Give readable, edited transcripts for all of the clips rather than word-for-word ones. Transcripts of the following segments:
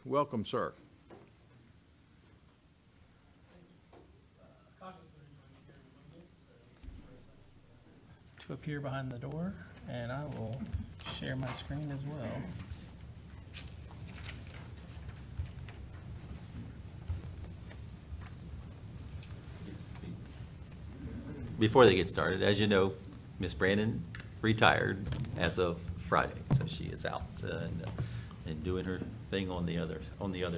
Welcome, sir. To appear behind the door, and I will share my screen as well. Before they get started, as you know, Miss Brandon retired as of Friday, so she is out and doing her thing on the other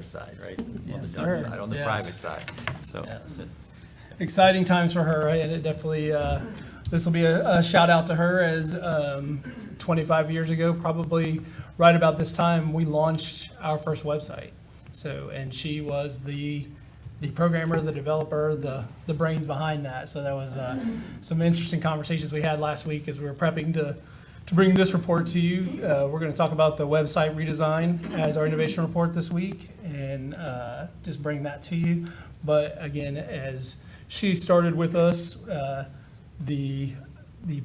side, right? Yes, On the dark sir. side, on the Yes. private side. So Yes. Exciting times for her, right? And it definitely, this will be a shout out to her as 25 years ago, probably right about this time, we launched our first website. So, and she was the programmer, the developer, the brains behind that. So that was some interesting conversations we had last week as we were prepping to bring this report to you. We're going to talk about the website redesign as our innovation report this week and just bring that to you. But again, as she started with us, the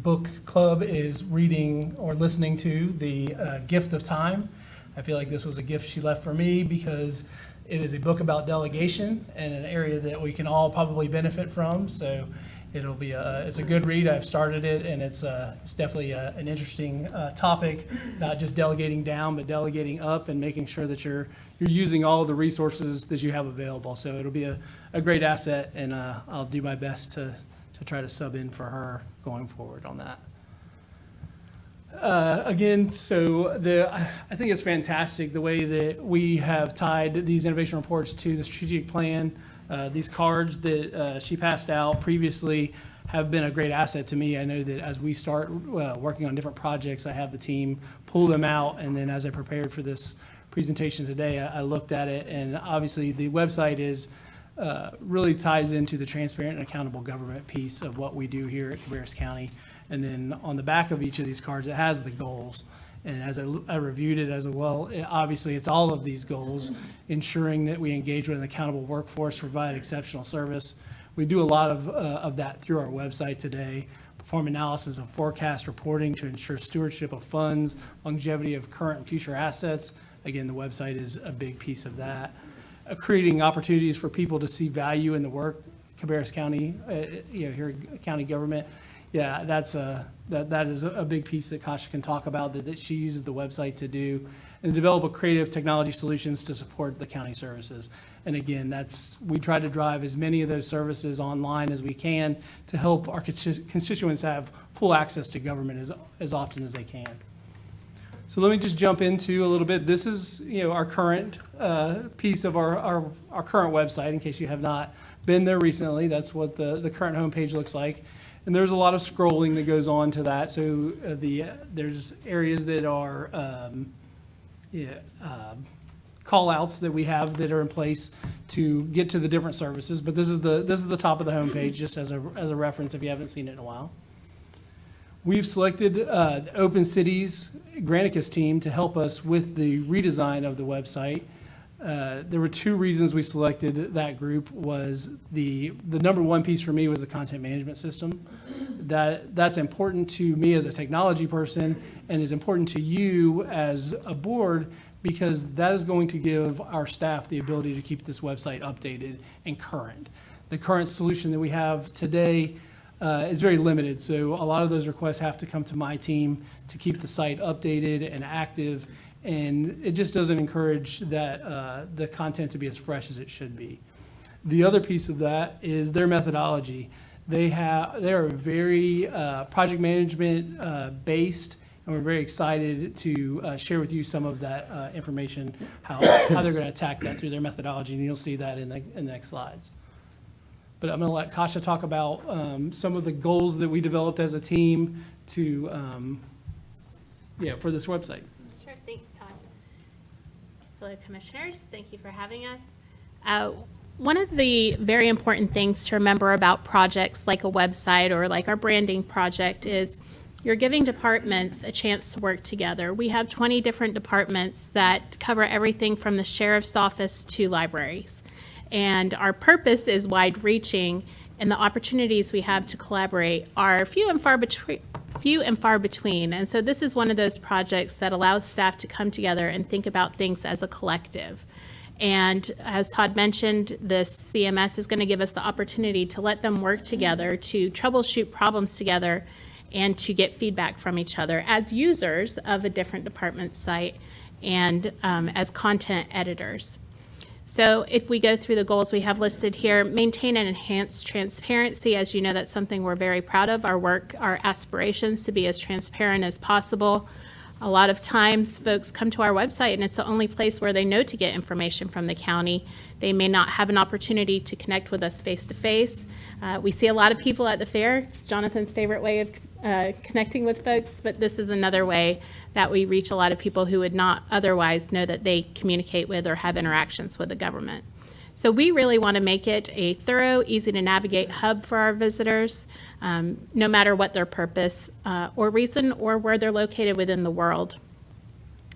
book club is reading or listening to The Gift of Time. I feel like this was a gift she left for me because it is a book about delegation and an area that we can all probably benefit from. So it'll be it's a good read. I've started it, and it's definitely an interesting topic, not just delegating down, but delegating up and making sure that you're using all the resources that you have available. So it'll be a great asset, and I'll do my best to try to sub in for her going forward on that. Again, so I think it's fantastic the way that we have tied these innovation reports to the strategic plan. These cards that she passed out previously have been a great asset to me. I know that as we start working on different projects, I have the team pull them out, and then as I prepared for this presentation today, I looked at it, and obviously the website is really ties into the transparent and accountable government piece of what we do here at Cabarrus County. And then on the back of each of these cards, it has the goals. And as I reviewed it as well, obviously it's all of these goals, ensuring that we engage with an accountable workforce, provide exceptional service. We do a lot of that through our website today. Perform analysis and forecast reporting to ensure stewardship of funds, longevity of current and future assets. Again, the website is a big piece of that. Creating opportunities for people to see value in the work, Cabarrus County, here county government. Yeah, that is a big piece that Kasha can talk about that she uses the website to do, and develop a creative technology solutions to support the county services. And again, we try to drive as many of those services online as we can to help our constituents have full access to government as often as they can. So let me just jump into a little bit. This is our current piece of our current website. In case you have not been there recently, that's what the current homepage looks like. And there's a lot of scrolling that goes on to that. So there's areas that are call outs that we have that are in place to get to the different services. But this is the top of the homepage, just as a reference if you haven't seen it in a while. We've selected Open Cities Granicus team to help us with the redesign of the website. There were two reasons we selected that group. Was the number one piece for me was the content management system. That's important to me as a technology person and is important to you as a board, because that is going to give our staff the ability to keep this website updated and current. The current solution that we have today is very limited, so a lot of those requests have to come to my team to keep the site updated and active, and it just doesn't encourage that the content to be as fresh as it should be. The other piece of that is their methodology. They are very project management based, and we're very excited to share with you some of that information, how they're going to attack that through their methodology, and you'll see that in the next slides. But I'm going to let Kasha talk about some of the goals that we developed as a team to, for this website. Sure, thanks, Todd. Hello, commissioners. Thank you for having us. One of the very important things to remember about projects like a website or like our branding project is you're giving departments a chance to work together. We have 20 different departments that cover everything from the sheriff's office to libraries. And our purpose is wide-reaching, and the opportunities we have to collaborate are few and far few and far between. And so this is one of those projects that allows staff to come together and think about things as a collective. And as Todd mentioned, this CMS is going to give us the opportunity to let them work together, to troubleshoot problems together, and to get feedback from each other as users of a different department site and as content editors. So if we go through the goals we have listed here, maintain and enhance transparency. As you know, that's something we're very proud of. Our work, our aspirations to be as transparent as possible. A lot of times folks come to our website and it's the only place where they know to get information from the county. They may not have an opportunity to connect with us face to face. We see a lot of people at the fair. It's Jonathan's favorite way of connecting with folks, but this is another way that we reach a lot of people who would not otherwise know that they communicate with or have interactions with the government. So we really want to make it a thorough, easy to navigate hub for our visitors, no matter what their purpose or reason or where they're located within the world.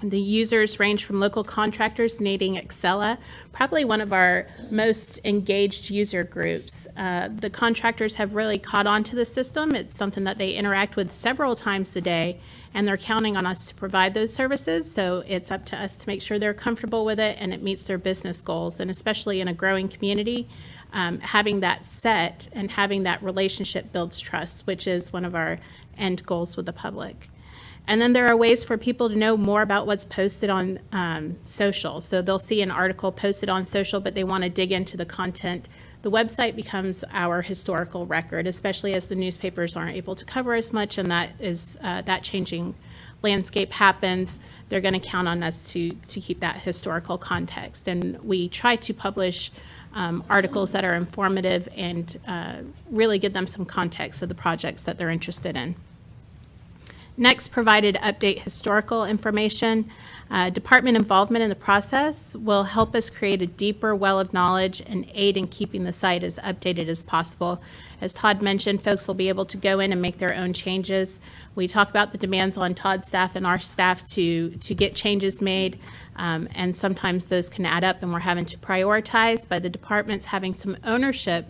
The users range from local contractors needing Excella, probably one of our most engaged user groups. The contractors have really caught on to the system. It's something that they interact with several times a day, and they're counting on us to provide those services. So it's up to us to make sure they're comfortable with it and it meets their business goals. And especially in a growing community, having that set and having that relationship builds trust, which is one of our end goals with the public. And then there are ways for people to know more about what's posted on social. So they'll see an article posted on social, but they want to dig into the content. The website becomes our historical record, especially as the newspapers aren't able to cover as much, and that changing landscape happens. They're going to count on us to keep that historical context. And we try to publish articles that are informative and really give them some context of the projects that they're interested in. Next, provided update historical information. Department involvement in the process will help us create a deeper well of knowledge and aid in keeping the site as updated as possible. As Todd mentioned, folks will be able to go in and make their own changes. We talk about the demands on Todd's staff and our staff to get changes made, and sometimes those can add up and we're having to prioritize. By the departments having some ownership,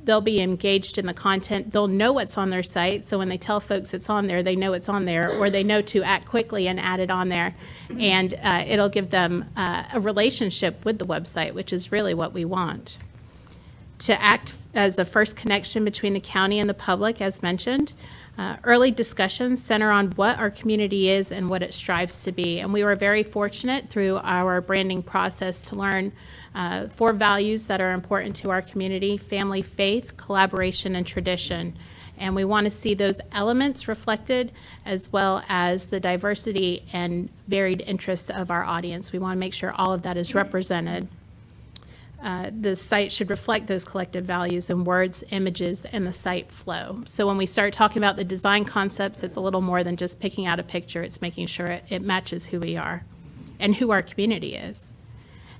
they'll be engaged in the content. They'll know what's on their site, so when they tell folks it's on there, they know it's on there, or they know to act quickly and add it on there. And it'll give them a relationship with the website, which is really what we want. To act as the first connection between the county and the public, as mentioned. Early discussions center on what our community is and what it strives to be. And we were very fortunate through our branding process to learn 4 values that are important to our community: family, faith, collaboration, and tradition. And we want to see those elements reflected, as well as the diversity and varied interests of our audience. We want to make sure all of that is represented. The site should reflect those collective values in words, images, and the site flow. So when we start talking about the design concepts, it's a little more than just picking out a picture. It's making sure it matches who we are and who our community is.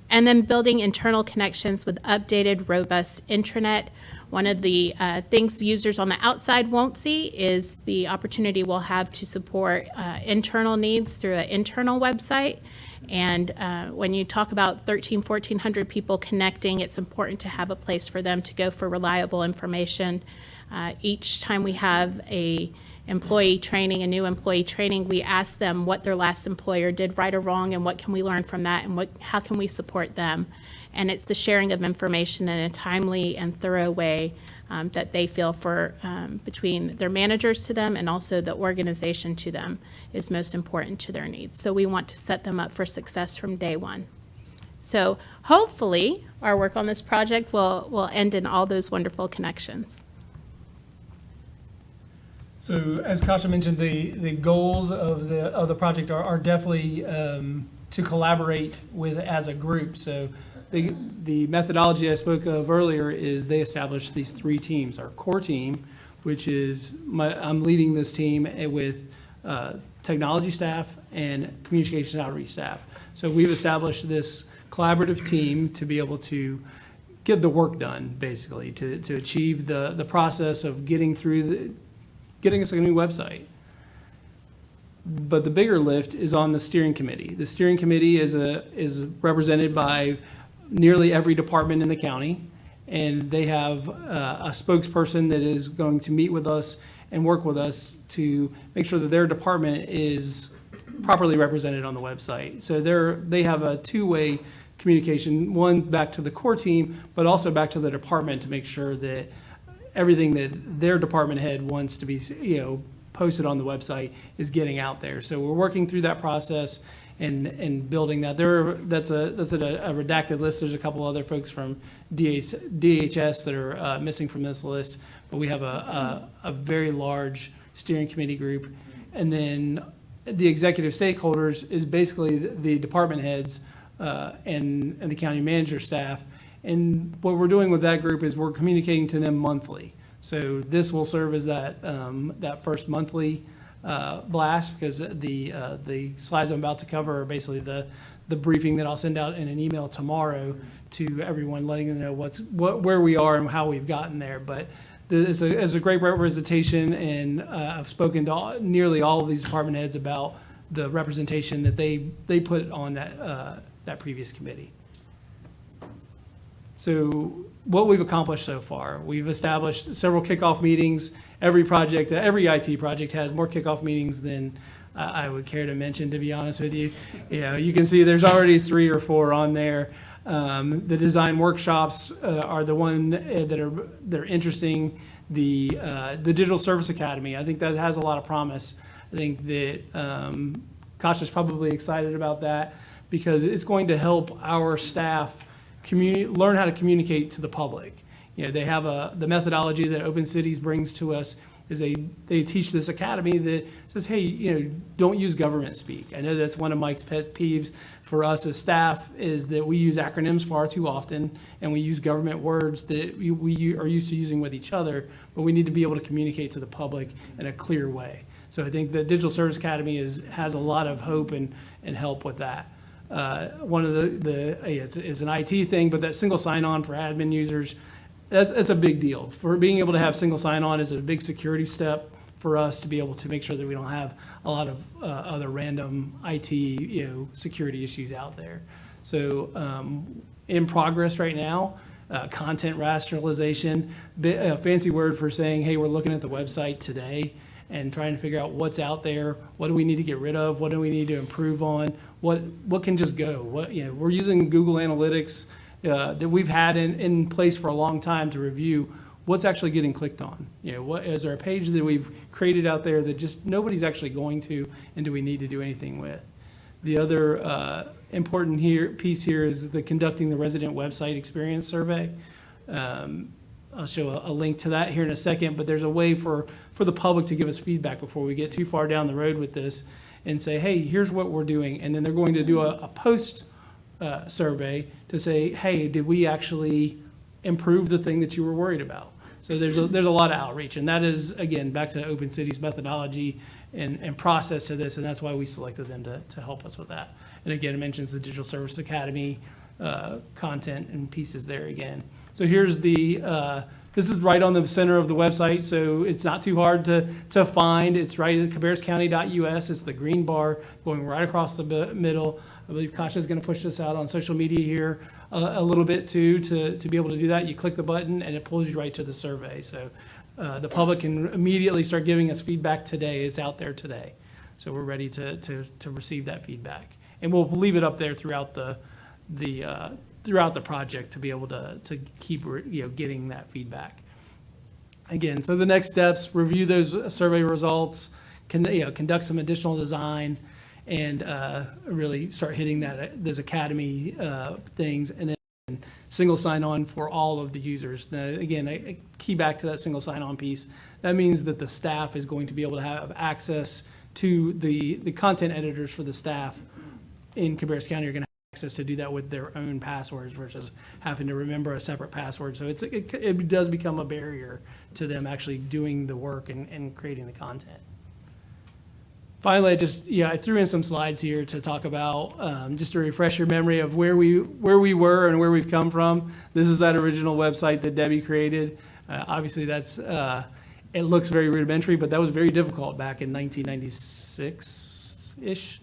And then building internal connections with updated, robust intranet. One of the things users on the outside won't see is the opportunity we'll have to support internal needs through an internal website. And when you talk about 1,400 people connecting, it's important to have a place for them to go for reliable information. Each time we have a new employee training, we ask them what their last employer did right or wrong and what can we learn from that and how can we support them. And it's the sharing of information in a timely and thorough way that they feel for between their managers to them and also the organization to them is most important to their needs. So we want to set them up for success from day one. So hopefully our work on this project will end in all those wonderful connections. So as Kasha mentioned, the goals of the project are definitely to collaborate with as a group. So the methodology I spoke of earlier is they established these 3 teams. Our core team, which is I'm leading this team with technology staff and communications outreach staff. So we've established this collaborative team to be able to get the work done, basically, to achieve the process of getting us a new website. But the bigger lift is on the steering committee. The steering committee is represented by nearly every department in the county, and they have a spokesperson that is going to meet with us and work with us to make sure that their department is properly represented on the website. So they have a two-way communication, one back to the core team, but also back to the department to make sure that everything that their department head wants to be, posted on the website is getting out there. So we're working through that process and building that. That's a redacted list. There's a couple other folks from DHS that are missing from this list, but we have a very large steering committee group. And then the executive stakeholders is basically the department heads and the county manager staff. And what we're doing with that group is we're communicating to them monthly. So this will serve as that first monthly blast, because the slides I'm about to cover are basically the briefing that I'll send out in an email tomorrow to everyone, letting them know where we are and how we've gotten there. But it's a great representation, and I've spoken to nearly all of these department heads about the representation that they put on that previous committee. So what we've accomplished so far, we've established several kickoff meetings. Every IT project has more kickoff meetings than I would care to mention, to be honest with you. You can see there's already 3 or 4 on there. The design workshops are the one that are interesting. The Digital Service Academy, I think that has a lot of promise. I think that Kasha's probably excited about that, because it's going to help our staff learn how to communicate to the public. They have the methodology that Open Cities brings to us is they teach this academy that says, hey, don't use government speak. I know that's one of Mike's pet peeves for us as staff, is that we use acronyms far too often, and we use government words that we are used to using with each other, but we need to be able to communicate to the public in a clear way. So I think the Digital Service Academy has a lot of hope and help with that. One of it's an IT thing, but that single sign-on for admin users, that's a big deal. For being able to have single sign-on is a big security step for us to be able to make sure that we don't have a lot of other random IT security issues out there. So in progress right now, content rationalization, a fancy word for saying, hey, we're looking at the website today and trying to figure out what's out there, what do we need to get rid of, what do we need to improve on, what can just go. We're using Google Analytics that we've had in place for a long time to review what's actually getting clicked on. Is there a page that we've created out there that just nobody's actually going to, and do we need to do anything with? The other important piece here is conducting the resident website experience survey. I'll show a link to that here in a second, but there's a way for the public to give us feedback before we get too far down the road with this and say, hey, here's what we're doing. And then they're going to do a post survey to say, hey, did we actually improve the thing that you were worried about? So there's a lot of outreach, and that is, again, back to Open Cities methodology and process to this, and that's why we selected them to help us with that. And again, it mentions the Digital Service Academy content and pieces there again. So here's this is right on the center of the website, so it's not too hard to find. It's right at cabarruscounty.us. It's the green bar going right across the middle. I believe Kasha's going to push this out on social media here a little bit too, to be able to do that. You click the button and it pulls you right to the survey. So the public can immediately start giving us feedback today. It's out there today. So we're ready to receive that feedback. And we'll leave it up there throughout the project to be able to keep getting that feedback. Again, so the next steps: review those survey results, conduct some additional design, and really start hitting those academy things, and then single sign-on for all of the users. Now, again, I key back to that single sign-on piece. That means that the staff is going to be able to have access to the content editors for the staff in Cabarrus County are going to have access to do that with their own passwords versus having to remember a separate password. So it does become a barrier to them actually doing the work and creating the content. Finally, I threw in some slides here to talk about, just to refresh your memory of where we were and where we've come from. This is that original website that Debbie created. Obviously, it looks very rudimentary, but that was very difficult back in 1996-ish.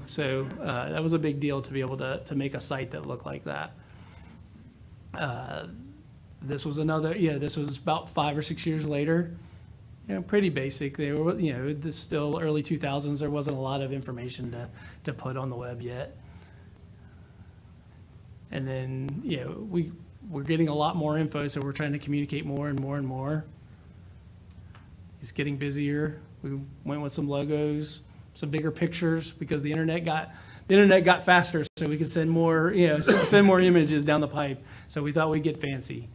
So that was a big deal to be able to make a site that looked like that. This was about 5 or 6 years later. pretty basic. They were, this still early 2000s. There wasn't a lot of information to put on the web yet. And then, we're getting a lot more info, so we're trying to communicate more and more and more. It's getting busier. We went with some logos, some bigger pictures, because the internet got faster, so we could send more, send more images down the pipe. So we thought we'd get fancy.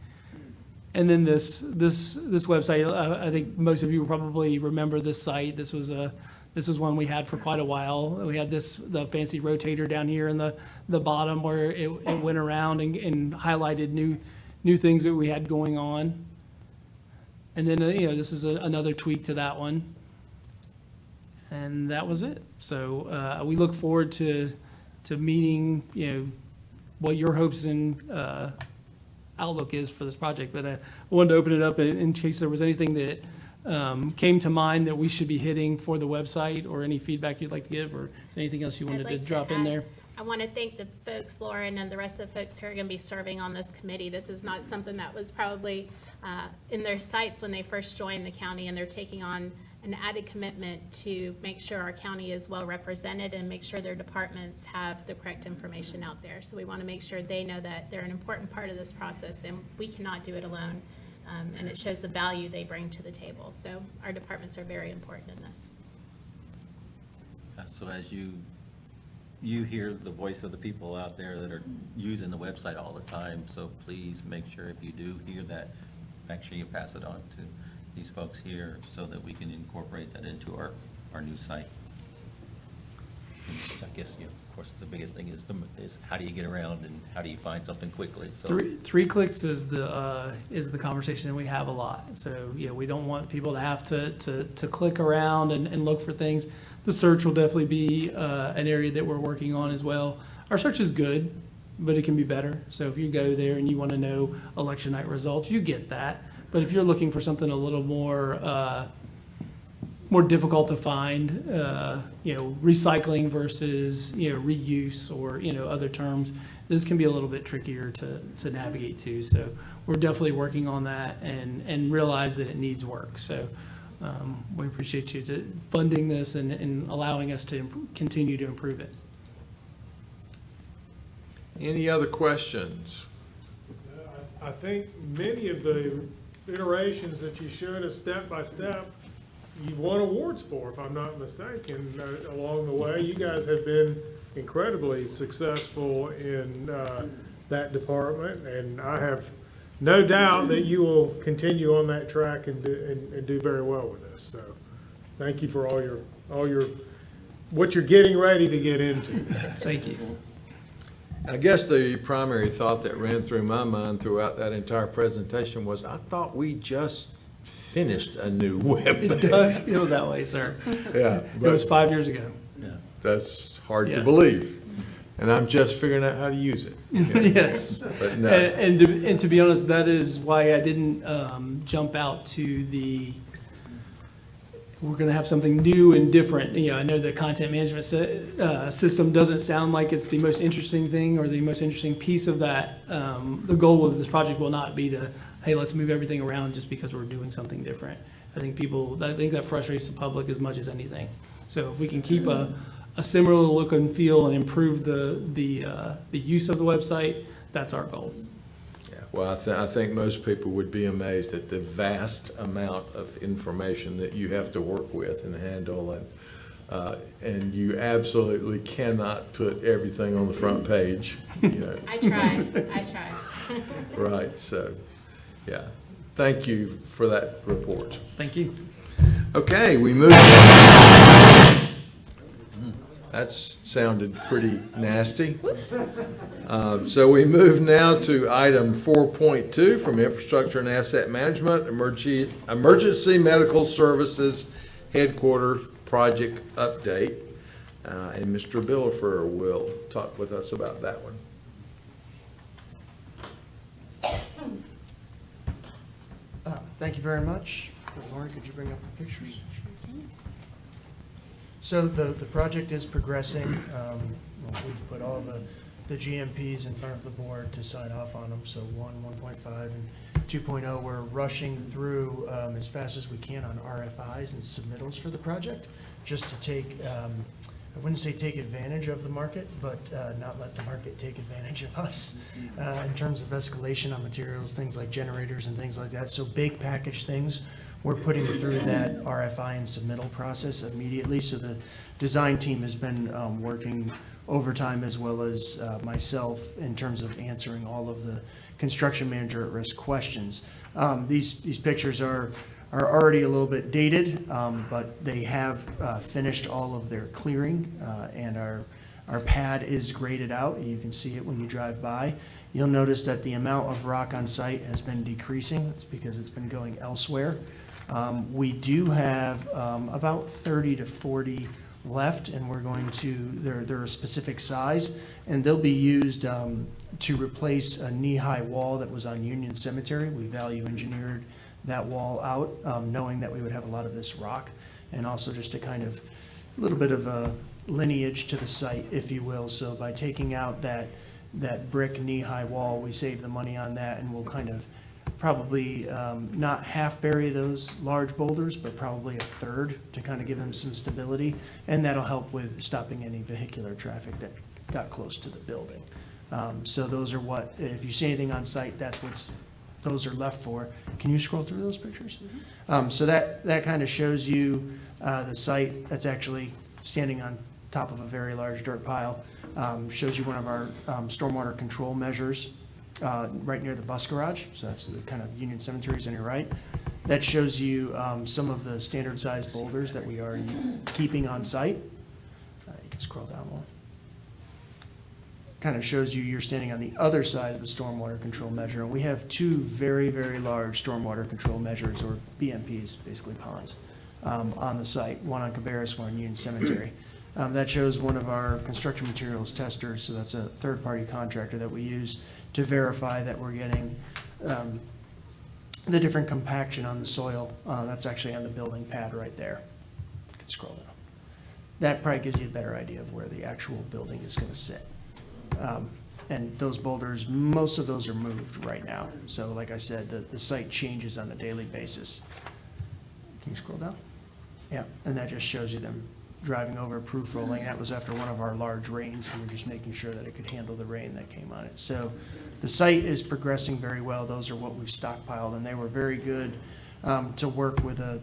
And then this website, I think most of you probably remember this site. This was one we had for quite a while. We had the fancy rotator down here in the bottom where it went around and highlighted new things that we had going on. And then, this is another tweak to that one. And that was it. So we look forward to meeting, what your hopes and outlook is for this project. But I wanted to open it up in case there was anything that came to mind that we should be hitting for the website, or any feedback you'd like to give, or is there anything else you wanted I'd like to drop in add, there? I want to thank the folks, Lauren, and the rest of the folks who are going to be serving on this committee. This is not something that was probably in their sights when they first joined the county, and they're taking on an added commitment to make sure our county is well represented and make sure their departments have the correct information out there. So we want to make sure they know that they're an important part of this process, and we cannot do it alone. And it shows the value they bring to the table. So our departments are very important in this. So as you hear the voice of the people out there that are using the website all the time, so please make sure if you do hear that, make sure you pass it on to these folks here so that we can incorporate that into our new site. And I guess, of course, the biggest thing is how do you get around and how do you find something quickly? So Three clicks is the conversation we have a lot. So, we don't want people to have to click around and look for things. The search will definitely be an area that we're working on as well. Our search is good, but it can be better. So if you go there and you want to know election night results, you get that. But if you're looking for something a little more difficult to find, recycling versus, reuse, or, other terms, this can be a little bit trickier to navigate to. So we're definitely working on that and realize that it needs work. So we appreciate you funding this and allowing us to continue to improve it. Any other questions? I think many of the iterations that you showed us step by step, you won awards for, if I'm not mistaken, along the way. You guys have been incredibly successful in that department, and I have no doubt that you will continue on that track and do very well with this. So thank you for all your what you're getting ready to get into. Thank you. I guess the primary thought that ran through my mind throughout that entire presentation was, I thought we just finished a new web It page. does feel that way, sir. Yeah, It was but 5 years ago. that's hard to Yes. believe. And I'm just figuring out how to use it. Yes. But no. And to be honest, that is why I didn't jump out to we're going to have something new and different. I know the content management system doesn't sound like it's the most interesting thing or the most interesting piece of that. The goal of this project will not be to, hey, let's move everything around just because we're doing something different. I think that frustrates the public as much as anything. So if we can keep a similar look and feel and improve the use of the website, that's our goal. Yeah, well, I think most people would be amazed at the vast amount of information that you have to work with and handle, and you absolutely cannot put everything on the front page. I try. Right, so, yeah. Thank you for that report. Thank you. Okay, we move. That sounded pretty nasty. So we move now to item 4.2 from Infrastructure and Asset Management, Emergency Medical Services Headquarters Project Update. And Mr. Billefer will talk with us about that one. Thank you very much. Lauren, could you bring up the pictures? So the project is progressing. We've put all the GMPs in front of the board to sign off on them, so 1, 1.5, and 2.0, we're rushing through as fast as we can on RFIs and submittals for the project, just to take, I wouldn't say take advantage of the market, but not let the market take advantage of us in terms of escalation on materials, things like generators and things like that. So big package things, we're putting through that RFI and submittal process immediately. So the design team has been working overtime, as well as myself, in terms of answering all of the construction manager at risk questions. These pictures are already a little bit dated, but they have finished all of their clearing, and our pad is graded out. You can see it when you drive by. You'll notice that the amount of rock on site has been decreasing. It's because it's been going elsewhere. We do have about 30 to 40 left, and we're going to, they're a specific size, and they'll be used to replace a knee-high wall that was on Union Cemetery. We value engineered that wall out, knowing that we would have a lot of this rock, and also just a kind of, a little bit of a lineage to the site, if you will. So by taking out that brick knee-high wall, we save the money on that, and we'll kind of probably not half bury those large boulders, but probably a third, to kind of give them some stability. And that'll help with stopping any vehicular traffic that got close to the building. So those are what, if you see anything on site, that's what's, those are left for. Can you scroll through those pictures? So that kind of shows you the site that's actually standing on top of a very large dirt pile. Shows you one of our stormwater control measures right near the bus garage. So that's the kind of Union Cemeteries on your right. That shows you some of the standard size boulders that we are keeping on site. You can scroll down one. Kind of shows you you're standing on the other side of the stormwater control measure. And we have two very, very large stormwater control measures, or BMPs, basically ponds, on the site. One on Cabarrus, one on Union Cemetery. That shows one of our construction materials testers, so that's a third-party contractor that we use to verify that we're getting the different compaction on the soil. That's actually on the building pad right there. You can scroll down. That probably gives you a better idea of where the actual building is going to sit. And those boulders, most of those are moved right now. So like I said, the site changes on a daily basis. Can you scroll down? Yeah, and that just shows you them driving over, proof rolling. That was after one of our large rains. We were just making sure that it could handle the rain that came on it. So the site is progressing very well. Those are what we've stockpiled, and they were very good to work with a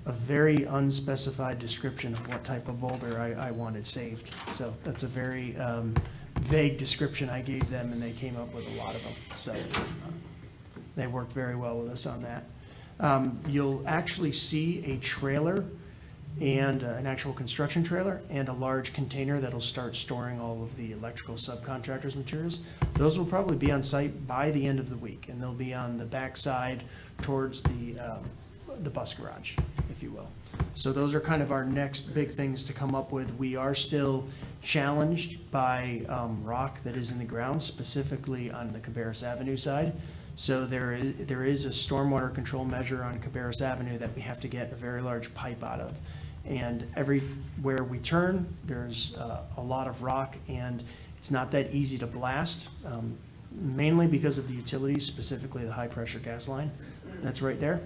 very unspecified description of what type of boulder I wanted saved. So that's a very vague description I gave them, and they came up with a lot of them. So they worked very well with us on that. You'll actually see a trailer and an actual construction trailer and a large container that'll start storing all of the electrical subcontractors' materials. Those will probably be on site by the end of the week, and they'll be on the backside towards the bus garage, if you will. So those are kind of our next big things to come up with. We are still challenged by rock that is in the ground, specifically on the Cabarrus Avenue side. So there is a stormwater control measure on Cabarrus Avenue that we have to get a very large pipe out of. And everywhere we turn, there's a lot of rock, and it's not that easy to blast, mainly because of the utilities, specifically the high-pressure gas line that's right there.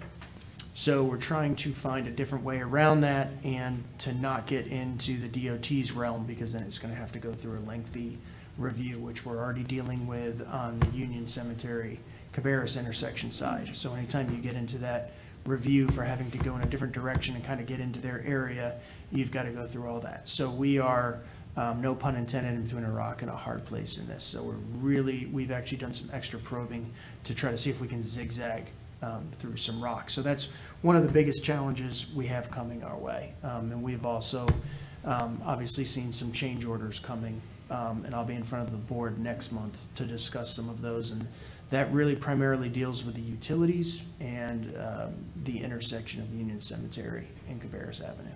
So we're trying to find a different way around that and to not get into the DOT's realm, because then it's going to have to go through a lengthy review, which we're already dealing with on the Union Cemetery Cabarrus intersection side. So anytime you get into that review for having to go in a different direction and kind of get into their area, you've got to go through all that. So we are, no pun intended, in between a rock and a hard place in this. So we've actually done some extra probing to try to see if we can zigzag through some rock. So that's one of the biggest challenges we have coming our way. And we've also obviously seen some change orders coming, and I'll be in front of the board next month to discuss some of those. And that really primarily deals with the utilities and the intersection of Union Cemetery and Cabarrus Avenue.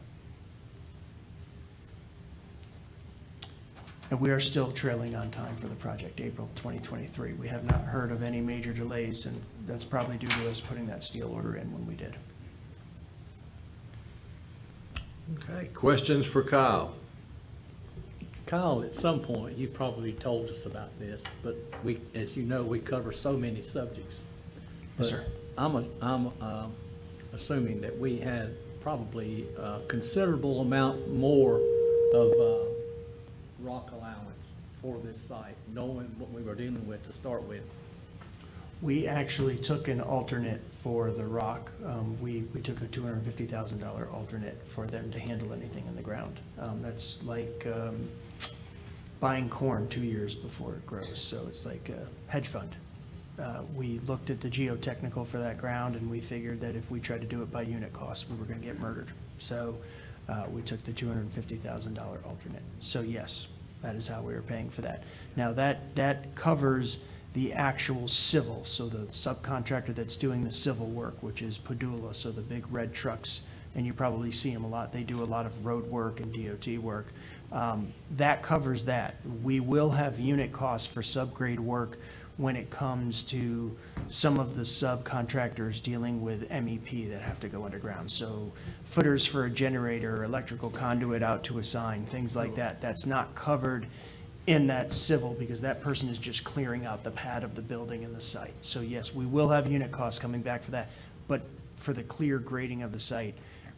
And we are still trailing on time for the project, April 2023. We have not heard of any major delays, and that's probably due to us putting that steel order in when we did. Okay, questions for Kyle? Kyle, at some point, you probably told us about this, but we, as you know, we cover so many subjects. Yes, sir. I'm assuming that we had probably a considerable amount more of rock allowance for this site, knowing what we were dealing with to start with. We actually took an alternate for the rock. We took a $250,000 alternate for them to handle anything in the ground. That's like buying corn 2 years before it grows, so it's like a hedge fund. We looked at the geotechnical for that ground, and we figured that if we tried to do it by unit cost, we were gonna get murdered. So we took the $250,000 alternate. So yes, that is how we were paying for that. Now, that covers the actual civil, so the subcontractor that's doing the civil work, which is Padula, so the big red trucks, and you probably see them a lot. They do a lot of road work and DOT work. That covers that. We will have unit costs for subgrade work when it comes to some of the subcontractors dealing with MEP that have to go underground. So footers for a generator, electrical conduit out to a sign, things like that. That's not covered in that civil because that person is just clearing out the pad of the building and the site. So yes, we will have unit costs coming back for that. But for the clear grading of the site,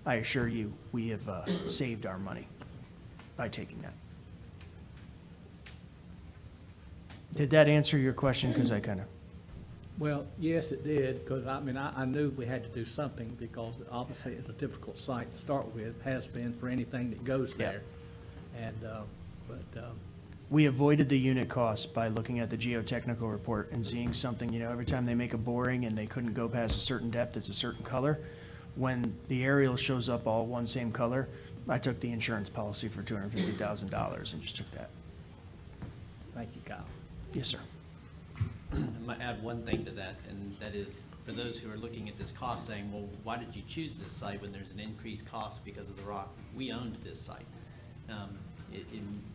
I assure you, we have saved our money by taking that. Did that answer your question? Because I kind of, Well, yes, it did, because I mean, I knew we had to do something because obviously it's a difficult site to start with, has been for anything that goes Yeah. there. And, but, we avoided the unit costs by looking at the geotechnical report and seeing something, every time they make a boring and they couldn't go past a certain depth, it's a certain color. When the aerial shows up all one same color, I took the insurance policy for $250,000 and just took that. thank you, Kyle. Yes, sir. I might add one thing to that, and that is, for those who are looking at this cost saying, well, why did you choose this site when there's an increased cost because of the rock? We owned this site. It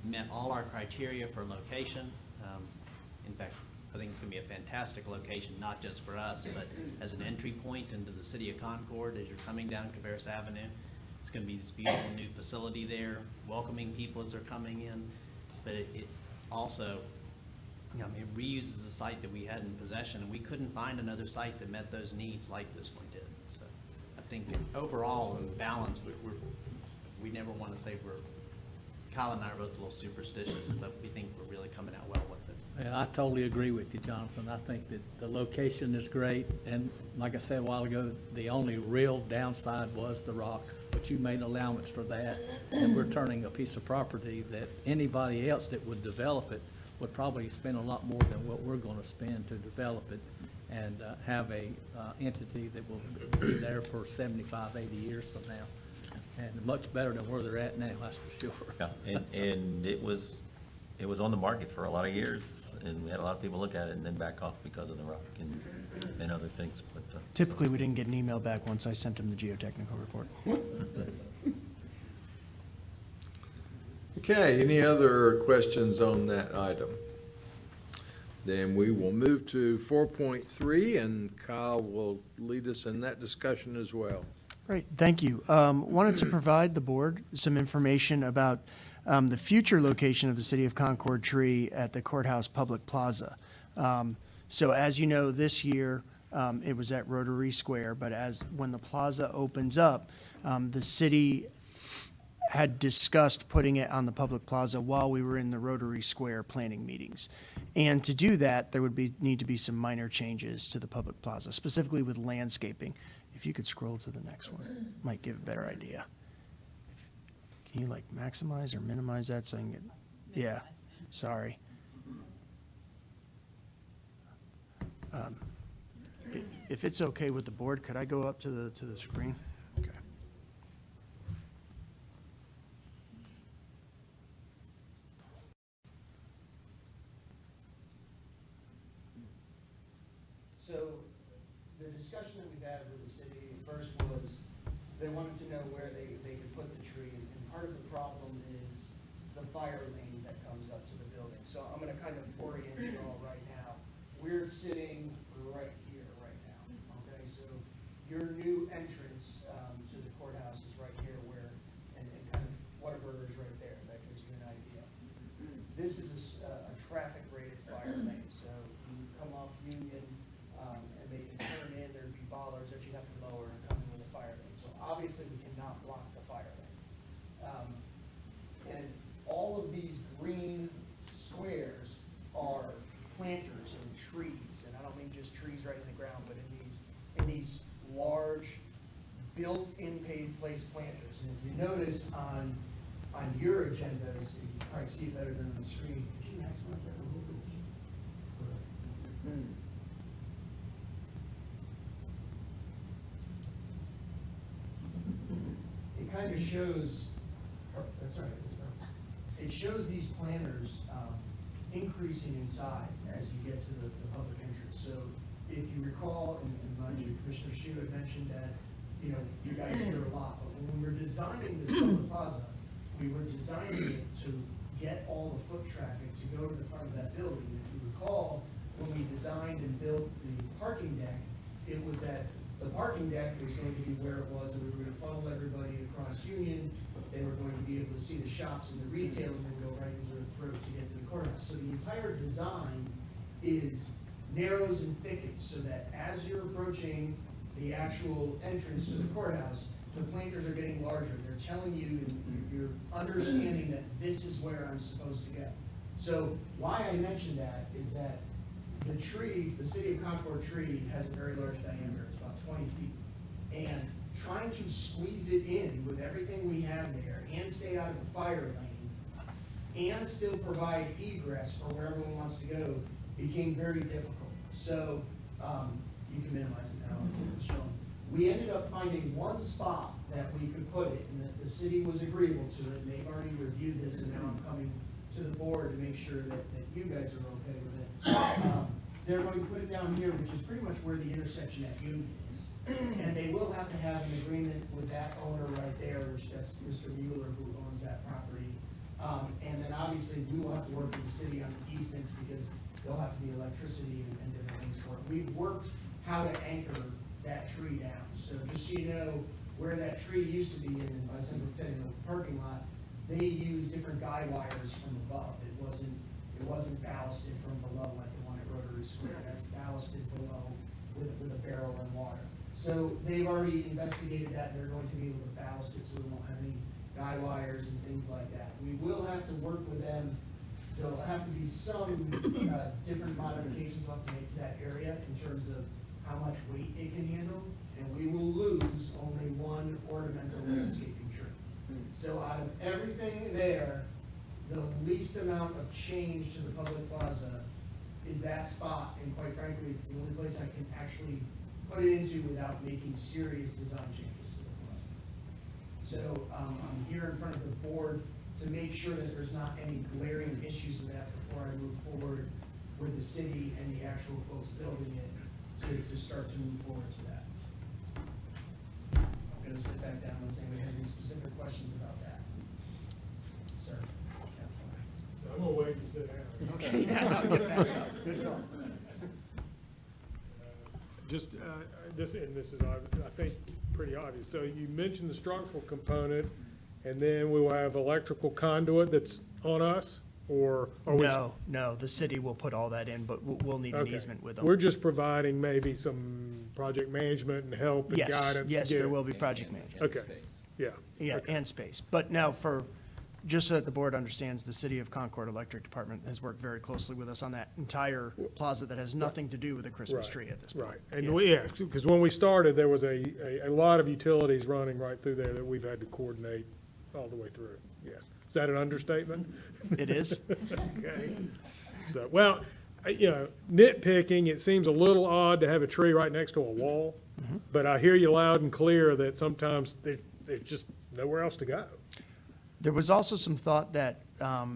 met all our criteria for location. In fact, I think it's gonna be a fantastic location, not just for us, but as an entry point into the city of Concord as you're coming down Cabarrus Avenue. It's gonna be this beautiful new facility there, welcoming people as they're coming in. But it also, it reuses a site that we had in possession, and we couldn't find another site that met those needs like this one did. So I think overall, in balance, we never want to say Kyle and I are both a little superstitious, but we think we're really coming out well with it. And I totally agree with you, Jonathan. I think that the location is great, and like I said a while ago, the only real downside was the rock, but you made allowance for that, and we're turning a piece of property that anybody else that would develop it would probably spend a lot more than what we're gonna spend to develop it, and have a entity that will be there for 75, 80 years from now, and much better than where they're at now, that's for sure. Yeah, and it was on the market for a lot of years, and we had a lot of people look at it and then back off because of the rock and other things, but, Typically, we didn't get an email back once I sent them the geotechnical report. Okay, any other questions on that item? Then we will move to 4.3, and Kyle will lead us in that discussion as well. Great, thank you. Wanted to provide the board some information about the future location of the City of Concord tree at the Courthouse Public Plaza. So as you know, this year, it was at Rotary Square, but when the plaza opens up, the city had discussed putting it on the public plaza while we were in the Rotary Square planning meetings. And to do that, there would need to be some minor changes to the public plaza, specifically with landscaping. If you could scroll to the next one, might give a better idea. Can you maximize or minimize that so I can get, yeah, sorry. If it's okay with the board, could I go up to the screen? Okay. So the discussion that we've had with the city first was they wanted to know where they could put the tree. And part of the problem is the fire lane that comes up to the building. So I'm going to kind of orient you all right now. We're sitting right here right now. Okay, so your new entrance to the courthouse is right here and kind of Whataburger's right there. That gives you an idea. This is a traffic rated fire lane. So you come off Union and make a turn in planters and trees, and I don't mean just trees right in the ground, but in these large built-in place planters. And if you notice on your agendas, you can probably see it better than on the screen. Could you maximize that a little bit? It kind of shows, that's all right, that's perfect. It shows these planters increasing in size as you get to the public entrance. So if you recall, and mind you, Commissioner Shu had mentioned that, you know, you guys hear a lot, but when we were designing this public plaza, we were designing it to get all the foot traffic to go to the front of that building. If you recall, when we designed and built the parking deck, it was that the parking deck was going to be where it was, and we were going to funnel everybody across Union. They were going to be able to see the shops and the retail, and then go right into the throat to get to the courthouse. So the entire design is narrows and thickens, so that as you're approaching the actual entrance to the courthouse, the planters are getting larger. They're telling you, and you're understanding that this is where I'm supposed to go. So why I mentioned that is that the tree, the City of Concord tree, has a very large diameter. It's about 20 feet. And trying to squeeze it in with everything we have there and stay out of the fire lane and still provide egress for where everyone wants to go became very difficult. So you can minimize it now. It's shown. We ended up finding one spot that we could put it, and that the city was agreeable to it, and they've already reviewed this, and now I'm coming to the board to make sure that you guys are okay with it. They're going to put it down here, which is pretty much where the intersection at Union is. And they will have to have an agreement with that owner right there, which that's Mr. Mueller, who owns that property. And then obviously, we will have to work with the city on the easements, because there'll have to be electricity and different things for it. We've worked how to anchor that tree down. So just so you know, where that tree used to be in Bicentennial in the parking lot, they used different guy wires from above. It wasn't ballasted from below like the one at Rotary Square. That's ballasted below with a barrel and water. So they've already investigated that. They're going to be able to ballast it so we won't have any guy wires and things like that. We will have to work with them. There'll have to be some different modifications we'll have to make to that area in terms of how much weight it can handle, and we will lose only one ornamental landscaping tree. So out of everything there, the least amount of change to the public plaza is that spot, and quite frankly, it's the only place I can actually put it into without making serious design changes to the plaza. So I'm here in front of the board to make sure that there's not any glaring issues with that before I move forward with the city and the actual folks building it to start to move forward to that. I'm gonna sit back down and say, we have any specific questions about that? Sir? I'm gonna wait to sit down. Okay, yeah, I'll get back up. Good call. Just, this is, I think, pretty obvious. So you mentioned the structural component, and then we will have electrical conduit that's on us, or? are we- No, the city will put all that in, but we'll need an Okay. easement with them. We're just providing maybe some project management and help and guidance. Yes, to get there it. will be project management. Okay, yeah. Yeah, okay. and space. But now just so that the board understands, the City of Concord Electric Department has worked very closely with us on that entire plaza that has nothing to do with the Christmas Right, tree at this point. Right, and Yeah. because when we started, there was a lot of utilities running right through there that we've had to coordinate all the way through, yes. Is that an understatement? It is? Okay. So, well, nitpicking, it seems a little odd to have a tree right next to a wall, but I hear you loud and clear that sometimes there's just nowhere else to go. There was also some thought that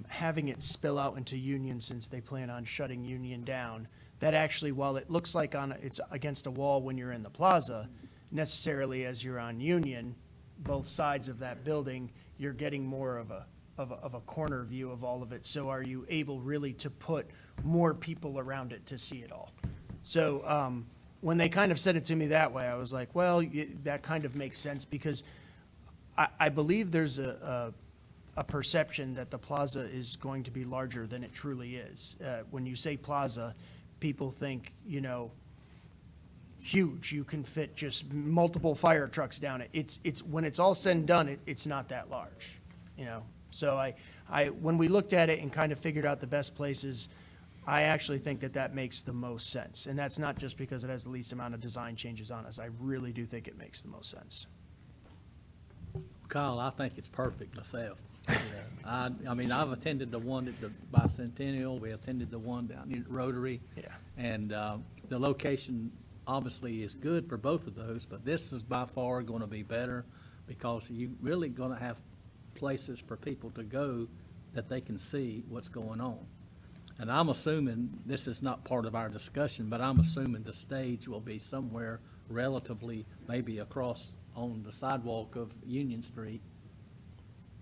having it spill out into Union, since they plan on shutting Union down, that actually, while it looks like it's against a wall when you're in the plaza, necessarily as you're on Union, both sides of that building, you're getting more of a corner view of all of it. So are you able really to put more people around it to see it all? So when they kind of said it to me that way, I was like, well, that kind of makes sense, because I believe there's a perception that the plaza is going to be larger than it truly is. When you say plaza, people think, huge. You can fit just multiple fire trucks down it. It's when it's all said and done, it's not that large, So when we looked at it and kind of figured out the best places, I actually think that that makes the most sense. And that's not just because it has the least amount of design changes on us. I really do think it makes the most sense. Kyle, I think it's perfect myself. I mean, I've attended the one at the Bicentennial, we attended the one down in Rotary. Yeah. And the location obviously is good for both of those, but this is by far going to be better because you really going to have places for people to go that they can see what's going on. And I'm assuming, this is not part of our discussion, but I'm assuming the stage will be somewhere relatively, maybe across on the sidewalk of Union Street.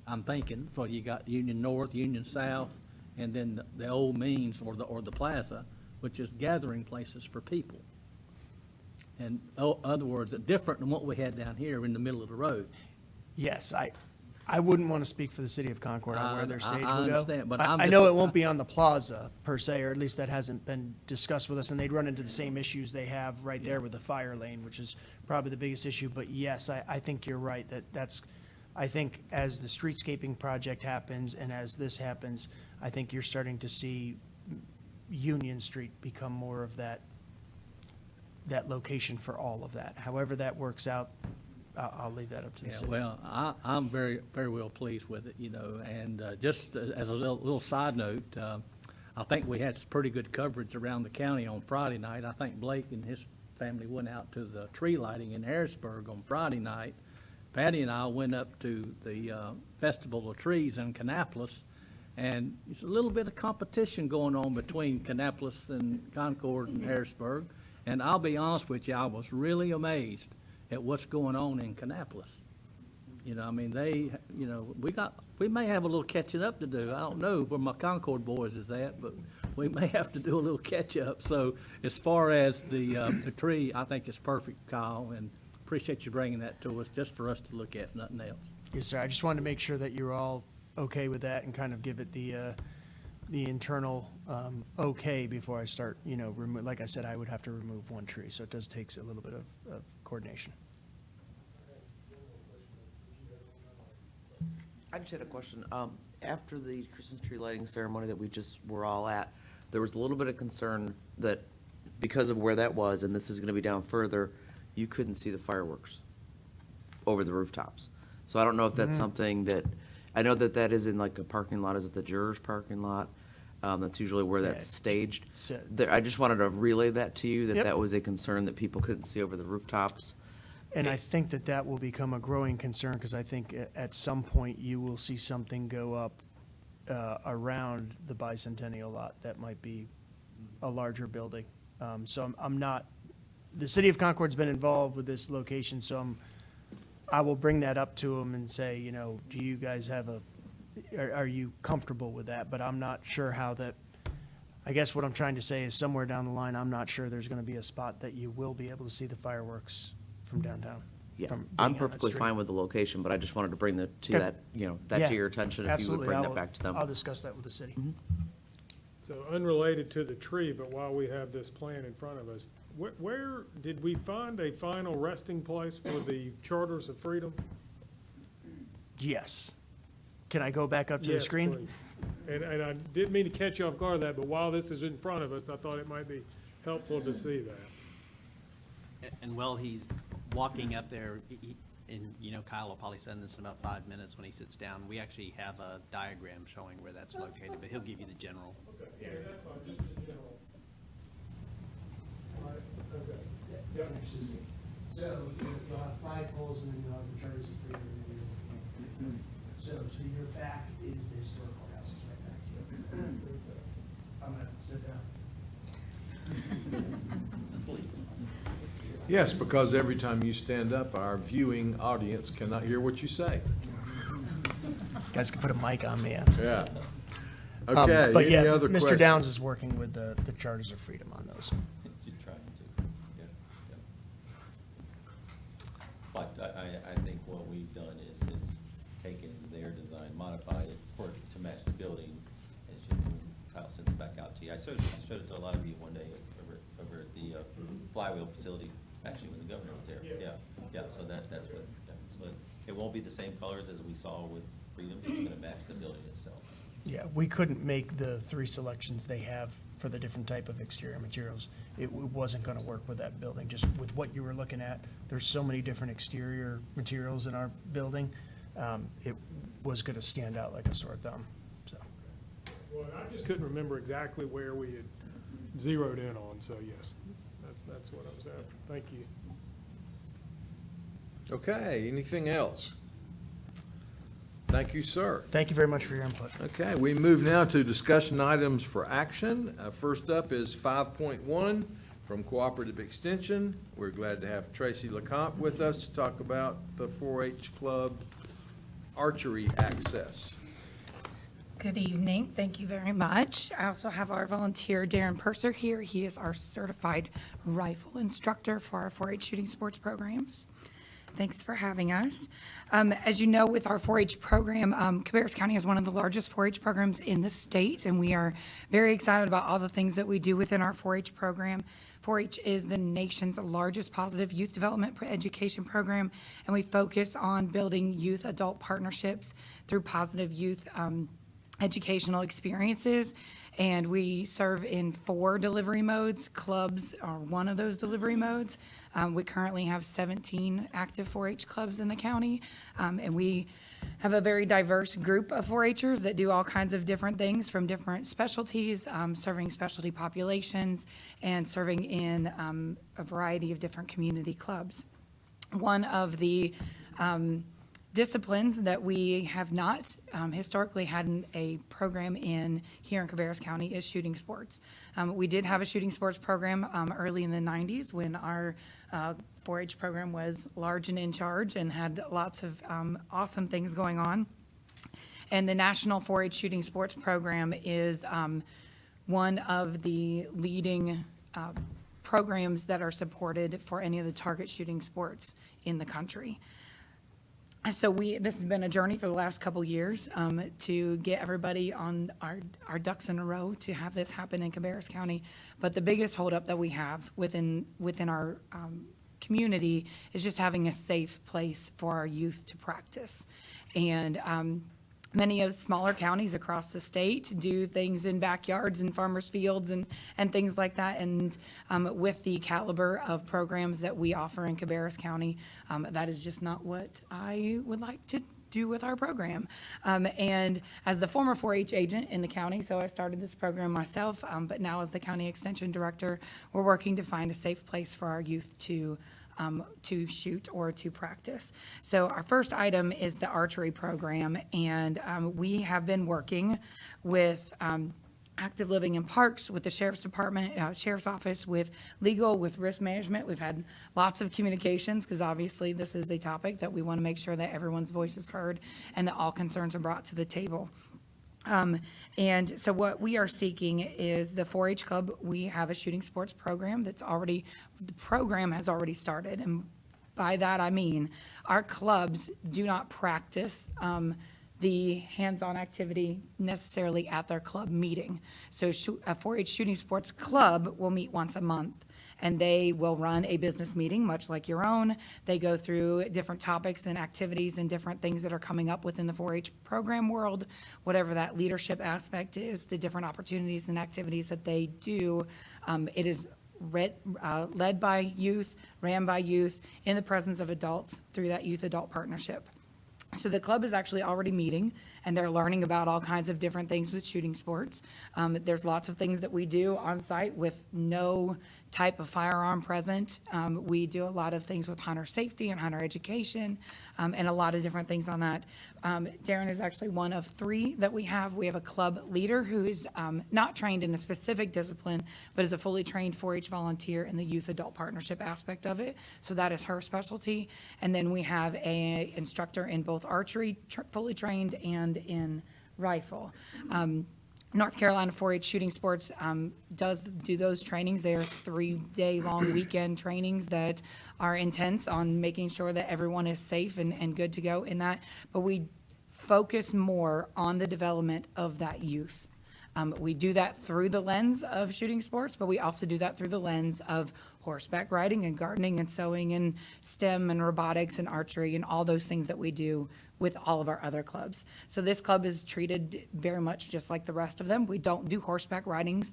I'm thinking, for you got Union North, Union South, and then the old Means or the plaza, which is gathering places for people. And other words, different than what we had down here in the middle of the road. Yes, I wouldn't want to speak for the city of Concord on where their stage will go. understand, but I'm I know just- it won't be on the plaza per se, or at least that hasn't been discussed with us, and they'd run into the same issues they have right there with the fire lane, which is probably the biggest issue. But yes, I think you're right, I think as the streetscaping project happens and as this happens, I think you're starting to see Union Street become more of that location for all of that. However that works out, I'll leave that up to the Yeah, city. well, I'm very, very well pleased with it, and just as a little side note, I think we had some pretty good coverage around the county on Friday night. I think Blake and his family went out to the tree lighting in Harrisburg on Friday night. Patty and I went up to the Festival of Trees in Kannapolis, and it's a little bit of competition going on between Kannapolis and Concord and Harrisburg. And I'll be honest with you, I was really amazed at what's going on in Kannapolis. I mean, we may have a little catching up to do. I don't know where my Concord boys is at, but we may have to do a little catch up. So as far as the tree, I think it's perfect, Kyle, and appreciate you bringing that to us, just for us to look at, nothing else. Yes, sir. I just wanted to make sure that you're all okay with that and kind of give it the internal okay before I start, like I said, I would have to remove one tree, so it does take a little bit of coordination. I just had a question. After the Christmas tree lighting ceremony that we just were all at, there was a little bit of concern that because of where that was, and this is gonna be down further, you couldn't see the fireworks over the rooftops. So I don't know if that's something that, I know that that is in like a parking lot, is it the jurors' parking lot? That's usually where that's Yeah. staged. So- I just wanted to relay that to you, that Yep. that was a concern that people couldn't see over the rooftops. And I think that will become a growing concern, because I think at some point you will see something go up around the Bicentennial lot that might be a larger building. So I'm not, the city of Concord's been involved with this location, so I will bring that up to them and say, do you guys have are you comfortable with that? But I'm not sure how that, I guess what I'm trying to say is somewhere down the line, I'm not sure there's going to be a spot that you will be able to see the fireworks from downtown. Yeah, from being I'm on that perfectly street. fine with the location, but I just wanted to bring that to Okay. that, that Yeah, to your attention, if you would absolutely. bring I that will- back to them. I'll discuss that with the city. So unrelated to the tree, but while we have this plan in front of us, where did we find a final resting place for the Charters of Freedom? Yes. Can I go back up to the Yes, screen? please. And I didn't mean to catch you off guard with that, but while this is in front of us, I thought it might be helpful to see that. And while he's walking up there, and Kyle will probably send this in about 5 minutes when he sits down, we actually have a diagram showing where that's located, but he'll give you the general. Yeah, that's fine, just in general. All right, okay. Yep. So you'll have flagpoles and then you'll have the Charters of Freedom. So your back is the historical houses right back to you. I'm gonna sit down. Yes, because every time you stand up, our viewing audience cannot hear what you say. Guys can put a mic on me. Yeah. Okay, But any yeah, other Mr. questions? Downs is working with the Charters of Freedom on those. You try to, yeah, yeah. But I think what we've done is taken their design, modified it to match the building, and Kyle sent it back out to you. I showed it to a lot of you one day over at the Flywheel facility, actually when the governor was there. Yes. Yeah, so that's what, so it won't be the same colors as we saw with Freedom, it's gonna match the building itself. Yeah, we couldn't make the three selections they have for the different type of exterior materials. It wasn't gonna work with that building, just with what you were looking at. There's so many different exterior materials in our building. It was gonna stand out like a sore thumb, so. Well, I just couldn't remember exactly where we had zeroed in on, so yes, that's what I was after. Thank you. Okay, anything else? Thank you, sir. Thank you very much for your input. Okay, we move now to discussion items for action. First up is 5.1 from Cooperative Extension. We're glad to have Tracy LeCompte with us to talk about the 4-H Club archery access. Good evening. Thank you very much. I also have our volunteer Darren Purser here. He is our certified rifle instructor for our 4-H shooting sports programs. Thanks for having us. As you know, with our 4-H program, Cabarrus County is one of the largest 4-H programs in the state, and we are very excited about all the things that we do within our 4-H program. 4-H is the nation's largest positive youth development education program, and we focus on building youth-adult partnerships through positive youth educational experiences. And we serve in 4 delivery modes. Clubs are one of those delivery modes. We currently have 17 active 4-H clubs in the county, and we have a very diverse group of 4-Hers that do all kinds of different things from different specialties, serving specialty populations and serving in a variety of different community clubs. One of the disciplines that we have not historically had a program in here in Cabarrus County is shooting sports. We did have a shooting sports program early in the 90s when our 4-H program was large and in charge and had lots of awesome things going on. And the National 4-H Shooting Sports Program is one of the leading programs that are supported for any of the target shooting sports in the country. So this has been a journey for the last couple years to get everybody on our ducks in a row to have this happen in Cabarrus County. But the biggest holdup that we have within our community is just having a safe place for our youth to practice. And many of smaller counties across the state do things in backyards and farmers' fields and things like that. And with the caliber of programs that we offer in Cabarrus County, that is just not what I would like to do with our program. And as the former 4-H agent in the county, so I started this program myself, but now as the county extension director, we're working to find a safe place for our youth to shoot or to practice. So our first item is the archery program, and we have been working with Active Living in Parks, with the Sheriff's Department, Sheriff's Office, with legal, with risk management. We've had lots of communications because obviously this is a topic that we want to make sure that everyone's voice is heard and that all concerns are brought to the table. And so what we are seeking is the 4-H Club. We have a shooting sports program the program has already started. And by that, I mean, our clubs do not practice the hands-on activity necessarily at their club meeting. So a 4-H shooting sports club will meet once a month, and they will run a business meeting, much like your own. They go through different topics and activities and different things that are coming up within the 4-H program world, whatever that leadership aspect is, the different opportunities and activities that they do. It is led by youth, ran by youth, in the presence of adults through that youth-adult partnership. So the club is actually already meeting, and they're learning about all kinds of different things with shooting sports. There's lots of things that we do on site with no type of firearm present. We do a lot of things with hunter safety and hunter education, and a lot of different things on that. Darren is actually one of 3 that we have. We have a club leader who is not trained in a specific discipline, but is a fully trained 4-H volunteer in the youth-adult partnership aspect of it. So that is her specialty. And then we have a instructor in both archery, fully trained, and in rifle. North Carolina 4-H Shooting Sports does do those trainings. They are 3-day-long weekend trainings that are intense on making sure that everyone is safe and good to go in that. But we focus more on the development of that youth. We do that through the lens of shooting sports, but we also do that through the lens of horseback riding and gardening and sewing and STEM and robotics and archery and all those things that we do with all of our other clubs. So this club is treated very much just like the rest of them. We don't do horseback riding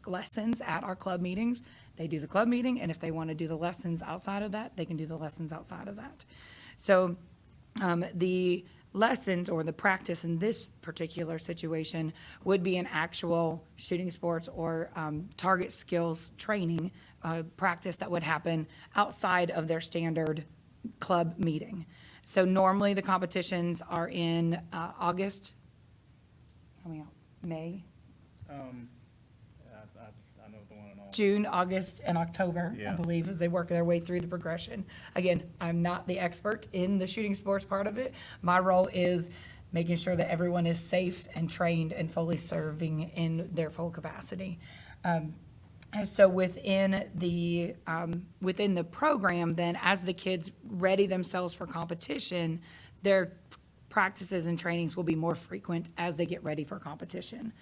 lessons at our club meetings, they do the club meeting, and if they want to do the lessons outside of that, they can do the lessons outside of that. So the lessons or the practice in this particular situation would be an actual shooting sports or target skills training practice that would happen outside of their standard club meeting. So normally the competitions are in August, coming out, May, I know the one and all. June, August, and October, I Yeah. believe, as they work their way through the progression. Again, I'm not the expert in the shooting sports part of it. My role is making sure that everyone is safe and trained and fully serving in their full capacity. And so within the program, then, as the kids ready themselves for competition, their practices and trainings will be more frequent as they get ready for competition.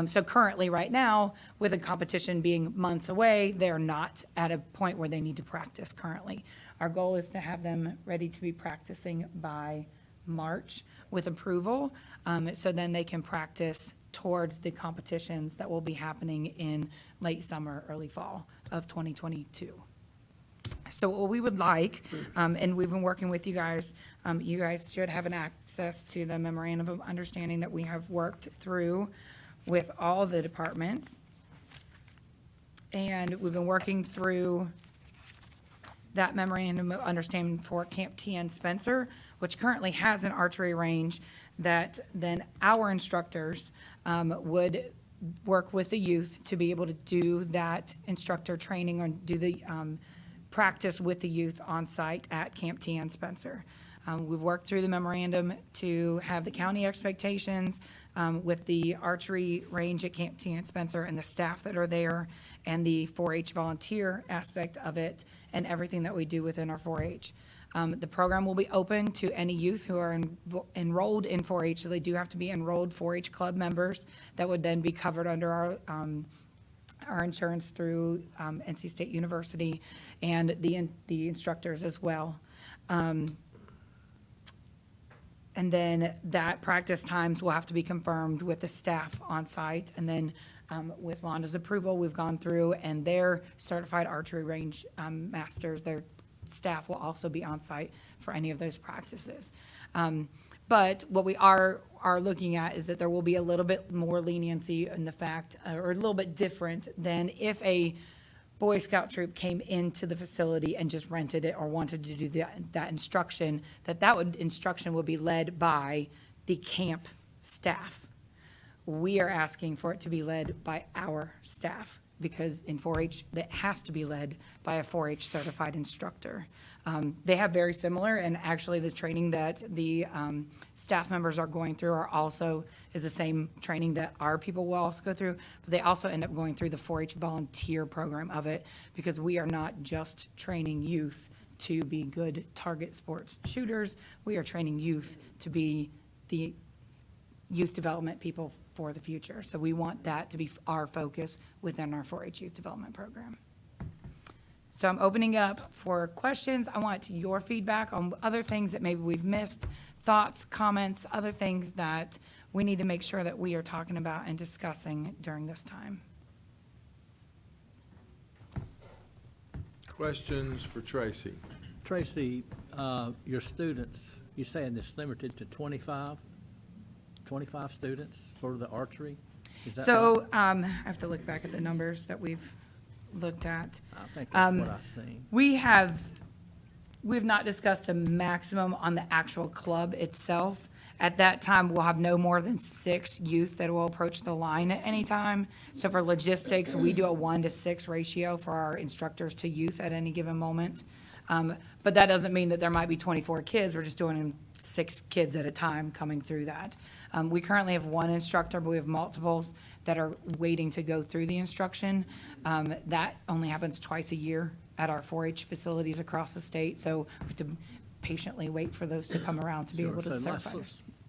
So currently, right now, with a competition being months away, they're not at a point where they need to practice currently. Our goal is to have them ready to be practicing by March with approval, so then they can practice towards the competitions that will be happening in late summer, early fall of 2022. So what we would like, and we've been working with you guys should have an access to the memorandum of understanding that we have worked through with all the departments. And we've been working through that memorandum of understanding for Camp TN Spencer, which currently has an archery range that then our instructors would work with the youth to be able to do that instructor training or do the practice with the youth on site at Camp TN Spencer. We've worked through the memorandum to have the county expectations with the archery range at Camp TN Spencer and the staff that are there and the 4-H volunteer aspect of it and everything that we do within our 4-H. The program will be open to any youth who are enrolled in 4-H, so they do have to be enrolled 4-H club members that would then be covered under our insurance through NC State University and the instructors as well. And then that practice times will have to be confirmed with the staff on site. And then with Londa's approval, we've gone through and their certified archery range masters, their staff will also be on site for any of those practices. But what we are looking at is that there will be a little bit more leniency in the fact, or a little bit different than if a Boy Scout troop came into the facility and just rented it or wanted to do that instruction, instruction would be led by the camp staff. We are asking for it to be led by our staff because in 4-H, that has to be led by a 4-H certified instructor. They have very similar, and actually the training that the staff members are going through is the same training that our people will also go through, but they also end up going through the 4-H volunteer program of it because we are not just training youth to be good target sports shooters, we are training youth to be the youth development people for the future. So we want that to be our focus within our 4-H youth development program. So I'm opening up for questions. I want your feedback on other things that maybe we've missed, thoughts, comments, other things that we need to make sure that we are talking about and discussing during this time. Questions for Tracy? Tracy, your students, you're saying it's limited to 25 students for the archery? Is that right? So I have to look back at the numbers that we've looked at. I think that's what I've seen. We've not discussed a maximum on the actual club itself. At that time, we'll have no more than 6 youth that will approach the line at any time. So for logistics, we do a 1-to-6 ratio for our instructors to youth at any given moment. But that doesn't mean that there might be 24 kids. We're just doing 6 kids at a time coming through that. We currently have 1 instructor, but we have multiples that are waiting to go through the instruction. That only happens twice a year at our 4-H facilities across the state. So we have to patiently wait for those to come around to be able to Sure, so certify.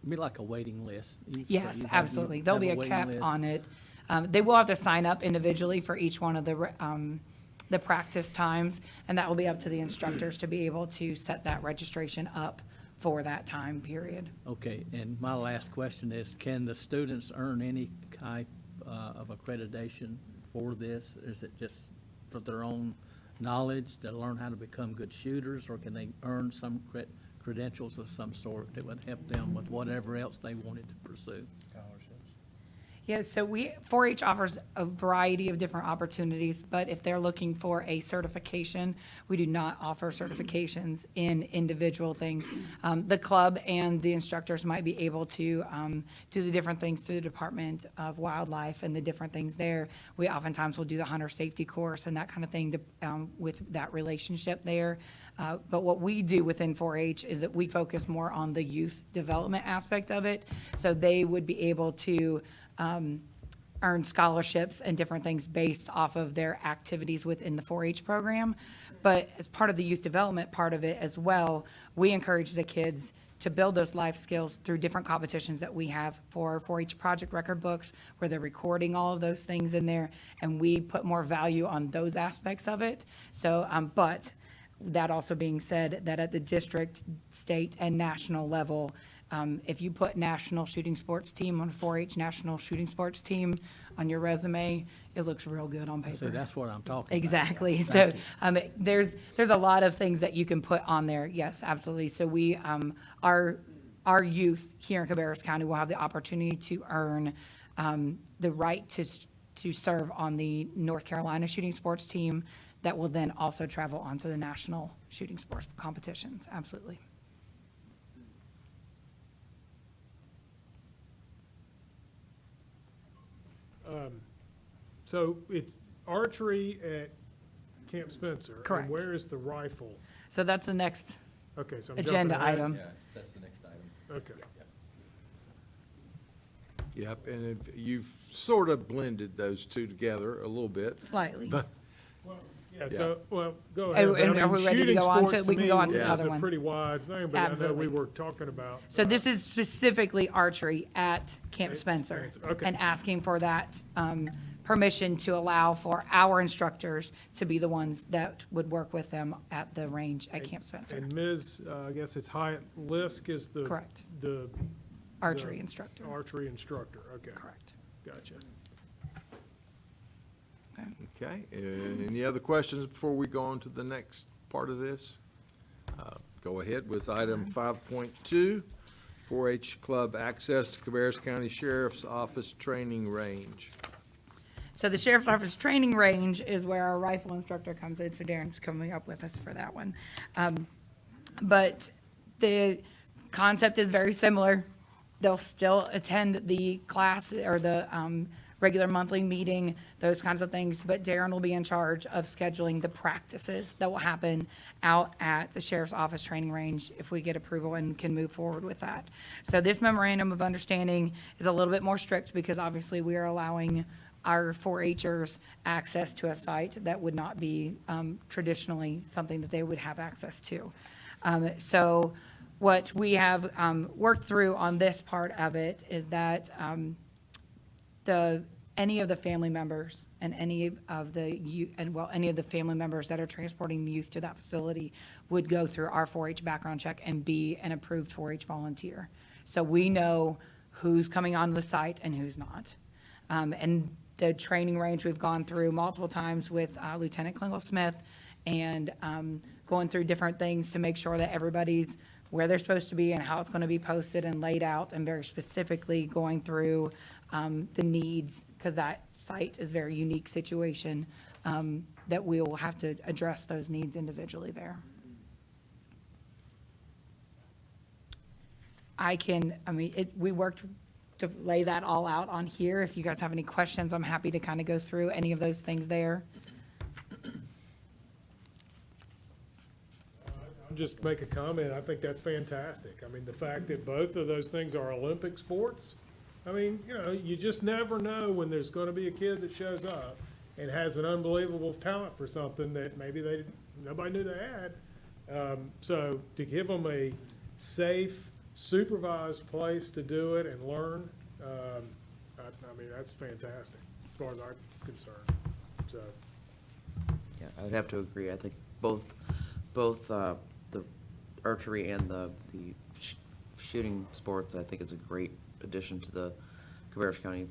be like a waiting list. Yes, absolutely. There'll be a cap on it. They will have to sign up individually for each one of the practice times, and that will be up to the instructors to be able to set that registration up for that time period. Okay, and my last question is, can the students earn any type of accreditation for this? Is it just for their own knowledge, to learn how to become good shooters, or can they earn some credentials of some sort that would help them with whatever else they wanted to pursue? Yeah, so 4-H offers a variety of different opportunities, but if they're looking for a certification, we do not offer certifications in individual things. The club and the instructors might be able to do the different things through the Department of Wildlife and the different things there. We oftentimes will do the hunter safety course and that kind of thing with that relationship there. But what we do within 4-H is that we focus more on the youth development aspect of it. So they would be able to earn scholarships and different things based off of their activities within the 4-H program. But as part of the youth development part of it as well, we encourage the kids to build those life skills through different competitions that we have for 4-H project record books, where they're recording all of those things in there, and we put more value on those aspects of it. So, but that also being said, that at the district, state, and national level, if you put national shooting sports team on a 4-H national shooting sports team on your resume, it looks real good on paper. So that's what I'm talking about. Exactly. Thank So you. there's a lot of things that you can put on there. Yes, absolutely. So we, our youth here in Cabarrus County will have the opportunity to earn the right to serve on the North Carolina shooting sports team that will then also travel onto the national shooting sports competitions. Absolutely. So it's archery at Camp Spencer. Correct. And where is the rifle? So that's the next Okay, so I'm jumping agenda ahead. item. Yeah, that's the next item. Okay. Yep, and you've sort of blended those two together a little bit. Slightly. But, Yeah, Yeah. so, well, go ahead. Oh, and I mean, are we ready to shooting go on to- sports we can me go on to the is other a one. pretty wide thing, but I know Absolutely. we were talking about. So this is specifically archery at Camp At Spencer. Spencer, okay. And asking for that permission to allow for our instructors to be the ones that would work with them at the range at Camp Spencer. And Ms., I guess it's Hyatt Lisk is the. Correct. The. Archery the instructor. Archery instructor, okay. Correct. Gotcha. okay, and any other questions before we go on to the next part of this? Go ahead with item 5.2, 4-H Club Access to Cabarrus County Sheriff's Office Training Range. So the Sheriff's Office Training Range is where our rifle instructor comes in, so Darren's coming up with us for that one. But the concept is very similar. They'll still attend the class or the regular monthly meeting, those kinds of things, but Darren will be in charge of scheduling the practices that will happen out at the Sheriff's Office Training Range if we get approval and can move forward with that. So this memorandum of understanding is a little bit more strict because obviously we are allowing our 4-Hers access to a site that would not be traditionally something that they would have access to. So what we have worked through on this part of it is that any of the family members and any of the any of the family members that are transporting the youth to that facility would go through our 4-H background check and be an approved 4-H volunteer. So we know who's coming onto the site and who's not. And the training range we've gone through multiple times with Lieutenant Klingel Smith and going through different things to make sure that everybody's where they're supposed to be and how it's going to be posted and laid out, and very specifically going through the needs, because that site is a very unique situation, that we will have to address those needs individually there. We worked to lay that all out on here. If you guys have any questions, I'm happy to kind of go through any of those things there. I'll just make a comment. I think that's fantastic. I mean, the fact that both of those things are Olympic sports, I mean, you just never know when there's going to be a kid that shows up and has an unbelievable talent for something that maybe nobody knew they had. So to give them a safe, supervised place to do it and learn, I mean, that's fantastic as far as I'm concerned. So, Yeah, I would have to agree. I think both the archery and the shooting sports, I think is a great addition to the Cabarrus County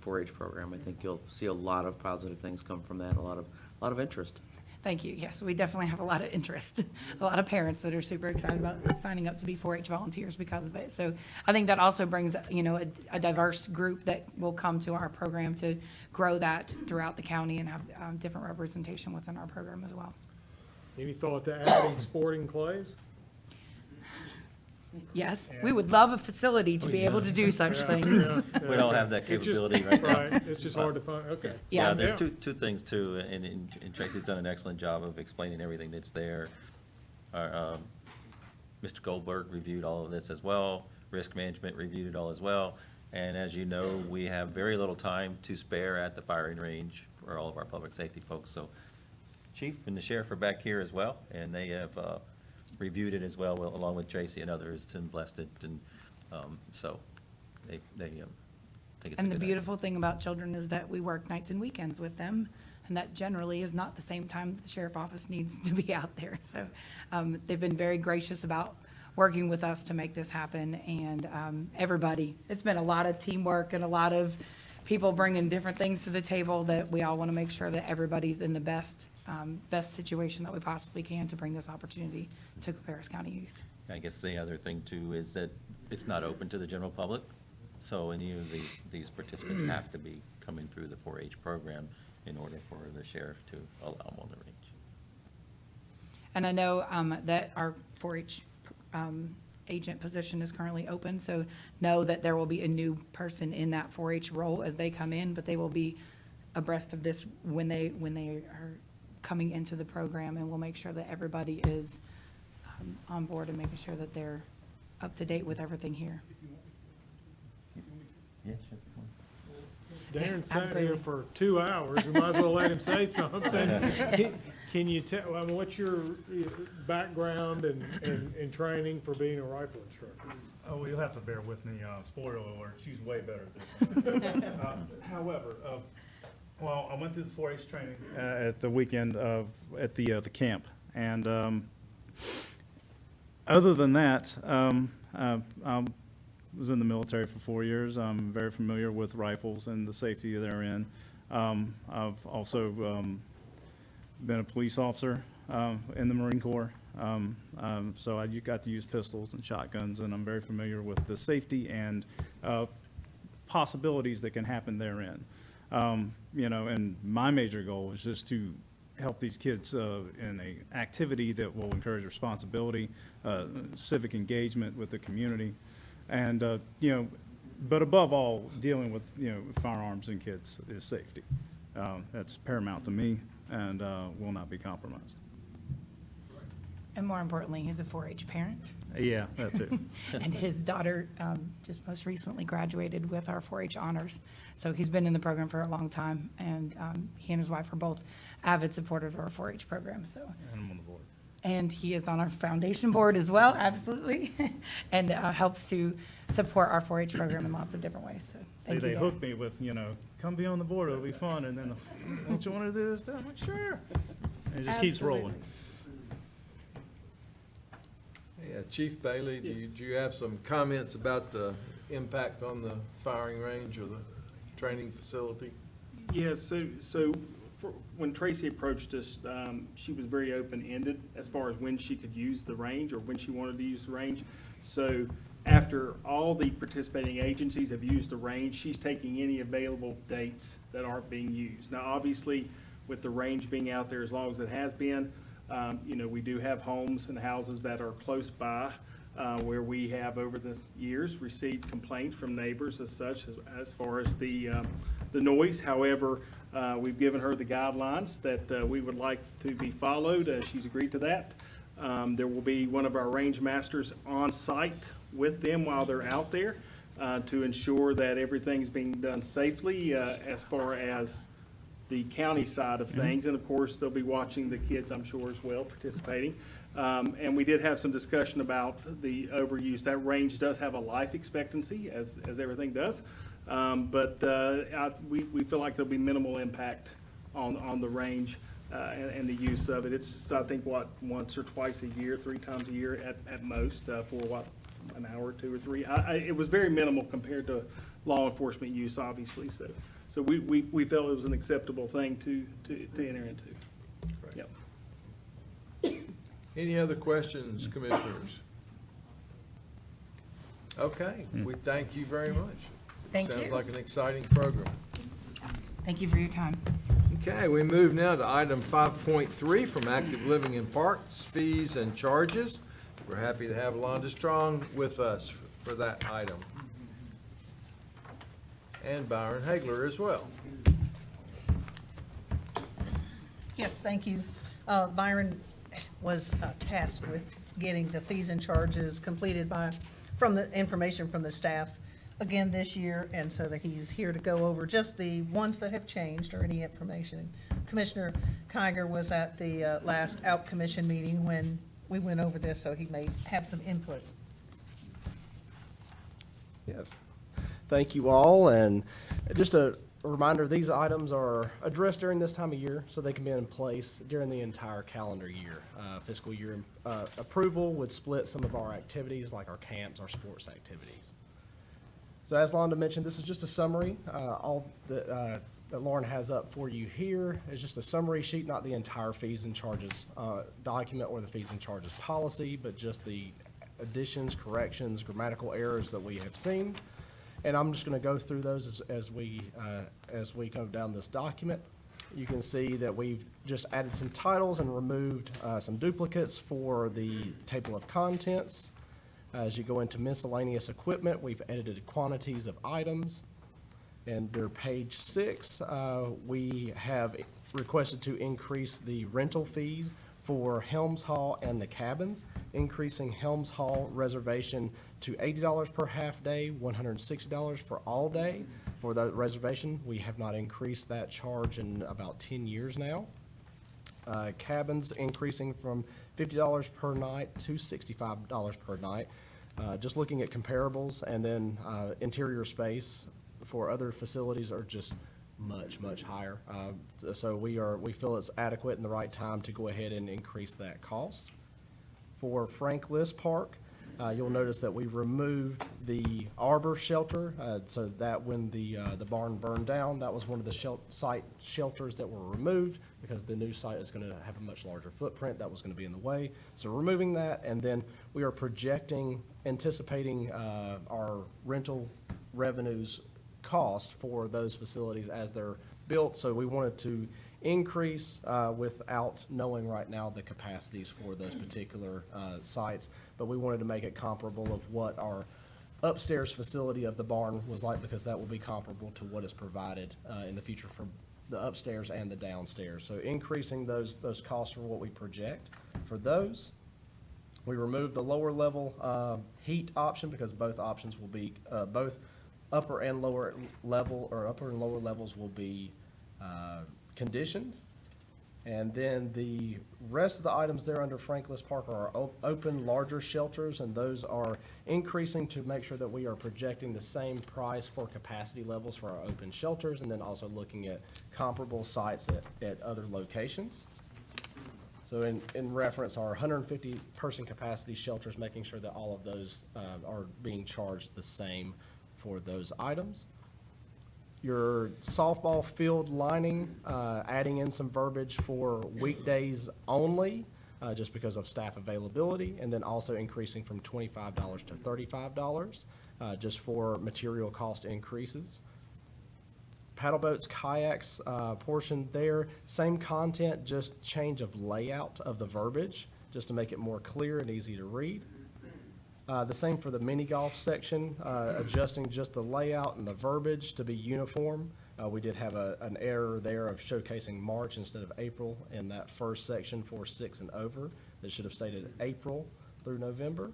4-H program. I think you'll see a lot of positive things come from that, a lot of interest. Thank you. Yes, we definitely have a lot of interest, a lot of parents that are super excited about signing up to be 4-H volunteers because of it. So I think that also brings, a diverse group that will come to our program to grow that throughout the county and have different representation within our program as well. Any thought to adding sporting clays? Yes, we would love a facility to be able to do such things. We don't have that It's just- capability right now. Right, it's just hard to find, okay. Yeah. There's two things too, and Tracy's done an excellent job of explaining everything that's there. Our, Mr. Goldberg reviewed all of this as well, risk management reviewed it all as well, and as you know, we have very little time to spare at the firing range for all of our public safety folks, so Chief and the Sheriff are back here as well, and they have reviewed it as well, along with Tracy and others, and blessed it, and so they think it's a And the good idea. beautiful thing about children is that we work nights and weekends with them, and that generally is not the same time that the sheriff office needs to be out there. So they've been very gracious about working with us to make this happen, and everybody, it's been a lot of teamwork and a lot of people bringing different things to the table that we all want to make sure that everybody's in the best situation that we possibly can to bring this opportunity to Cabarrus County youth. I guess the other thing too is that it's not open to the general public, so any of these participants have to be coming through the 4-H program in order for the sheriff to allow them on the range. And I know that our 4-H agent position is currently open, so know that there will be a new person in that 4-H role as they come in, but they will be abreast of this when they are coming into the program, and we'll make sure that everybody is on board and making sure that they're up to date with everything here. Yeah, sure. Yes, Darren sat here absolutely. for 2 hours, we might as well let him say something. Can you tell, I mean, what's your background and training for being a rifle instructor? Oh, well, you'll have to bear with me. Spoiler alert, she's way better at this. However, well, I went through the 4-H training at the weekend at the camp. And other than that, I was in the military for 4 years. I'm very familiar with rifles and the safety therein. I've also been a police officer in the Marine Corps. So I got to use pistols and shotguns, and I'm very familiar with the safety and possibilities that can happen therein. And my major goal is just to help these kids in a activity that will encourage responsibility, civic engagement with the community, and but above all, dealing with firearms and kids is safety. That's paramount to me, and will not be compromised. And more importantly, he's a 4-H parent. Yeah, that's it. And his daughter just most recently graduated with our 4-H honors. So he's been in the program for a long time, and he and his wife are both avid supporters of our 4-H program, so. And I'm on the board. And he is on our foundation board as well, absolutely, and helps to support our 4-H program in lots of different ways, so See, thank you, they Dad. hooked me with, come be on the board, it'll be fun, and then, don't you want to do this? I'm like, sure. And it just keeps rolling. Yeah, Chief Bailey, do you have some comments about the impact on the firing range or the training facility? Yeah, when Tracy approached us, she was very open-ended as far as when she could use the range or when she wanted to use the range. So after all the participating agencies have used the range, she's taking any available dates that aren't being used. Now, obviously, with the range being out there as long as it has been, we do have homes and houses that are close by where we have over the years received complaints from neighbors as such as far as the noise. However, we've given her the guidelines that we would like to be followed. She's agreed to that. There will be one of our range masters on site with them while they're out there to ensure that everything's being done safely as far as the county side of things. And of course, they'll be watching the kids, I'm sure, as well, participating. And we did have some discussion about the overuse. That range does have a life expectancy, as everything does. But we feel like there'll be minimal impact on the range and the use of it. It's, I think, once or twice a year, 3 times a year at most, for an hour, 2 or 3. It was very minimal compared to law enforcement use, obviously, so we felt it was an acceptable thing to enter into. Great. Yep. Any other questions, commissioners? Okay, we thank you very much. Thank Sounds you. like an exciting program. Thank you for your time. Okay, we move now to item 5.3 from Active Living in Parks, fees and charges. We're happy to have Londa Strong with us for that item. And Byron Hagler as well. Yes, thank you. Byron was tasked with getting the fees and charges completed from the information from the staff again this year, and so that he's here to go over just the ones that have changed or any information. Commissioner Kiger was at the last out commission meeting when we went over this, so he may have some input. Yes, thank you all, and just a reminder, these items are addressed during this time of year, so they can be in place during the entire calendar year. Fiscal year approval would split some of our activities, like our camps, our sports activities. So as Londa mentioned, this is just a summary. All that Lauren has up for you here is just a summary sheet, not the entire fees and charges document or the fees and charges policy, but just the additions, corrections, grammatical errors that we have seen. And I'm just going to go through those as we go down this document. You can see that we've just added some titles and removed some duplicates for the table of contents. As you go into miscellaneous equipment, we've edited quantities of items. And under page 6, we have requested to increase the rental fees for Helms Hall and the cabins, increasing Helms Hall reservation to $80 per half day, $160 for all day. For the reservation, we have not increased that charge in about 10 years now. Cabins increasing from $50 per night to $65 per night. Just looking at comparables, and then interior space for other facilities are just much higher. So we feel it's adequate and the right time to go ahead and increase that cost. For Frank List Park, you'll notice that we removed the arbor shelter, so that when the barn burned down, that was one of the site shelters that were removed because the new site is going to have a much larger footprint. That was going to be in the way. So removing that, and then we are anticipating our rental revenues cost for those facilities as they're built. So we wanted to increase without knowing right now the capacities for those particular sites, but we wanted to make it comparable of what our upstairs facility of the barn was like, because that will be comparable to what is provided in the future for the upstairs and the downstairs. So increasing those costs are what we project for those. We removed the lower level heat option because both options will be both upper and lower level, or upper and lower levels will be conditioned. And then the rest of the items there under Frank List Park are our open, larger shelters, and those are increasing to make sure that we are projecting the same price for capacity levels for our open shelters, and then also looking at comparable sites at other locations. So in reference, our 150 person capacity shelters, making sure that all of those are being charged the same for those items. Your softball field lining, adding in some verbiage for weekdays only, just because of staff availability, and then also increasing from $25 to $35, just for material cost increases. Paddle boats, kayaks, portion there, same content, just change of layout of the verbiage, just to make it more clear and easy to read. The same for the mini golf section, adjusting just the layout and the verbiage to be uniform. We did have an error there of showcasing March instead of April in that first section for 6 and over. That should have stated April through November.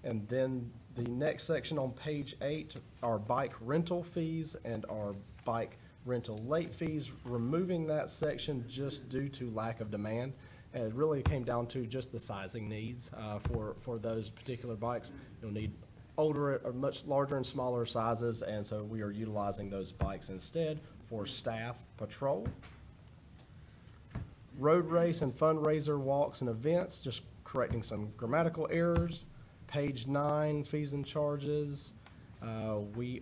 And then the next section on page 8, our bike rental fees and our bike rental late fees, removing that section just due to lack of demand. And it really came down to just the sizing needs for those particular bikes. You'll need older, or much larger and smaller sizes, and so we are utilizing those bikes instead for staff patrol. Road race and fundraiser walks and events, just correcting some grammatical errors. Page 9, fees and charges. We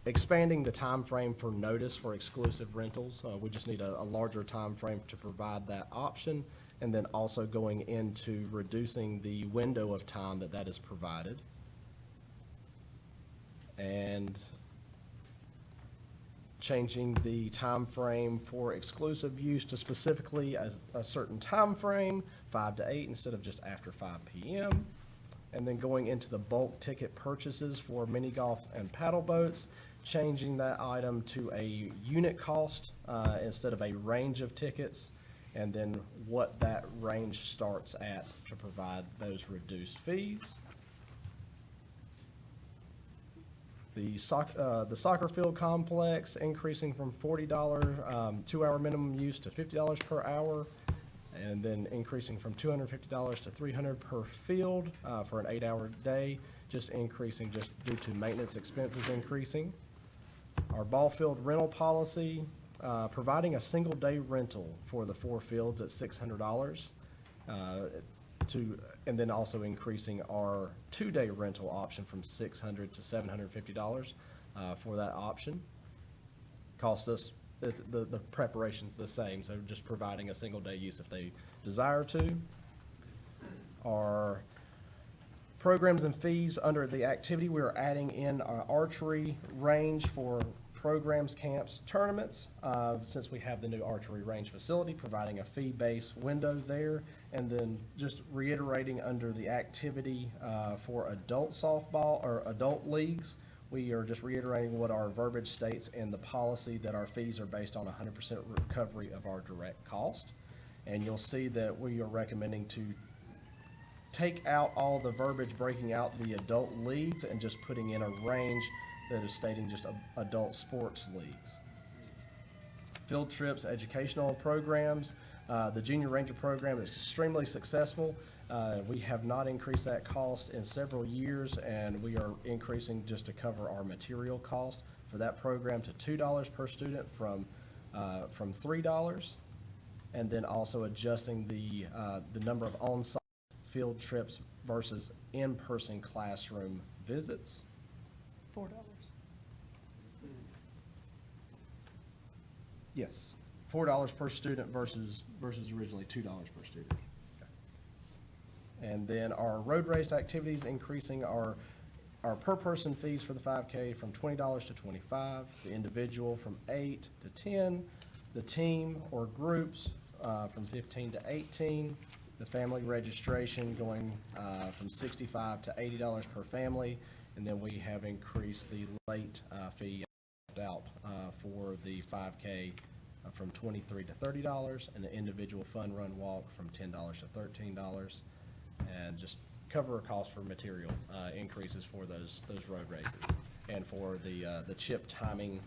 expanding the time frame for notice for exclusive rentals. We just need a larger time frame to provide that option, and then also going into reducing the window of time that is provided. And changing the time frame for exclusive use to specifically a certain time frame, 5 to 8 instead of just after 5 p.m. And then going into the bulk ticket purchases for mini golf and paddle boats, changing that item to a unit cost instead of a range of tickets, and then what that range starts at to provide those reduced fees. The soccer field complex increasing from $40 2-hour minimum use to $50 per hour, and then increasing from $250 to $300 per field for an 8-hour day, just increasing just due to maintenance expenses increasing. Our ball field rental policy, providing a single day rental for the 4 fields at $600 and then also increasing our 2-day rental option from $600 to $750 for that option. Cost us, the preparation's the same, so just providing a single day use if they desire to. Our programs and fees under the activity, we are adding in our archery range for programs, camps, tournaments, since we have the new archery range facility, providing a fee-based window there. And then just reiterating under the activity for adult softball or adult leagues, we are just reiterating what our verbiage states in the policy, that our fees are based on 100% recovery of our direct cost. And you'll see that we are recommending to take out all the verbiage breaking out the adult leagues and just putting in a range that is stating just adult sports leagues. Field trips, educational programs. The Junior Ranger program is extremely successful. We have not increased that cost in several years, and we are increasing just to cover our material cost for that program to $2 per student from $3, and then also adjusting the number of on-site field trips versus in-person classroom visits. $4. Yes, $4 per student versus originally $2 per student. And then our road race activities, increasing our per person fees for the 5K from $20 to $25, the individual from 8 to 10, the team or groups from 15 to 18, the family registration going from $65 to $80 per family, and then we have increased the late fee out for the 5K from $23 to $30, and the individual fun run walk from $10 to $13, and just cover a cost for material increases for those road races, and for the chip timing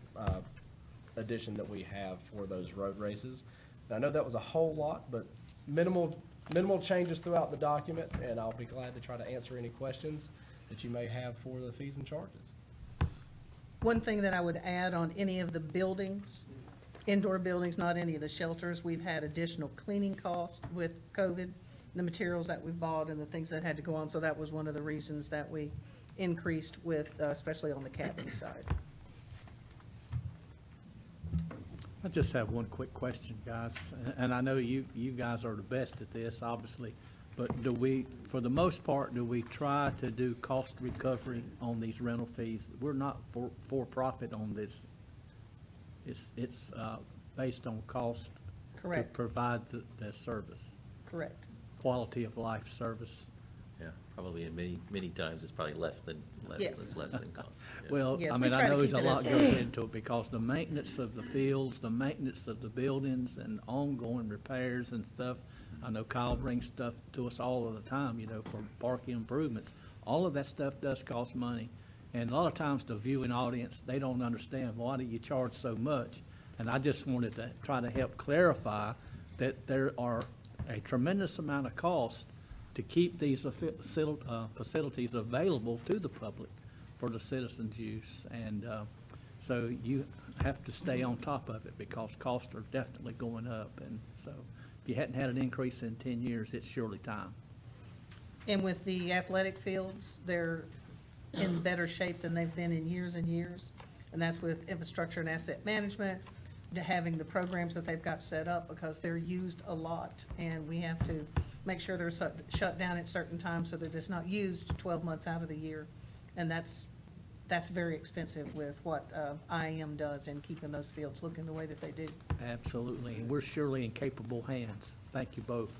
addition that we have for those road races. And I know that was a whole lot, but minimal changes throughout the document, and I'll be glad to try to answer any questions that you may have for the fees and charges. One thing that I would add on any of the buildings, indoor buildings, not any of the shelters, we've had additional cleaning costs with COVID, the materials that we've bought and the things that had to go on. So that was one of the reasons that we increased with, especially on the cabin side. I just have one quick question, guys, and I know you guys are the best at this, obviously, but for the most part, do we try to do cost recovery on these rental fees? We're not for profit on this. It's based on cost. Correct. To provide the service, Correct. quality of life service. Yeah, probably in many times it's probably less than Yes. cost. Yeah. Well, Yes, I we mean, try I to know there's keep a it as lot goes into it, because the maintenance of the fields, the maintenance of the buildings, and ongoing repairs and stuff. I know Kyle brings stuff to us all of the time, for parking improvements. All of that stuff does cost money. And a lot of times the viewing audience, they don't understand, why do you charge so much? And I just wanted to try to help clarify that there are a tremendous amount of cost to keep these facilities available to the public for the citizens' use. And so you have to stay on top of it, because costs are definitely going up. And so if you hadn't had an increase in 10 years, it's surely time. And with the athletic fields, they're in better shape than they've been in years and years. and that's with infrastructure and asset management, to having the programs that they've got set up, because they're used a lot, and we have to make sure they're shut down at certain times so that it's not used 12 months out of the year. And that's very expensive with what IAM does in keeping those fields looking the way that they do. Absolutely, and we're surely in capable hands. Thank you both.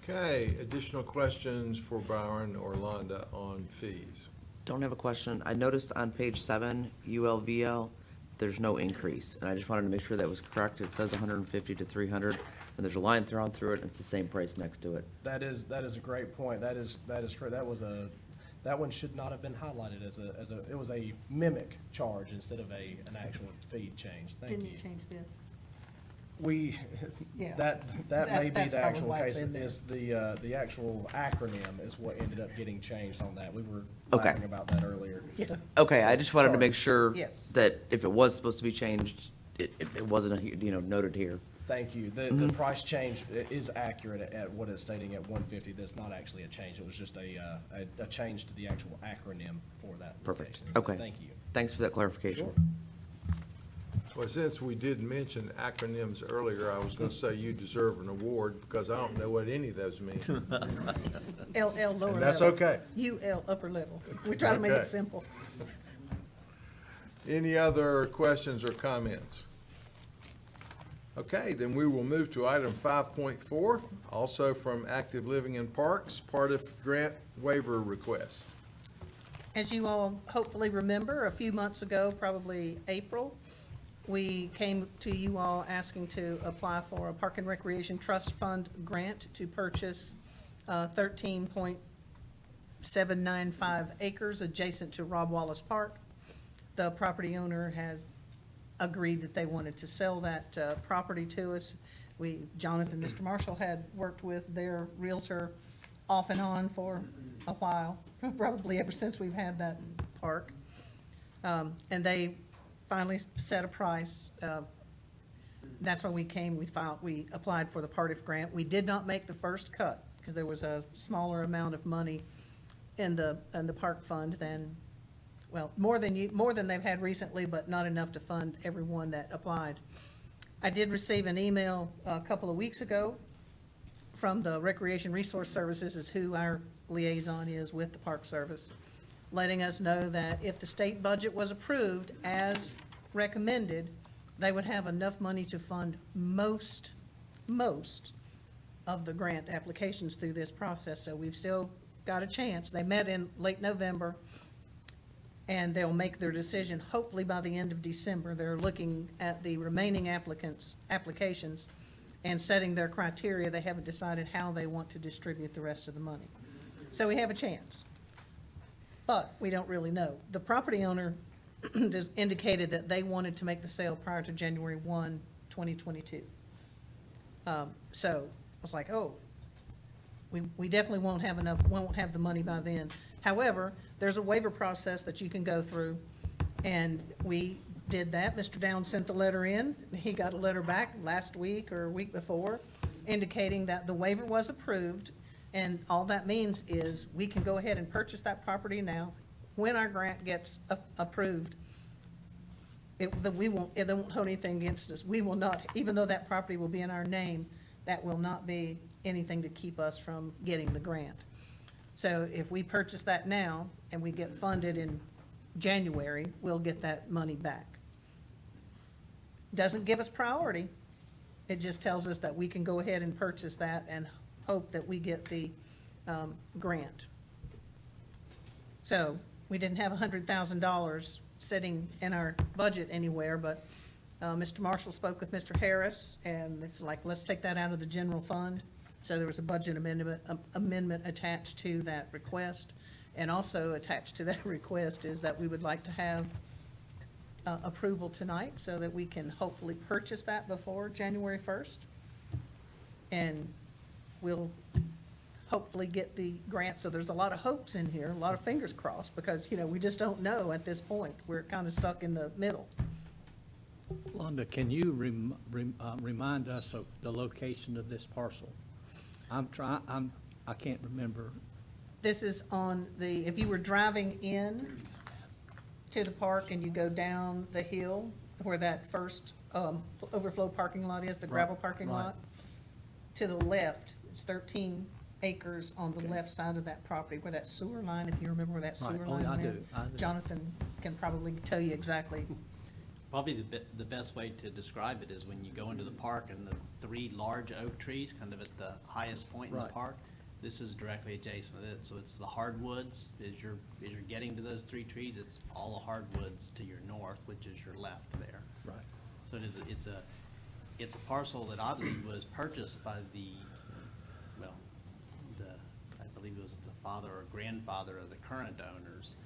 Okay, additional questions for Byron or Londa on fees? Don't have a question. I noticed on page 7, ULVL, there's no increase, and I just wanted to make sure that was correct. It says 150 to 300, and there's a line thrown through it, and it's the same price next to it. That is a great point. That is correct. That one should not have been highlighted it was a mimic charge instead of an actual fee change. Thank Didn't you. you change this? That That- may be that's the probably actual why it's case, in there. is the actual acronym is what ended up getting changed on that. We were Okay. laughing about that earlier. Yeah. Okay, I just wanted to Sorry. make sure Yes. that if it was supposed to be changed, it wasn't, noted here. Thank you. The price change is accurate at what it's stating at 150. That's not actually a change. It was just a change to the actual acronym for that. Perfect. location. So Okay. Thank you. Thanks for that clarification. Sure. Well, since we did mention acronyms earlier, I was gonna say you deserve an award, because I don't know what any of those mean. LL lower level. And that's okay. UL upper level. We try to make Okay. it simple. Any other questions or comments? Okay, then we will move to item 5.4, also from Active Living in Parks, part of grant waiver request. As you all hopefully remember, a few months ago, probably April, we came to you all asking to apply for a Park and Recreation Trust Fund grant to purchase 13.795 acres adjacent to Rob Wallace Park. The property owner has agreed that they wanted to sell that property to us. Jonathan, Mr. Marshall, had worked with their realtor off and on for a while, probably ever since we've had that park. And they finally set a price. That's why we applied for the Partif grant. We did not make the first cut because there was a smaller amount of money in the park fund than, well, more than they've had recently, but not enough to fund everyone that applied. I did receive an email a couple of weeks ago from the Recreation Resource Services, is who our liaison is with the Park Service, letting us know that if the state budget was approved as recommended, they would have enough money to fund most of the grant applications through this process. So we've still got a chance. They met in late November, and they'll make their decision hopefully by the end of December. They're looking at the remaining applications and setting their criteria. They haven't decided how they want to distribute the rest of the money. So we have a chance, but we don't really know. The property owner just indicated that they wanted to make the sale prior to January 1, 2022. So I was like, oh, we definitely won't have the money by then. However, there's a waiver process that you can go through, and we did that. Mr. Downs sent the letter in. He got a letter back last week or week before indicating that the waiver was approved, and all that means is we can go ahead and purchase that property now. When our grant gets approved, they won't hold anything against us. We will not, even though that property will be in our name, that will not be anything to keep us from getting the grant. So if we purchase that now and we get funded in January, we'll get that money back. Doesn't give us priority. It just tells us that we can go ahead and purchase that and hope that we get the grant. So we didn't have $100,000 sitting in our budget anywhere, but Mr. Marshall spoke with Mr. Harris, and it's like, let's take that out of the general fund. So there was a budget amendment attached to that request. And also attached to that request is that we would like to have approval tonight so that we can hopefully purchase that before January 1st. And we'll hopefully get the grant. So there's a lot of hopes in here, a lot of fingers crossed, because, we just don't know at this point. We're kind of stuck in the middle. Londa, can you remind us of the location of this parcel? I can't remember. This is on if you were driving in to the park and you go down the hill where that first overflow parking lot is, the gravel parking right. lot. To the left, it's 13 acres on the left side of that property where that sewer line, if you remember where that Right. sewer Oh, line yeah, I went. do. I do. Jonathan can probably tell you exactly. Probably the best way to describe it is when you go into the park and the three large oak trees, kind of at the highest point in the Right. park, this is directly adjacent to it. So it's the hardwoods, as you're getting to those three trees, it's all the hardwoods to your north, which is your left there. Right. So it's a parcel that oddly was purchased by I believe it was the father or grandfather of the current owners,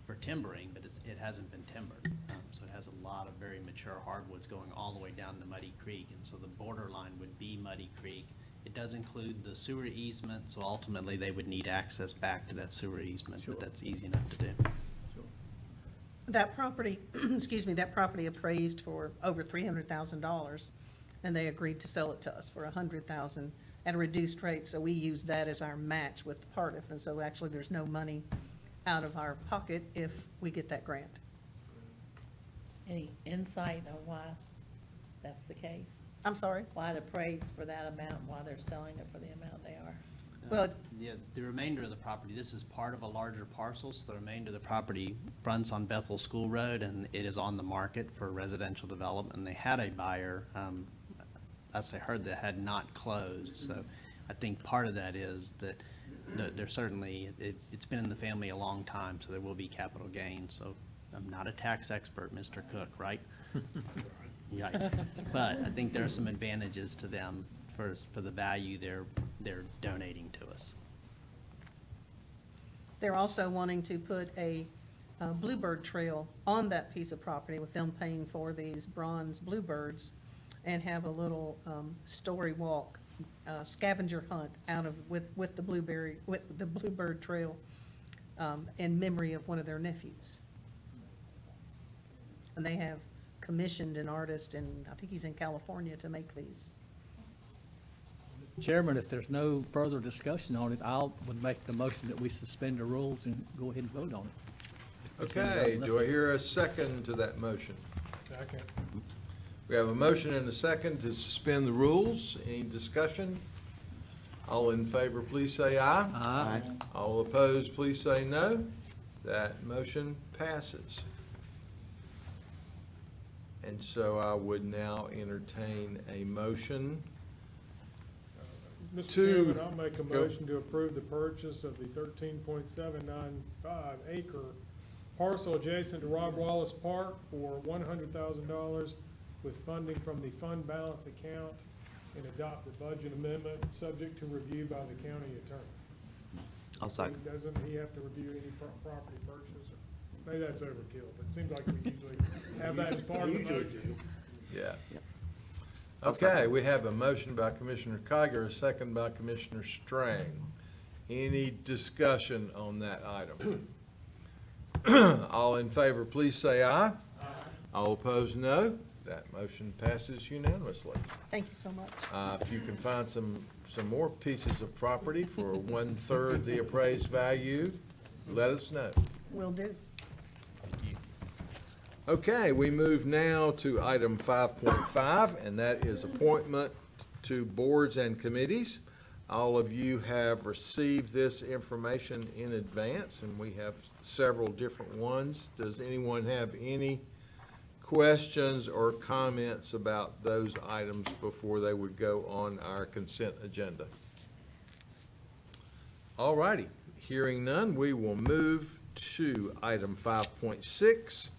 for timbering, but it hasn't been timbered. So it has a lot of very mature hardwoods going all the way down to Muddy Creek, and so the borderline would be Muddy Creek. It does include the sewer easement, so ultimately they would need access back to that sewer easement, but that's easy enough to do. That property, excuse me, that property appraised for over $300,000, and they agreed to sell it to us for $100,000 at a reduced rate, so we use that as our match with the Partif, and so actually there's no money out of our pocket if we get that grant. Any insight on why that's the case? I'm sorry? Why it appraised for that amount, why they're selling it for the amount they are? Well, Yeah, the remainder of the property, this is part of a larger parcel, so the remainder of the property fronts on Bethel School Road, and it is on the market for residential development. And they had a buyer, as I heard, that had not closed. So I think part of that is that there's certainly, it's been in the family a long time, so there will be capital gains. So I'm not a tax expert, Mr. Cook, right? Yeah, but I think there are some advantages to them for the value they're donating to us. they're also wanting to put a bluebird trail on that piece of property with them paying for these bronze bluebirds and have a little story walk, scavenger hunt out of, with the bluebird trail in memory of one of their nephews. And they have commissioned an artist, and I think he's in California, to make these. Chairman, if there's no further discussion on it, would make the motion that we suspend the rules and go ahead and vote on it. Okay, do I hear a second to that motion? Second. We have a motion and a second to suspend the rules. Any discussion? All in favor, please say aye. Aye. All opposed, please say no. That motion passes. And so I would now entertain a motion. Mr. Two. Chairman, I'll make a Go. motion to approve the purchase of the 13.795 acre parcel adjacent to Rob Wallace Park for $100,000 with funding from the fund balance account, and adopt the budget amendment, subject to review by the county attorney. I'll second. Doesn't he have to review any property purchase? Maybe that's overkill, but it seems like we usually have that as part of the motion. Yeah. I'll Okay, second. we have a motion by Commissioner Kiger, a second by Commissioner Strang. Any discussion on that item? All in favor, please say aye. Aye. All opposed, no. That motion passes unanimously. Thank you so much. If you can find some more pieces of property for 1/3 the appraised value, let us know. Will do. Okay, we move now to item 5.5, and that is appointment to boards and committees. All of you have received this information in advance, and we have several different ones. Does anyone have any questions or comments about those items before they would go on our consent agenda? All righty, hearing none, we will move to item 5.6,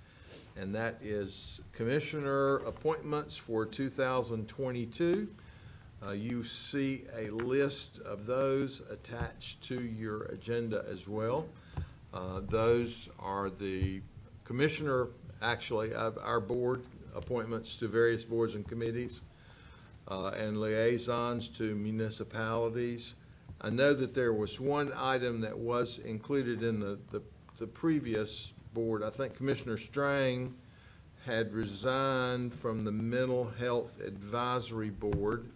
and that is commissioner appointments for 2022. You see a list of those attached to your agenda as well. Those are the commissioner, actually, of our board appointments to various boards and committees, and liaisons to municipalities. I know that there was one item that was included in the previous board. I think Commissioner Strang had resigned from the Mental Health Advisory Board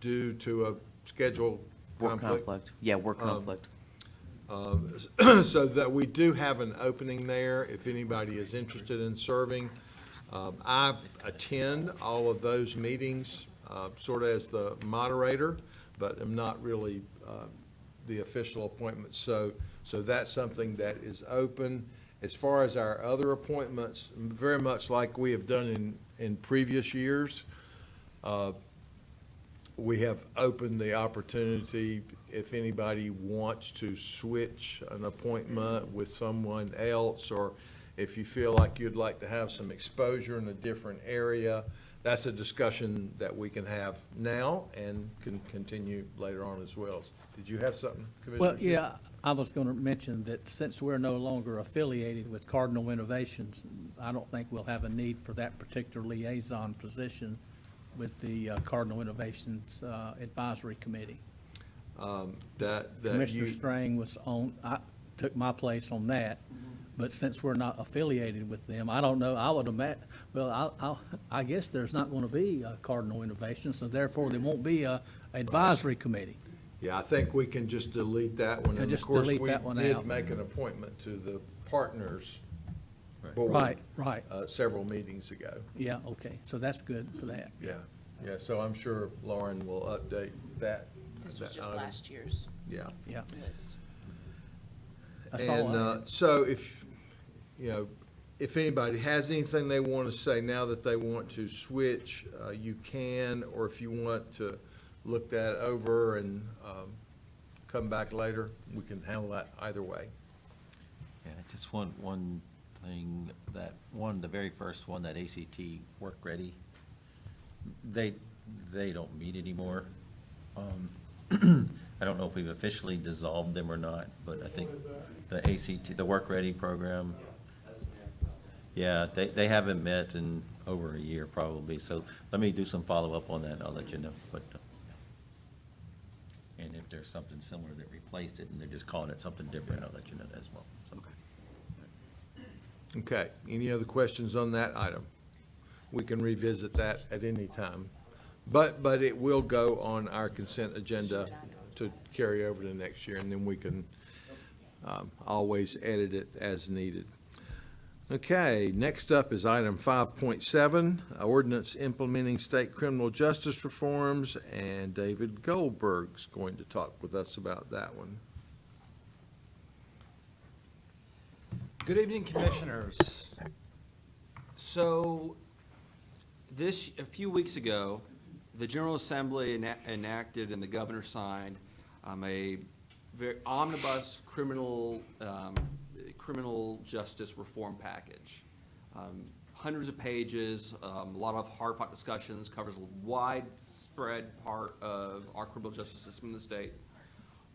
due to a schedule Work conflict. conflict. Yeah, work conflict. So that we do have an opening there if anybody is interested in serving. I attend all of those meetings, sort of as the moderator, but am not really the official appointment. So that's something that is open. As far as our other appointments, very much like we have done in previous years, we have opened the opportunity if anybody wants to switch an appointment with someone else, or if you feel like you'd like to have some exposure in a different area. That's a discussion that we can have now and can continue later on as well. Did you have something, Commissioner? Well, yeah, I was going to mention that since we're no longer affiliated with Cardinal Innovations, I don't think we'll have a need for that particular liaison position with the Cardinal Innovations Advisory Committee. That Commissioner you, Strang was on, took my place on that, but since we're not affiliated with them, I don't know, I would imagine, well, I guess there's not going to be a Cardinal Innovation, so therefore there won't be a advisory committee. yeah, I think we can just delete that one. Yeah, And of just course, delete we that one did out. make an appointment to the partners Right. board. Right, Several meetings ago. yeah, okay, so that's good for that. Yeah, yeah, so I'm sure Lauren will update that. This was that just item. last year's Yeah. Yeah, list. that's all And I had. so if, if anybody has anything they want to say now that they want to switch, you can, or if you want to look that over and come back later, we can handle that either way. Yeah, just one thing, the very first one, that ACT Work Ready, they don't meet anymore. I don't know if we've officially dissolved them or not, but I think the ACT, the Work Ready program, yeah, they haven't met in over a year probably, so let me do some follow-up on that, and I'll let you know, but, and if there's something similar that replaced it, and they're just calling it something different, I'll let you know that as well, so. Okay, any other questions on that item? We can revisit that at any time. But it will go on our consent agenda to carry over to next year, and then we can always edit it as needed. Okay, next up is item 5.7, ordinance implementing state criminal justice reforms, and David Goldberg's going to talk with us about that one. Good evening, Commissioners. So, a few weeks ago, the General Assembly enacted and the governor signed a very omnibus criminal justice reform package. Hundreds of pages, a lot of hard-fought discussions, covers a widespread part of our criminal justice system in the state.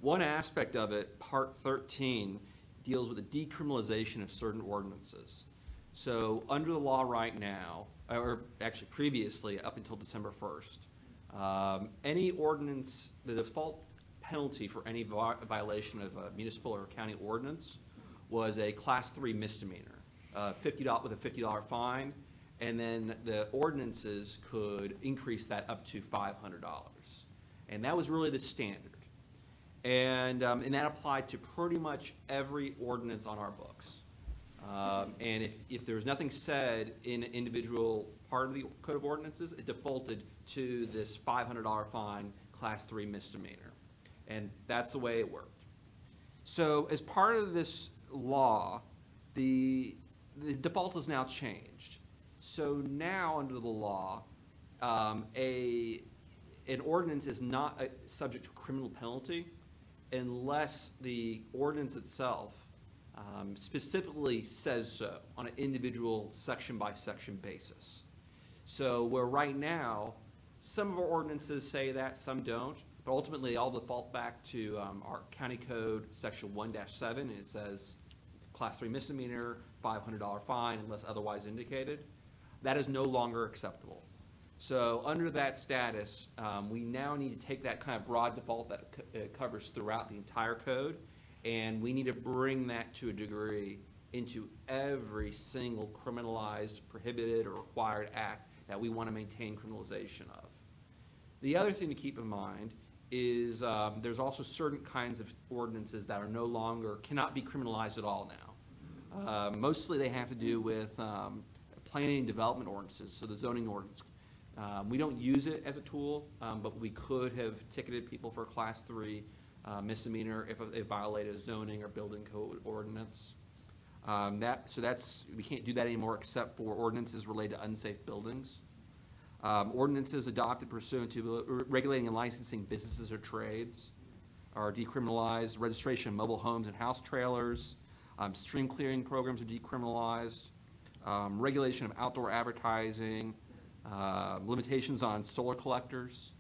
One aspect of it, Part 13, deals with the decriminalization of certain ordinances. So under the law right now, or actually previously up until December 1st, any ordinance, the default penalty for any violation of a municipal or county ordinance was a Class 3 misdemeanor, $50 with a $50 fine, and then the ordinances could increase that up to $500. And that was really the standard. And that applied to pretty much every ordinance on our books. And if there was nothing said in an individual part of the Code of Ordinances, it defaulted to this $500 fine, Class 3 misdemeanor. And that's the way it worked. So as part of this law, the default has now changed. So now under the law, an ordinance is not subject to criminal penalty unless the ordinance itself specifically says so on an individual section-by-section basis. So where right now, some of our ordinances say that, some don't, but ultimately they all default back to our county code section 1-7, and it says Class 3 misdemeanor, $500 fine unless otherwise indicated. That is no longer acceptable. So under that status, we now need to take that kind of broad default that covers throughout the entire code, and we need to bring that to a degree into every single criminalized, prohibited, or required act that we want to maintain criminalization of. The other thing to keep in mind is there's also certain kinds of ordinances that are no longer, cannot be criminalized at all now. Mostly they have to do with planning and development ordinances, so the zoning ordinance. We don't use it as a tool, but we could have ticketed people for a Class 3 misdemeanor if they violated a zoning or building code ordinance. We can't do that anymore except for ordinances related to unsafe buildings. Ordinances adopted pursuant to regulating and licensing businesses or trades are decriminalized. Registration of mobile homes and house trailers, stream clearing programs are decriminalized. Regulation of outdoor advertising, limitations on solar collectors,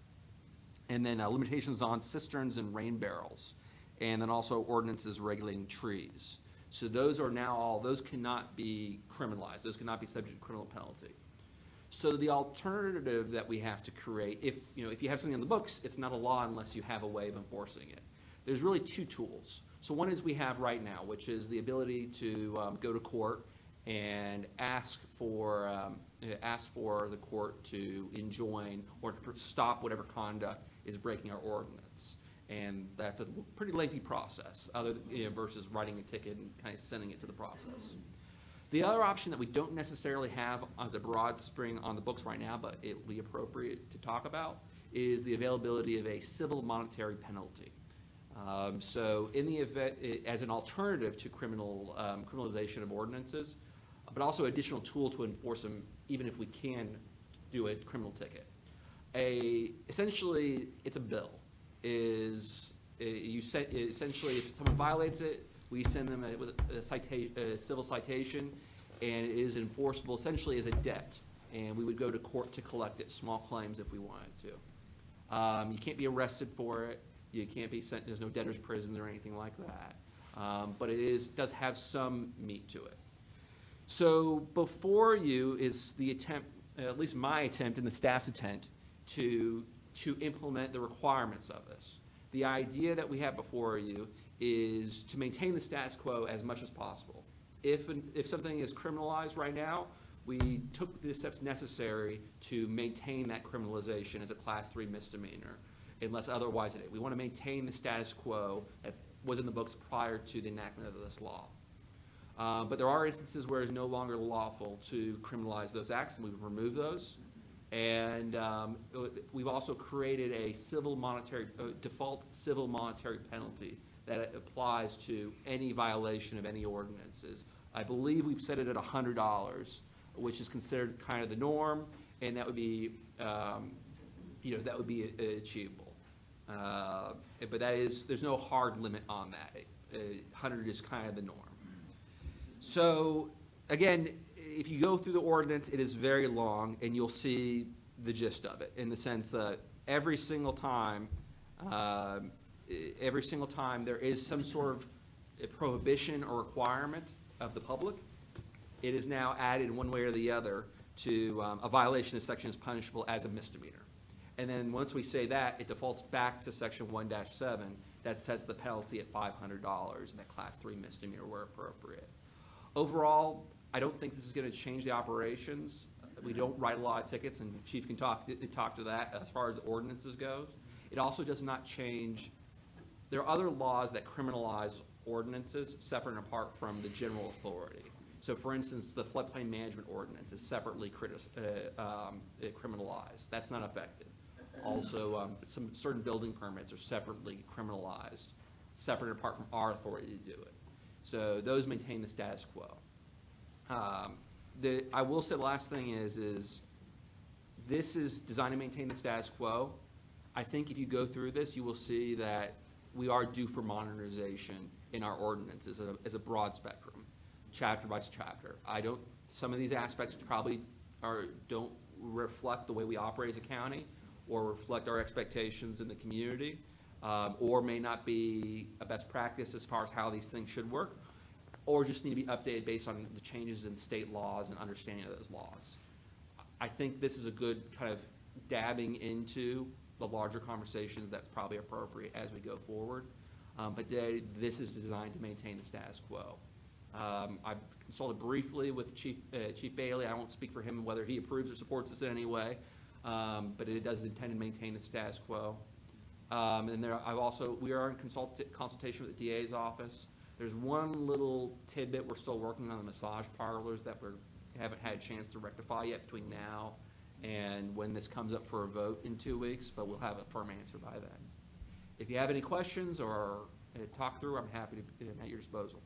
and then limitations on cisterns and rain barrels, and then also ordinances regulating trees. So those are now those cannot be criminalized. Those cannot be subject to criminal penalty. So the alternative that we have to create, if you have something on the books, it's not a law unless you have a way of enforcing it. There's really two tools. So one is we have right now, which is the ability to go to court and ask for the court to enjoin or to stop whatever conduct is breaking our ordinance. And that's a pretty lengthy process, versus writing a ticket and kind of sending it to the process. The other option that we don't necessarily have as a broad spring on the books right now, but it will be appropriate to talk about, is the availability of a civil monetary penalty. So in the event, as an alternative to criminalization of ordinances, but also additional tool to enforce them, even if we can do a criminal ticket. Essentially, it's a bill. Essentially, if someone violates it, we send them a civil citation, and it is enforceable essentially as a debt. And we would go to court to collect it, small claims if we wanted to. You can't be arrested for it. You can't be sent, there's no debtor's prison or anything like that. But it does have some meat to it. So before you is the attempt, at least my attempt and the staff's attempt, to implement the requirements of this. The idea that we have before you is to maintain the status quo as much as possible. If something is criminalized right now, we took the steps necessary to maintain that criminalization as a Class 3 misdemeanor, unless otherwise it is. We want to maintain the status quo that was in the books prior to the enactment of this law. But there are instances where it's no longer lawful to criminalize those acts, and we've removed those. And we've also created a default civil monetary penalty that applies to any violation of any ordinances. I believe we've set it at $100, which is considered kind of the norm, and that would be, achievable. But there's no hard limit on that. 100 is kind of the norm. So, again, if you go through the ordinance, it is very long, and you'll see the gist of it, in the sense that every single time there is some sort of a prohibition or requirement of the public, it is now added one way or the other to a violation of section is punishable as a misdemeanor. And then once we say that, it defaults back to section 1-7 that sets the penalty at $500 in that Class 3 misdemeanor where appropriate. Overall, I don't think this is going to change the operations. We don't write a lot of tickets, and Chief can talk to that as far as the ordinances goes. It also does not change. There are other laws that criminalize ordinances separate and apart from the general authority. So, for instance, the floodplain management ordinance is separately criminalized. That's not affected. Also, some certain building permits are separately criminalized, separate and apart from our authority to do it. So those maintain the status quo. I will say the last thing is this is designed to maintain the status quo. I think if you go through this, you will see that we are due for modernization in our ordinances as a broad spectrum, chapter by chapter. Some of these aspects probably don't reflect the way we operate as a county or reflect our expectations in the community, or may not be a best practice as far as how these things should work, or just need to be updated based on the changes in state laws and understanding of those laws. I think this is a good kind of dabbing into the larger conversations that's probably appropriate as we go forward. But this is designed to maintain the status quo. I've consulted briefly with Chief Bailey. I won't speak for him whether he approves or supports this in any way, but it does intend to maintain the status quo. And there, we are in consultation with the DA's office. There's one little tidbit we're still working on, the massage parlors, that we haven't had a chance to rectify yet between now and when this comes up for a vote in 2 weeks, but we'll have a firm answer by then. If you have any questions or talk through, I'm happy to, at your disposal.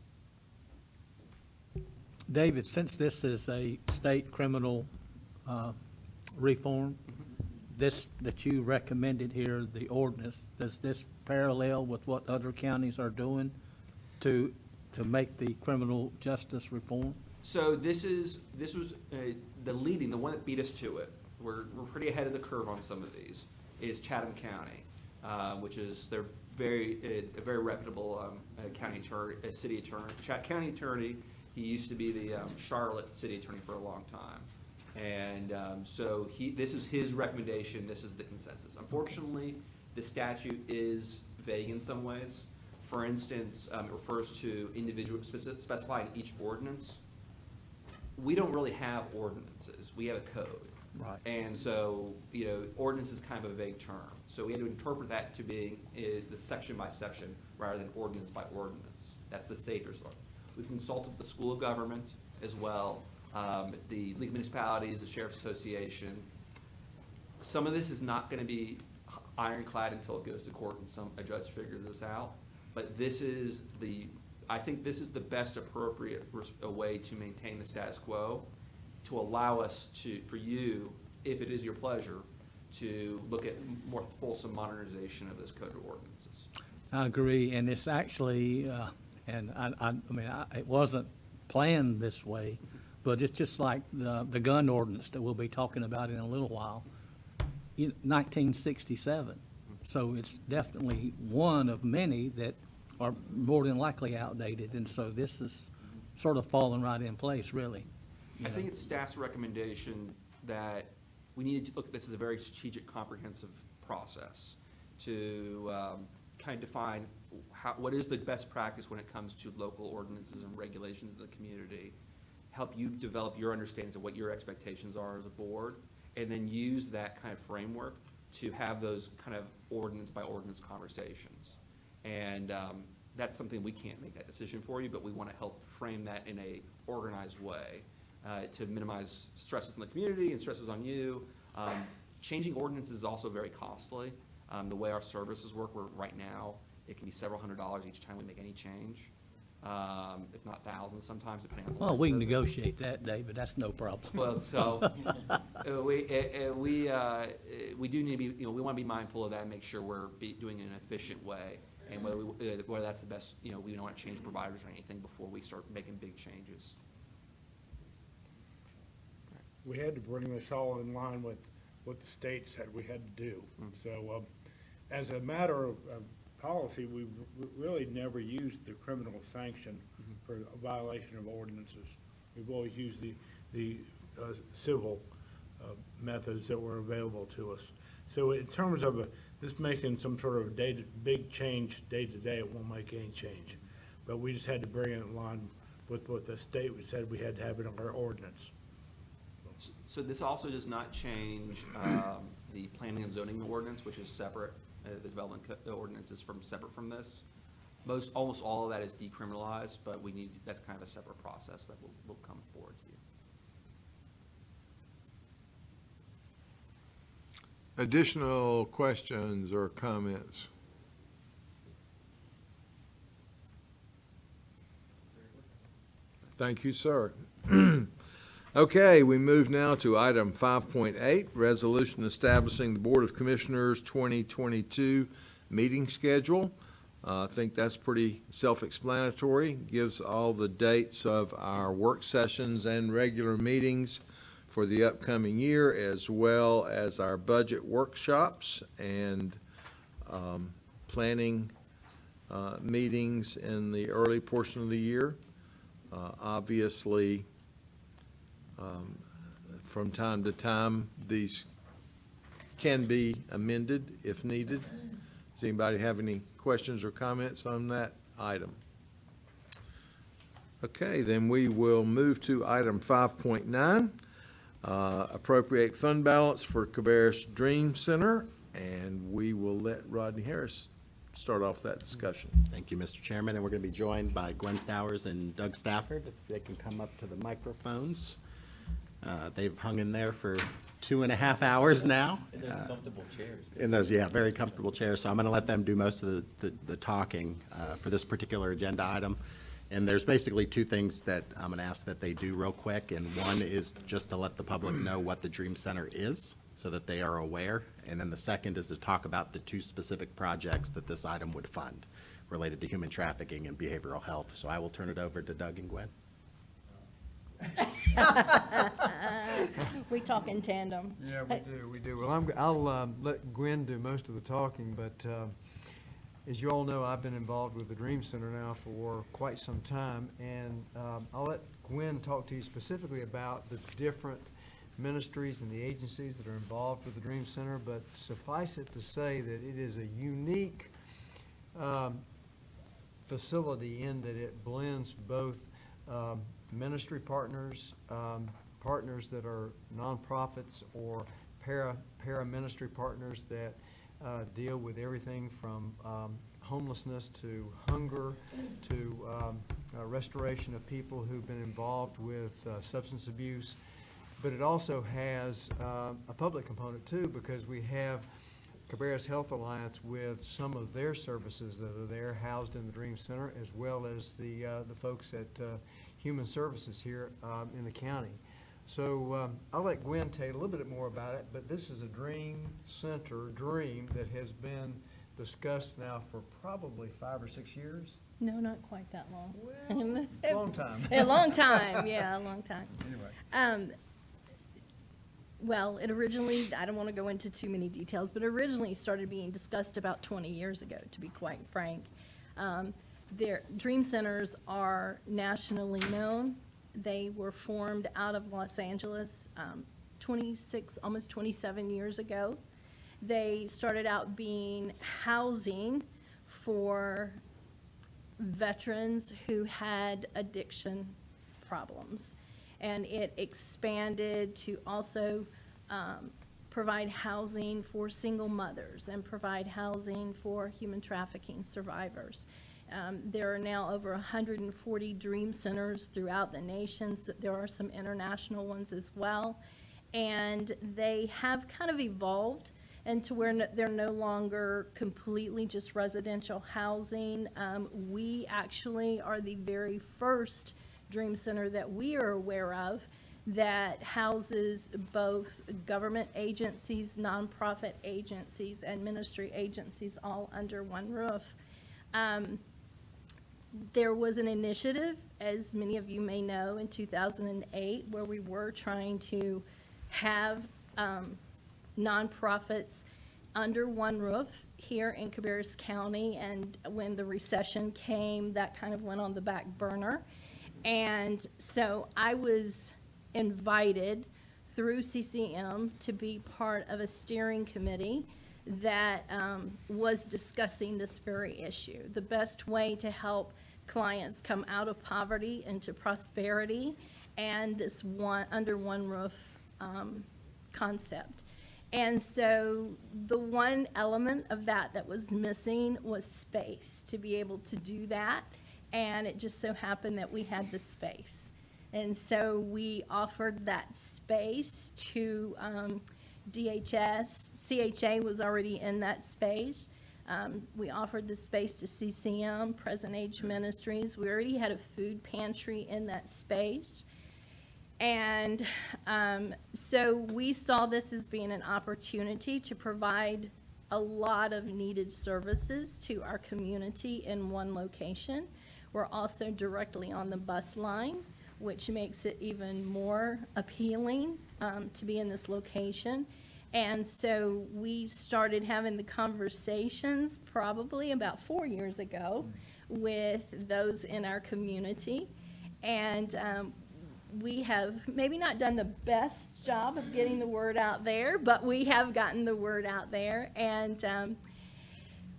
David, since this is a state criminal reform, this that you recommended here, the ordinance, does this parallel with what other counties are doing to make the criminal justice reform? So this was the one that beat us to it. We're pretty ahead of the curve on some of these, is Chatham County, which is a very reputable county attorney, city attorney, county attorney. He used to be the Charlotte city attorney for a long time. And so this is his recommendation, this is the consensus. Unfortunately, the statute is vague in some ways. For instance, it refers to specifying each ordinance. We don't really have ordinances, we have a code. Right. And so, ordinance is kind of a vague term. So we had to interpret that to being the section by section rather than ordinance by ordinance. That's the safer sort. We've consulted the School of Government as well, the League of Municipalities, the Sheriff's Association. Some of this is not going to be ironclad until it goes to court and a judge figures this out. But I think this is the best appropriate way to maintain the status quo, to allow us for you, if it is your pleasure, to look at more wholesome modernization of this code of ordinances. I agree, and it's actually, it wasn't planned this way, but it's just like the gun ordinance that we'll be talking about in a little while, 1967. So it's definitely one of many that are more than likely outdated, and so this is sort of falling right in place, really. I think it's staff's recommendation that we need to look at this as a very strategic, comprehensive process to kind of define what is the best practice when it comes to local ordinances and regulations in the community, help you develop your understandings of what your expectations are as a board, and then use that kind of framework to have those kind of ordinance by ordinance conversations. And that's something we can't make that decision for you, but we want to help frame that in a organized way to minimize stresses in the community and stresses on you. Changing ordinances is also very costly. The way our services work, right now, it can be several $100s each time we make any change, if not thousands sometimes, depending on. Well, we can negotiate that, David, that's no problem. Well, so we do need to be, we want to be mindful of that and make sure we're doing it in an efficient way. And whether that's the best, we don't want to change providers or anything before we start making big changes. We had to bring this all in line with what the state said we had to do. So as a matter of policy, we've really never used the criminal sanction for a violation of ordinances. We've always used the civil methods that were available to us. So in terms of this making some sort of big change day to day, it won't make any change. But we just had to bring it in line with what the state said we had to have in our ordinance. So this also does not change the planning and zoning ordinance, which is separate. The development ordinance is separate from this. Almost all of that is decriminalized, but that's kind of a separate process that will come forward to you. Additional questions or comments? Thank you, sir. Okay, we move now to item 5.8, resolution establishing the Board of Commissioners 2022 meeting schedule. I think that's pretty self-explanatory. Gives all the dates of our work sessions and regular meetings for the upcoming year, as well as our budget workshops and planning meetings in the early portion of the year. Obviously, from time to time, these can be amended if needed. Does anybody have any questions or comments on that item? Okay, then we will move to item 5.9, appropriate fund balance for Cabarrus Dream Center. And we will let Rodney Harris start off that discussion. Thank you, Mr. Chairman, and we're going to be joined by Gwen Stowers and Doug Stafford, if they can come up to the microphones. They've hung in there for 2.5 hours now. In those comfortable chairs. In those, yeah, very comfortable chairs, so I'm going to let them do most of the talking for this particular agenda item. And there's basically two things that I'm going to ask that they do real quick, and one is just to let the public know what the Dream Center is, so that they are aware. And then the second is to talk about the two specific projects that this item would fund related to human trafficking and behavioral health. So I will turn it over to Doug and Gwen. We talk in tandem. Yeah, we do. Well, I'll let Gwen do most of the talking, but as you all know, I've been involved with the Dream Center now for quite some time, and I'll let Gwen talk to you specifically about the different ministries and the agencies that are involved with the Dream Center, but suffice it to say that it is a unique facility in that it blends both ministry partners, partners that are nonprofits, or para-ministry partners that deal with everything from homelessness to hunger to restoration of people who've been involved with substance abuse. But it also has a public component too, because we have Cabarrus Health Alliance with some of their services that are there housed in the Dream Center, as well as the folks at Human Services here in the county. So I'll let Gwen tell you a little bit more about it, but this is a Dream Center dream that has been discussed now for probably 5 or 6 years. No, not quite that long. Well, long time. A long time, yeah, a long time. Anyway. Well, it originally, I don't want to go into too many details, but originally started being discussed about 20 years ago, to be quite frank. Their Dream Centers are nationally known. They were formed out of Los Angeles 26, almost 27 years ago. They started out being housing for veterans who had addiction problems. And it expanded to also provide housing for single mothers and provide housing for human trafficking survivors. There are now over 140 Dream Centers throughout the nation. So there are some international ones as well. And they have kind of evolved into where they're no longer completely just residential housing. We actually are the very first Dream Center that we are aware of that houses both government agencies, nonprofit agencies, and ministry agencies all under one roof. There was an initiative, as many of you may know, in 2008 where we were trying to have nonprofits under one roof here in Cabarrus County, and when the recession came, that kind of went on the back burner. And so I was invited through CCM to be part of a steering committee that was discussing this very issue, the best way to help clients come out of poverty into prosperity, and this one under one roof concept. And so the one element of that was missing was space to be able to do that. And it just so happened that we had the space. And so we offered that space to DHS. CHA was already in that space. We offered the space to CCM, Present Age Ministries. We already had a food pantry in that space. And so we saw this as being an opportunity to provide a lot of needed services to our community in one location. We're also directly on the bus line, which makes it even more appealing to be in this location. And so we started having the conversations probably about 4 years ago with those in our community. And we have maybe not done the best job of getting the word out there, but we have gotten the word out there. And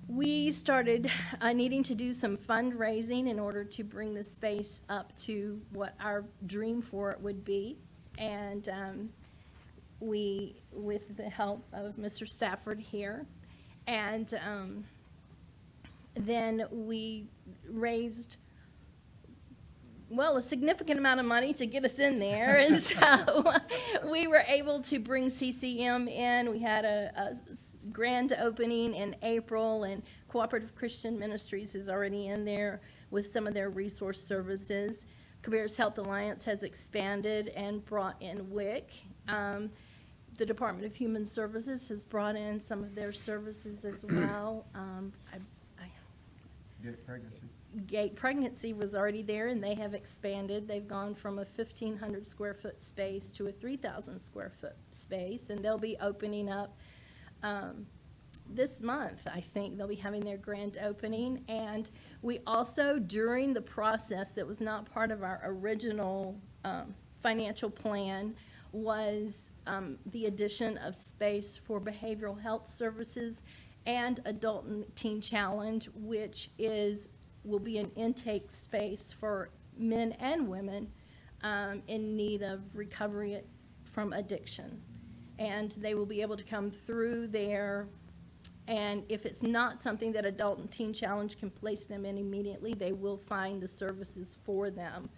we started needing to do some fundraising in order to bring the space up to what our dream for it would be. And with the help of Mr. Stafford here, and then we raised, well, a significant amount of money to get us in there. And so we were able to bring CCM in. We had a grand opening in April, and Cooperative Christian Ministries is already in there with some of their resource services. Cabarrus Health Alliance has expanded and brought in WIC. The Department of Human Services has brought in some of their services as well. Get pregnancy. Gate Pregnancy was already there, and they have expanded. They've gone from a 1,500 square foot space to a 3,000 square foot space, and they'll be opening up this month. I think they'll be having their grand opening. And we also, during the process that was not part of our original financial plan, was the addition of space for behavioral health services and adult and teen challenge, which will be an intake space for men and women in need of recovery from addiction. And they will be able to come through there, and if it's not something that adult and teen challenge can place them in immediately, they will find the services for them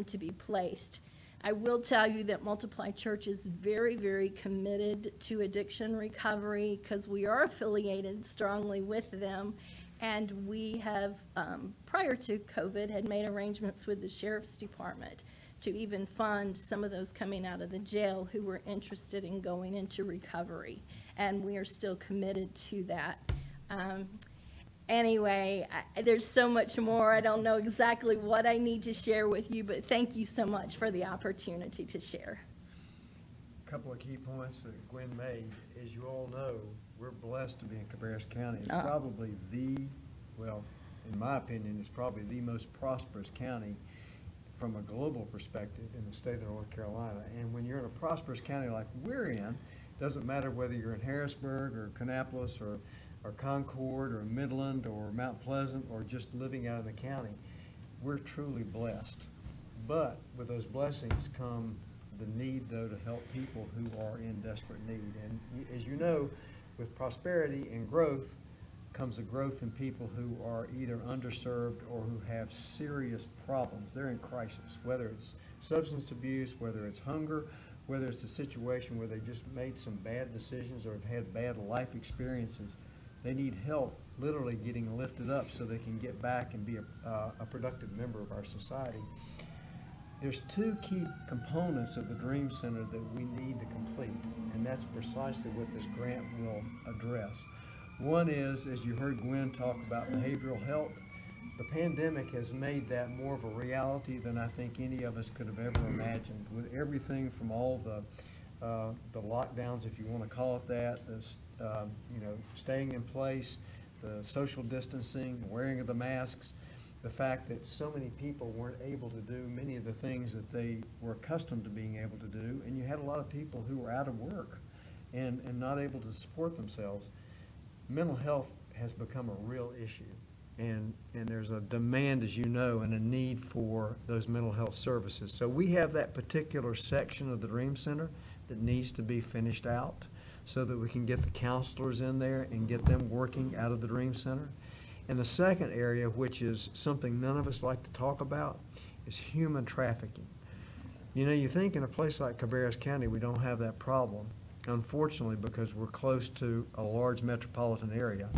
to be placed. I will tell you that Multiply Church is very, very committed to addiction recovery, because we are affiliated strongly with them. And we have, prior to COVID, had made arrangements with the Sheriff's Department to even fund some of those coming out of the jail who were interested in going into recovery. And we are still committed to that. Anyway, there's so much more. I don't know exactly what I need to share with you, but thank you so much for the opportunity to share. A couple of key points that Gwen made. As you all know, we're blessed to be in Cabarrus County. It's probably well, in my opinion, it's probably the most prosperous county from a global perspective in the state of North Carolina. And when you're in a prosperous county like we're in, doesn't matter whether you're in Harrisburg or Kannapolis or Concord or Midland or Mount Pleasant or just living out in the county, we're truly blessed. But with those blessings come the need, though, to help people who are in desperate need. And as you know, with prosperity and growth comes a growth in people who are either underserved or who have serious problems. They're in crisis, whether it's substance abuse, whether it's hunger, whether it's a situation where they just made some bad decisions or have had bad life experiences. They need help literally getting lifted up so they can get back and be a productive member of our society. There's two key components of the Dream Center that we need to complete, and that's precisely what this grant will address. One is, as you heard Gwen talk about behavioral health, the pandemic has made that more of a reality than I think any of us could have ever imagined. With everything from all the lockdowns, if you want to call it that, staying in place, the social distancing, wearing of the masks, the fact that so many people weren't able to do many of the things that they were accustomed to being able to do, and you had a lot of people who were out of work and not able to support themselves. Mental health has become a real issue, and there's a demand, as you know, and a need for those mental health services. So we have that particular section of the Dream Center that needs to be finished out so that we can get the counselors in there and get them working out of the Dream Center. And the second area, which is something none of us like to talk about, is human trafficking. You know, you think in a place like Cabarrus County we don't have that problem, unfortunately, because we're close to a large metropolitan area,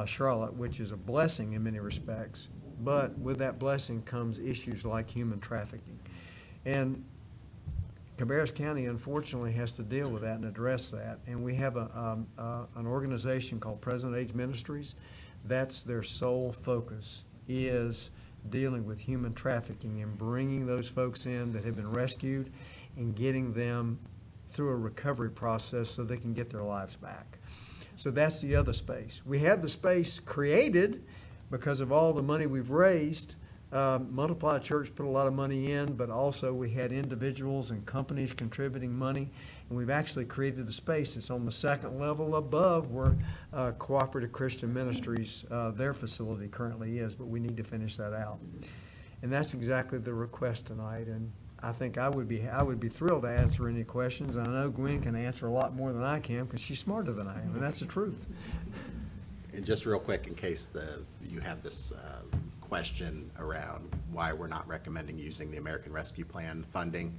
Charlotte, which is a blessing in many respects. But with that blessing comes issues like human trafficking. And Cabarrus County, unfortunately, has to deal with that and address that. And we have an organization called Present Age Ministries. That's their sole focus, is dealing with human trafficking and bringing those folks in that have been rescued and getting them through a recovery process so they can get their lives back. So that's the other space. We have the space created because of all the money we've raised. Multiply Church put a lot of money in, but also we had individuals and companies contributing money, and we've actually created the space. It's on the second level above where Cooperative Christian Ministries, their facility currently is, but we need to finish that out. And that's exactly the request tonight, and I think I would be thrilled to answer any questions. I know Gwen can answer a lot more than I can because she's smarter than I am, and that's the truth. And just real quick, in case you have this question around why we're not recommending using the American Rescue Plan funding,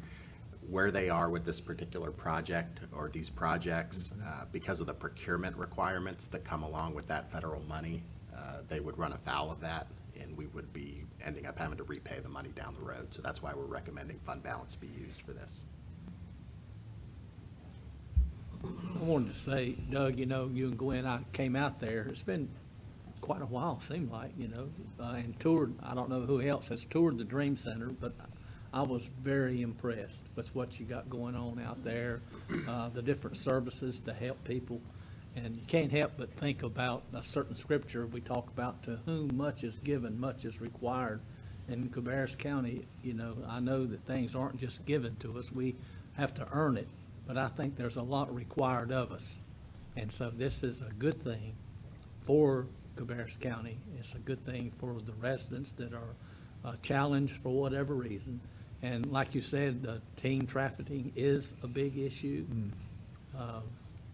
where they are with this particular project or these projects, because of the procurement requirements that come along with that federal money, they would run afoul of that, and we would be ending up having to repay the money down the road. So that's why we're recommending fund balance be used for this. I wanted to say, Doug, you know, you and Gwen, I came out there, it's been quite a while, seemed like, you know, and toured, I don't know who else has toured the Dream Center, but I was very impressed with what you got going on out there, the different services to help people. And you can't help but think about a certain scripture we talk about, to whom much is given, much is required. And in Cabarrus County, you know, I know that things aren't just given to us, we have to earn it. But I think there's a lot required of us. And so this is a good thing for Cabarrus County. It's a good thing for the residents that are challenged for whatever reason. And like you said, the teen trafficking is a big issue.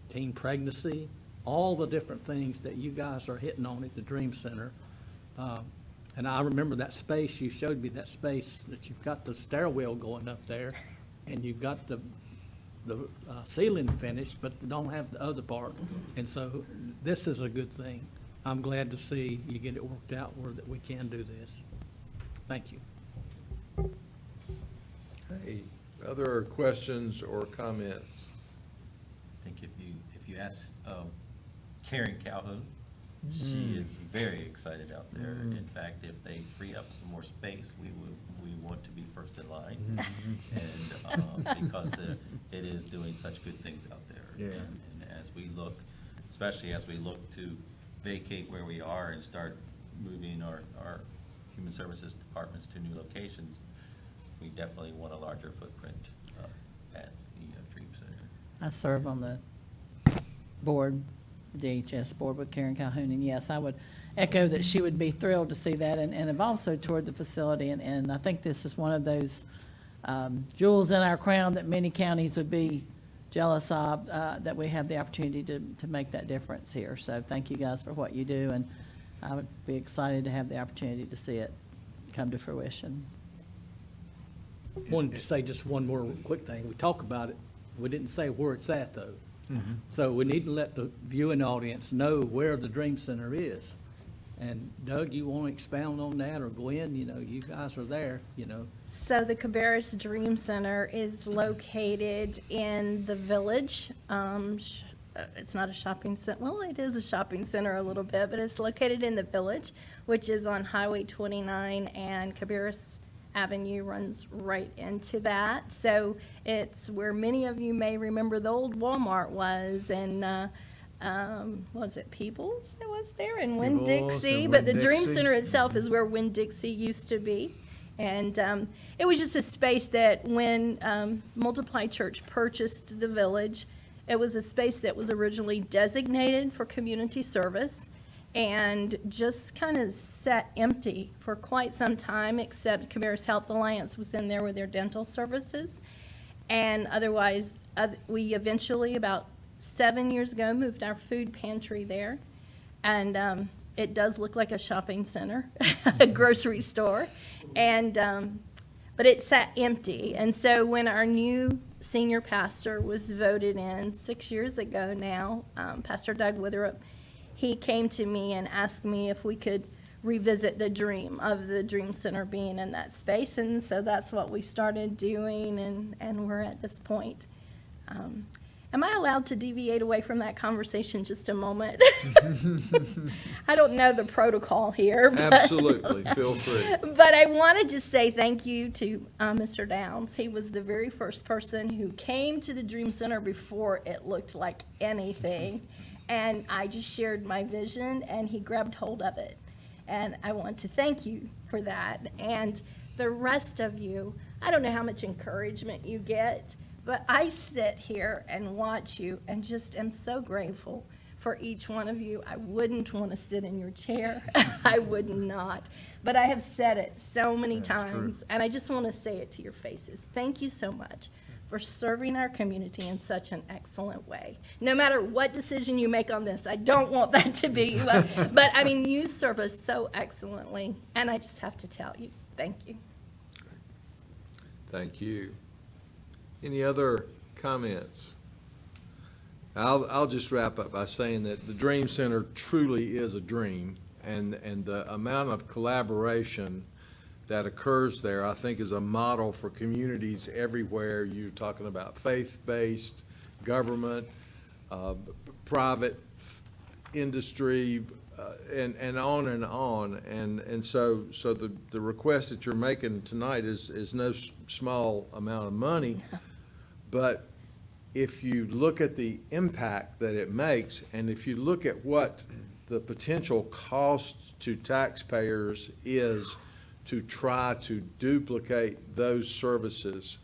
Teen pregnancy, all the different things that you guys are hitting on at the Dream Center. And I remember that space, you showed me that space that you've got the stairwell going up there, and you've got the ceiling finished, but don't have the other part. And so this is a good thing. I'm glad to see you get it worked out where that we can do this. Thank you. Hey, other questions or comments? I think if you ask Karen Calhoun, she is very excited out there. In fact, if they free up some more space, we want to be first in line. And because it is doing such good things out there. Yeah. And as we look, especially as we look to vacate where we are and start moving our human services departments to new locations, we definitely want a larger footprint at the Dream Center. I serve on the board, DHS board with Karen Calhoun, and yes, I would echo that she would be thrilled to see that, and have also toured the facility, and I think this is one of those jewels in our crown that many counties would be jealous of, that we have the opportunity to make that difference here. So thank you guys for what you do, and I would be excited to have the opportunity to see it come to fruition. Wanted to say just one more quick thing. We talk about it, we didn't say where it's at, though. So we need to let the viewing audience know where the Dream Center is. And Doug, you want to expound on that, or Gwen, you know, you guys are there, you know. So the Cabarrus Dream Center is located in the village. It's not a shopping center. Well, it is a shopping center a little bit, but it's located in the village, which is on Highway 29, and Cabarrus Avenue runs right into that. So it's where many of you may remember the old Walmart was, and was it Peoples that was there, and Winn-Dixie? But the Dream Center itself is where Winn-Dixie used to be. And it was just a space that when Multiply Church purchased the village, it was a space that was originally designated for community service and just kind of sat empty for quite some time, except Cabarrus Health Alliance was in there with their dental services. And otherwise, we eventually, about 7 years ago, moved our food pantry there. And it does look like a shopping center, a grocery store. And but it sat empty. And so when our new senior pastor was voted in 6 years ago now, Pastor Doug Witherup, he came to me and asked me if we could revisit the dream of the Dream Center being in that space. And so that's what we started doing, and we're at this point. Am I allowed to deviate away from that conversation just a moment? I don't know the protocol here. But Absolutely, feel free. But I wanted to say thank you to Mr. Downs. He was the very first person who came to the Dream Center before it looked like anything. And I just shared my vision, and he grabbed hold of it. And I want to thank you for that. And the rest of you, I don't know how much encouragement you get, but I sit here and watch you and just am so grateful for each one of you. I wouldn't want to sit in your chair. I would not. But I have said it so many times, and I just want to say it to your faces. Thank you so much for serving our community in such an excellent way. No matter what decision you make on this, I don't want that to be, but I mean, you serve us so excellently, and I just have to tell you, thank you. Thank you. Any other comments? I'll just wrap up by saying that the Dream Center truly is a dream, and the amount of collaboration that occurs there, I think, is a model for communities everywhere. You're talking about faith-based, government, private industry, and on and on. And so the request that you're making tonight is no small amount of money, but if you look at the impact that it makes, and if you look at what the potential cost to taxpayers is to try to duplicate those services,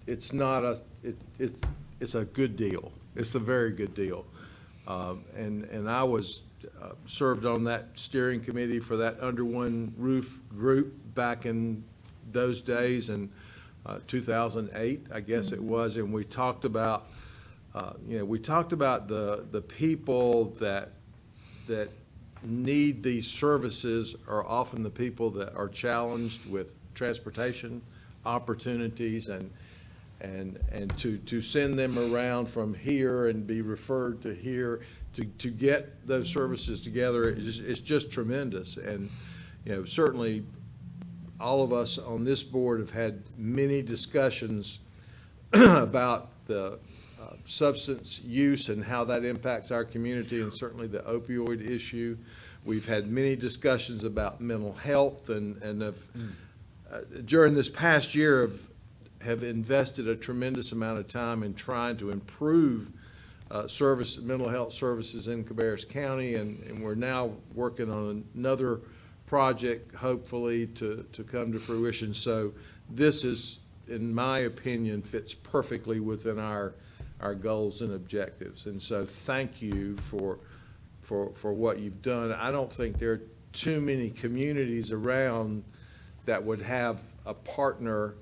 it's a good deal. It's a very good deal. And I was served on that steering committee for that under one roof group back in those days, and 2008, I guess it was, and we talked about, the people that need these services are often the people that are challenged with transportation opportunities, and to send them around from here and be referred to here to get those services together is just tremendous. And, certainly all of us on this board have had many discussions about the substance use and how that impacts our community, and certainly the opioid issue. We've had many discussions about mental health, and during this past year have invested a tremendous amount of time in trying to improve mental health services in Cabarrus County, and we're now working on another project, hopefully, to come to fruition. So this is, in my opinion, fits perfectly within our goals and objectives. And so thank you for what you've done. I don't think there are too many communities around that would have a partner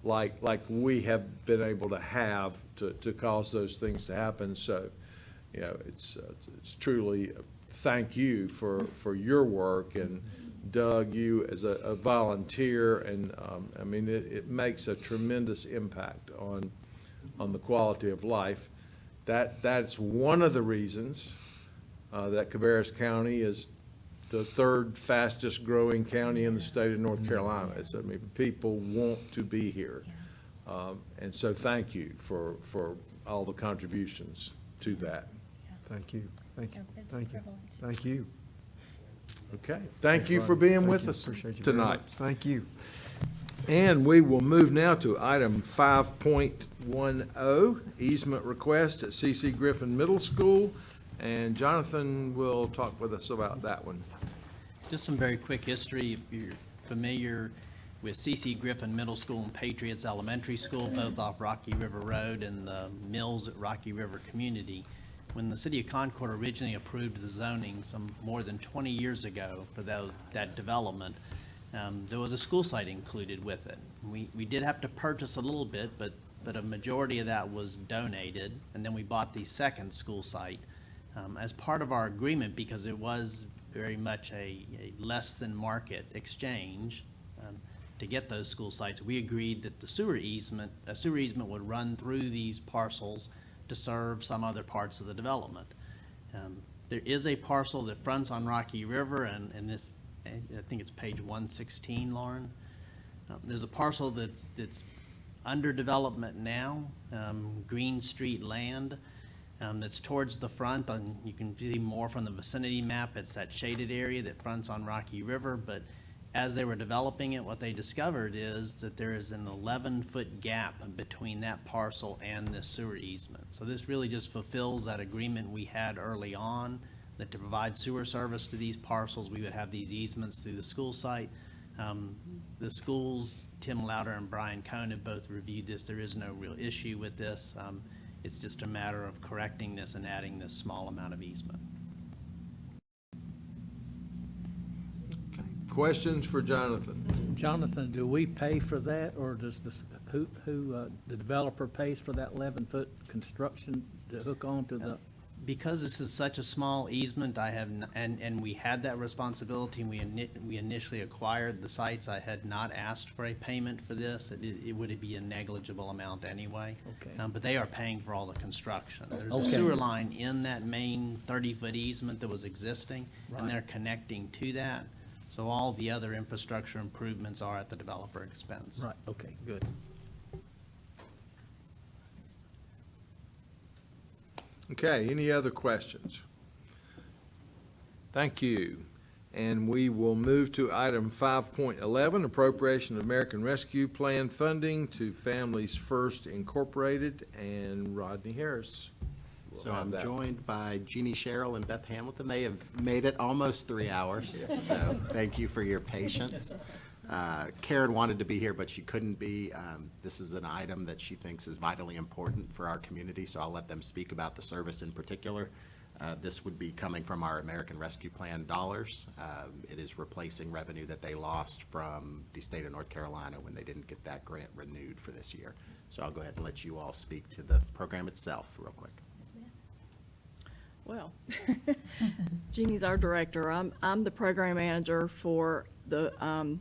like we have been able to have to cause those things to happen. So, it's truly thank you for your work, and Doug, you as a volunteer, and I mean, it makes a tremendous impact on the quality of life. That's one of the reasons that Cabarrus County is the third fastest growing county in the state of North Carolina. I mean, people want to be here. And so thank you for all the contributions to that. Thank you, thank you, thank you, thank you. Okay, thank you for being with us Appreciate you very tonight. much. Thank you. And we will move now to item 5.10, easement request at C.C. Griffin Middle School. And Jonathan will talk with us about that one. Just some very quick history. If you're familiar with C.C. Griffin Middle School and Patriots Elementary School, both off Rocky River Road, and the mills at Rocky River Community, when the city of Concord originally approved the zoning some more than 20 years ago for that development, there was a school site included with it. We did have to purchase a little bit, but a majority of that was donated, and then we bought the second school site as part of our agreement, because it was very much a less than market exchange to get those school sites. We agreed that a sewer easement would run through these parcels to serve some other parts of the development. There is a parcel that fronts on Rocky River, and this, I think it's page 116, Lauren. There's a parcel that's under development now, Green Street land, that's towards the front, and you can see more from the vicinity map. It's that shaded area that fronts on Rocky River, but as they were developing it, what they discovered is that there is an 11-foot gap between that parcel and this sewer easement. So this really just fulfills that agreement we had early on, that to provide sewer service to these parcels, we would have these easements through the school site. The schools, Tim Louder and Brian Cohn, have both reviewed this. There is no real issue with this. It's just a matter of correcting this and adding this small amount of easement. Questions for Jonathan? Jonathan, do we pay for that, or does the developer pays for that 11-foot construction to hook onto the? Because this is such a small easement, and we had that responsibility, and we initially acquired the sites, I had not asked for a payment for this. It would be a negligible amount anyway. Okay. But they are paying for all the construction. There's a Okay. sewer line in that main 30-foot easement that was existing, Right. and they're connecting to that. So all the other infrastructure improvements are at the developer expense. Right, okay, good. Okay, any other questions? Thank you. And we will move to item 5.11, appropriation of American Rescue Plan funding to Families First Incorporated, and Rodney Harris. will So have I'm that. joined by Jeannie Sherrill and Beth Hamilton. They have made it almost 3 hours, so thank you for your patience. Karen wanted to be here, but she couldn't be. This is an item that she thinks is vitally important for our community, so I'll let them speak about the service in particular. This would be coming from our American Rescue Plan dollars. It is replacing revenue that they lost from the state of North Carolina when they didn't get that grant renewed for this year. So I'll go ahead and let you all speak to the program itself real quick. Well, Jeannie's our director. I'm the program manager for the,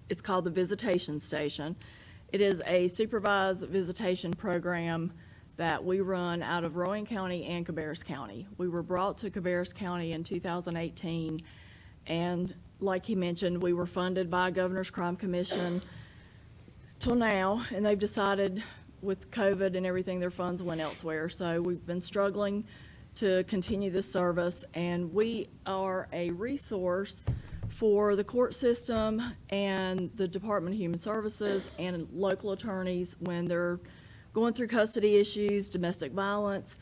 it's called the Visitation Station. It is a supervised visitation program that we run out of Rowan County and Cabarrus County. We were brought to Cabarrus County in 2018, and like he mentioned, we were funded by Governor's Crime Commission till now, and they've decided with COVID and everything, their funds went elsewhere. So we've been struggling to continue this service, and we are a resource for the court system and the Department of Human Services and local attorneys when they're going through custody issues, domestic violence,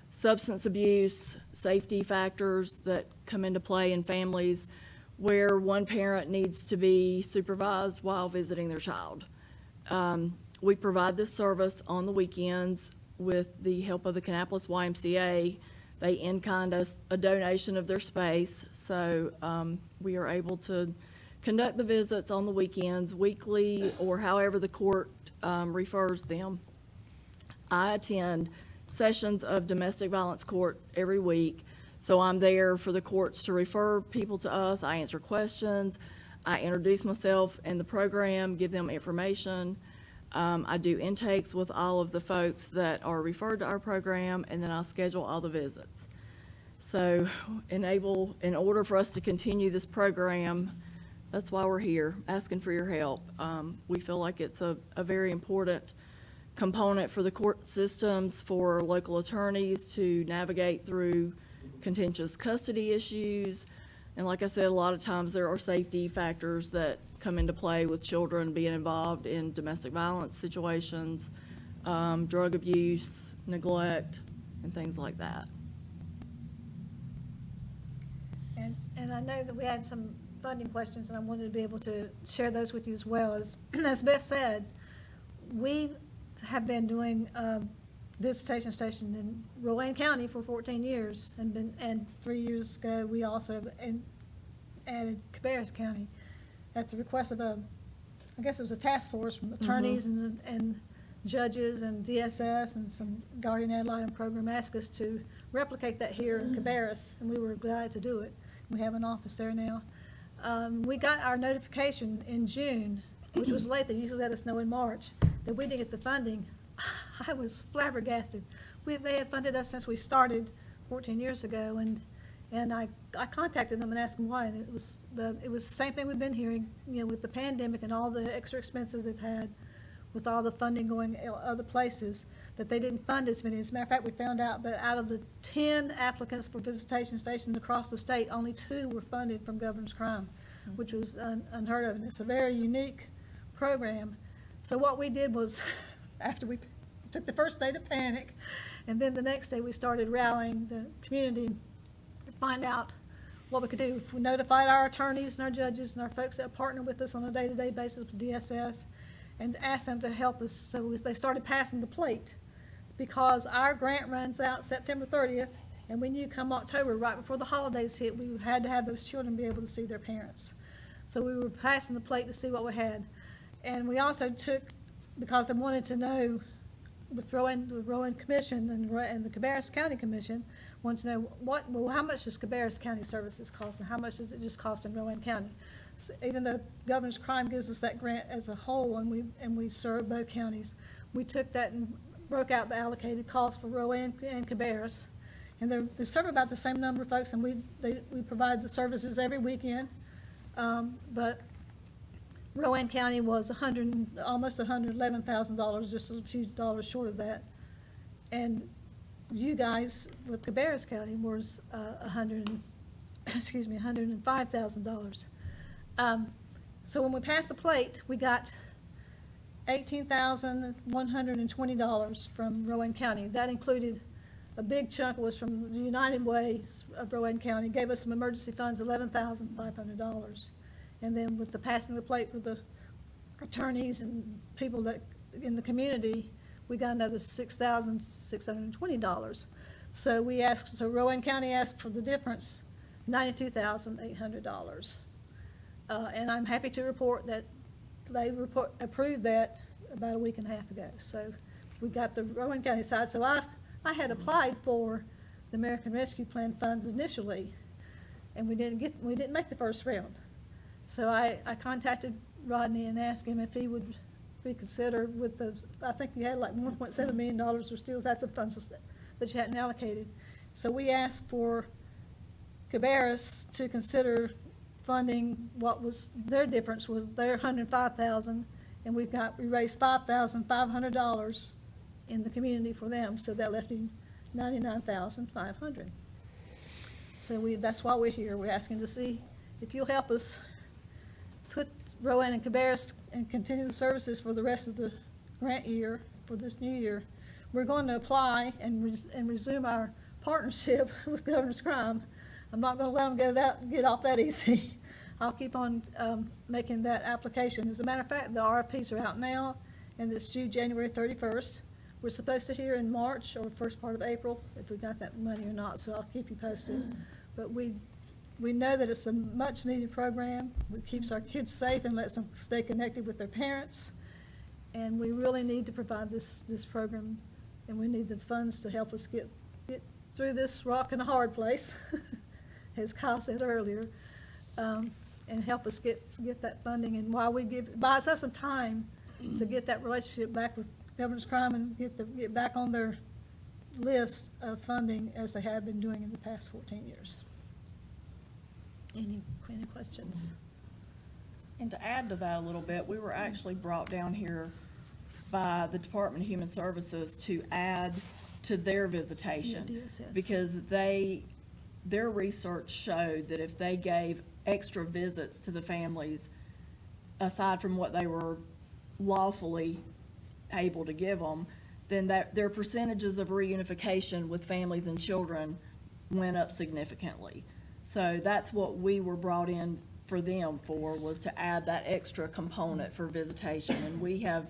substance abuse, safety factors that come into play in families where one parent needs to be supervised while visiting their child. We provide this service on the weekends with the help of the Kannapolis YMCA. They in-kind us a donation of their space, so we are able to conduct the visits on the weekends, weekly, or however the court refers them. I attend sessions of domestic violence court every week, so I'm there for the courts to refer people to us. I answer questions. I introduce myself in the program, give them information. I do intakes with all of the folks that are referred to our program, and then I schedule all the visits. So in order for us to continue this program, that's why we're here, asking for your help. We feel like it's a very important component for the court systems, for local attorneys to navigate through contentious custody issues. And like I said, a lot of times there are safety factors that come into play with children being involved in domestic violence situations, drug abuse, neglect, and things like that. And I know that we had some funding questions, and I wanted to be able to share those with you as well. As Beth said, we have been doing visitation station in Rowan County for 14 years, and 3 years ago, we also added Cabarrus County at the request of I guess it was a task force from attorneys and judges and DSS and some guardian ad litem program asked us to replicate that here in Cabarrus, and we were glad to do it. We have an office there now. We got our notification in June, which was late. They usually let us know in March, that we didn't get the funding. I was flabbergasted. They had funded us since we started 14 years ago, and I contacted them and asked them why. And it was the same thing we've been hearing, with the pandemic and all the extra expenses they've had, with all the funding going other places, that they didn't fund as many. As a matter of fact, we found out that out of the 10 applicants for visitation stations across the state, only 2 were funded from Governor's Crime, which was unheard of. And it's a very unique program. So what we did was, after we took the first day to panic, and then the next day we started rallying the community to find out what we could do. We notified our attorneys and our judges and our folks that partner with us on a day-to-day basis with DSS, and asked them to help us. So they started passing the plate. because our grant runs out September 30th, and we knew come October, right before the holidays hit, we had to have those children be able to see their parents. So we were passing the plate to see what we had. And we also took, because they wanted to know, with the Rowan Commission and the Cabarrus County Commission, wanted to know how much does Cabarrus County services cost, and how much does it just cost in Rowan County? So even though Governor's Crime gives us that grant as a whole, and we serve both counties, we took that and broke out the allocated costs for Rowan and Cabarrus. And they serve about the same number of folks, and we provide the services every weekend. But Rowan County was almost $111,000, just a few dollars short of that. And you guys with Cabarrus County was $105,000. So when we passed the plate, we got $18,120 from Rowan County. That included a big chunk was from the United Way of Rowan County, gave us some emergency funds, $11,500. And then with the passing of the plate with the attorneys and people that in the community, we got another $6,620. So Rowan County asked for the difference, $92,800. And I'm happy to report that they approved that about a week and a half ago. So we got the Rowan County side. So I had applied for the American Rescue Plan funds initially, and we didn't make the first round. So I contacted Rodney and asked him if he would reconsider with I think you had like $1.7 million or still had some funds that you hadn't allocated. So we asked for Cabarrus to consider funding what was their difference was their $105,000, and we raised $5,500 in the community for them, so that left him $99,500. So that's why we're here. We're asking to see if you'll help us put Rowan and Cabarrus and continue the services for the rest of the grant year for this new year. We're going to apply and resume our partnership with Governor's Crime. I'm not going to let them get off that easy. I'll keep on making that application. As a matter of fact, the RFPs are out now, and it's due January 31st. We're supposed to hear in March or first part of April if we got that money or not, so I'll keep you posted. But we know that it's a much-needed program. It keeps our kids safe and lets them stay connected with their parents. And we really need to provide this program, and we need the funds to help us get through this rock and a hard place, as Kyle said earlier, and help us get that funding. And while buys us some time to get that relationship back with Governor's Crime and get back on their list of funding as they have been doing in the past 14 years. Any questions? And to add to that a little bit, we were actually brought down here by the Department of Human Services to add to their visitation. Yeah, DSS. Because their research showed that if they gave extra visits to the families, aside from what they were lawfully able to give them, then their percentages of reunification with families and children went up significantly. So that's what we were brought in for them for, was to add that extra component for visitation. And we have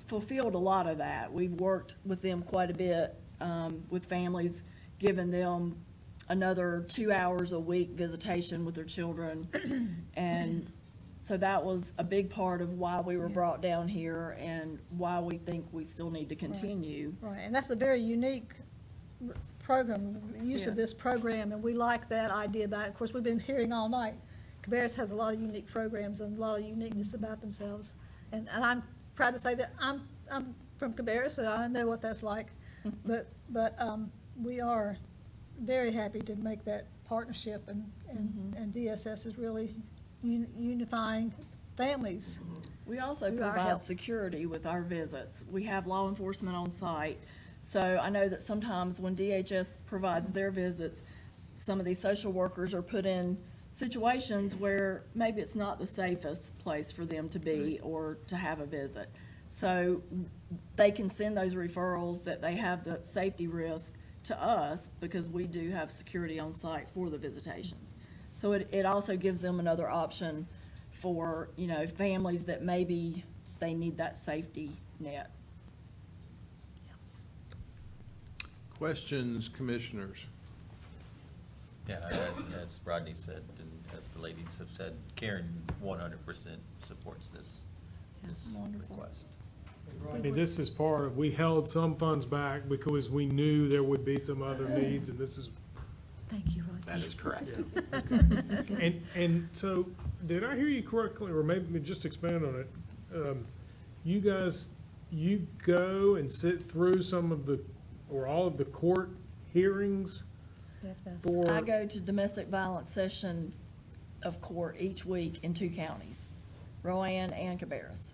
fulfilled a lot of that. We've worked with them quite a bit, with families, giving them another 2 hours a week visitation with their children. And so that was a big part of why we were brought down here and why we think we still need to continue. Right, and that's a very unique program, use of Yes. this program, and we like that idea about it. Of course, we've been hearing all night, Cabarrus has a lot of unique programs and a lot of uniqueness about themselves. And I'm proud to say that I'm from Cabarrus, so I know what that's like. But we are very happy to make that partnership, and DSS is really unifying families. We also through our provide help. security with our visits. We have law enforcement on site. So I know that sometimes when DHS provides their visits, some of these social workers are put in situations where maybe it's not the safest place for them to be or to have a visit. So they can send those referrals that they have the safety risk to us because we do have security on site for the visitations. So it also gives them another option for, families that maybe they need that safety net. Questions, commissioners? Yeah, as Rodney said, and as the ladies have said, Karen 100% supports this Wonderful. request. I mean, this is part of, we held some funds back because we knew there would be some other needs, and this is, Thank you, Rodney. That is correct. and so, did I hear you correctly, or maybe just expand on it? You guys, you go and sit through some of the, or all of the court hearings for? I go to domestic violence session of court each week in 2 counties, Rowan and Cabarrus.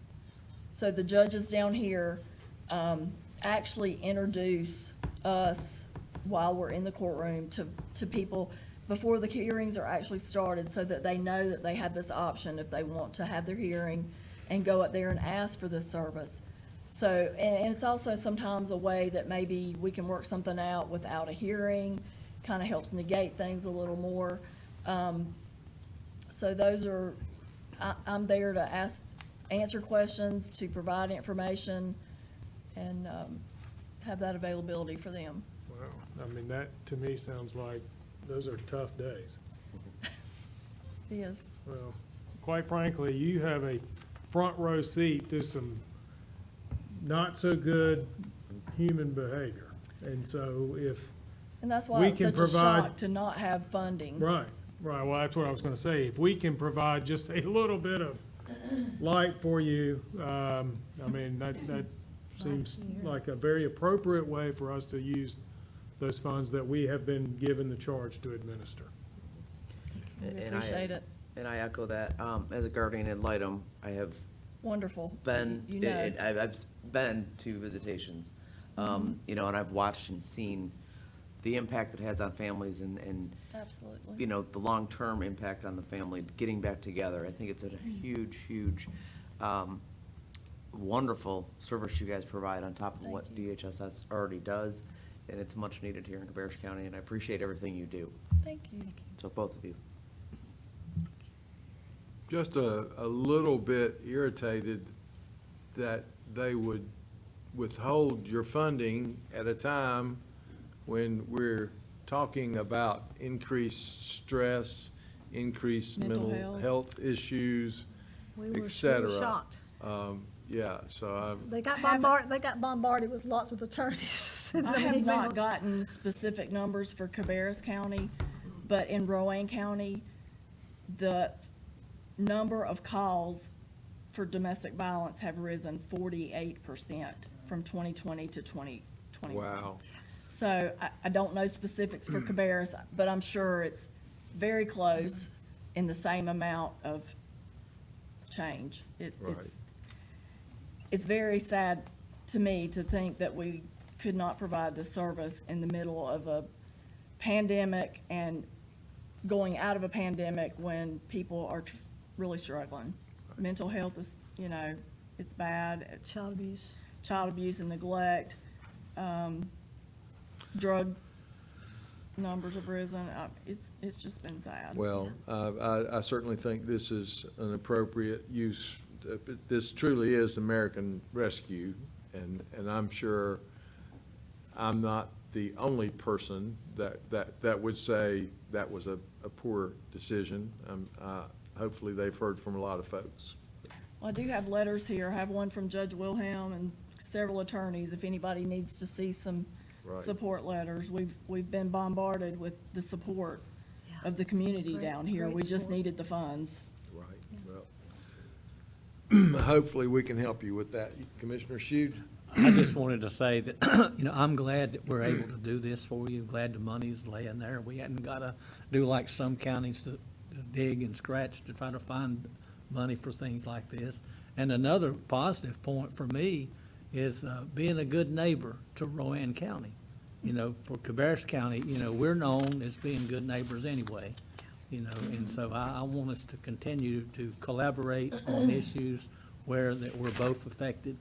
So the judges down here actually introduce us while we're in the courtroom to people before the hearings are actually started, so that they know that they have this option if they want to have their hearing and go up there and ask for this service. So, and it's also sometimes a way that maybe we can work something out without a hearing, kind of helps negate things a little more. So those are, I'm there to answer questions, to provide information, and have that availability for them. Wow, I mean, that to me sounds like those are tough days. It is. Well, quite frankly, you have a front row seat to some not so good human behavior. And so if And that's why we it's can such a provide, shock to not have funding. right, well, that's what I was gonna say. If we can provide just a little bit of light for you, I mean, that seems like a very appropriate way for us to use those funds that we have been given the charge to administer. We And I- appreciate it. And I echo that. As a guardian ad litem, I have Wonderful. been, You know. I've been to visitations, you know, and I've watched and seen the impact it has on families and, Absolutely. you know, the long-term impact on the family, getting back together. I think it's a huge, huge, wonderful service you guys provide on top of what DHSS already does, and it's much needed here in Cabarrus County, and I appreciate everything you do. Thank you. So both of you. Just a little bit irritated that they would withhold your funding at a time when we're talking about increased stress, increased Mental mental health. health issues, We were et cetera. shocked. Yeah, so They got bombarded with lots of attorneys sending I them have not emails. gotten specific numbers for Cabarrus County, but in Rowan County, the number of calls for domestic violence have risen 48% from 2020 to 2021. wow. So I don't know specifics for Cabarrus, but I'm sure it's very close in the same amount of change. Right. It's very sad to me to think that we could not provide this service in the middle of a pandemic and going out of a pandemic when people are just really struggling. Mental health is, you know, it's bad. Child abuse. Child abuse and neglect. Drug numbers have risen. It's just been sad. Well, I certainly think this is an appropriate use. This truly is American Rescue, and I'm sure I'm not the only person that would say that was a poor decision. Hopefully, they've heard from a lot of folks. Well, I do have letters here. I have one from Judge Wilhelm and several attorneys, if anybody needs to see some Right. support letters. We've been bombarded with the support of the community Great- down here. great We just support. needed the funds. Right, well, hopefully, we can help you with that. Commissioner Shute? I just wanted to say that, you know, I'm glad that we're able to do this for you, glad the money's laying there. We hadn't gotta do like some counties to dig and scratch to try to find money for things like this. And another positive point for me is being a good neighbor to Rowan County. You know, for Cabarrus County, you know, we're known as being good neighbors anyway, you know, and so I want us to continue to collaborate on issues where that we're both affected.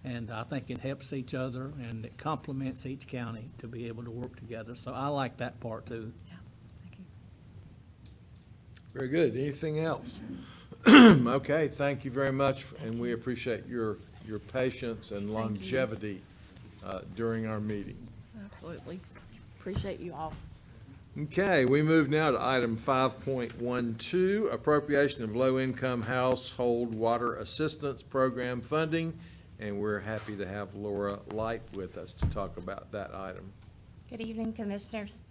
And I think it helps each other and it complements each county to be able to work together. So I like that part too. Very good. Anything else? Okay, thank you very much, and we appreciate your patience and longevity during our meeting. Absolutely. Appreciate you all. Okay, we move now to item 5.12, appropriation of low-income household water assistance program funding. And we're happy to have Laura Light with us to talk about that item. Good evening, Commissioners.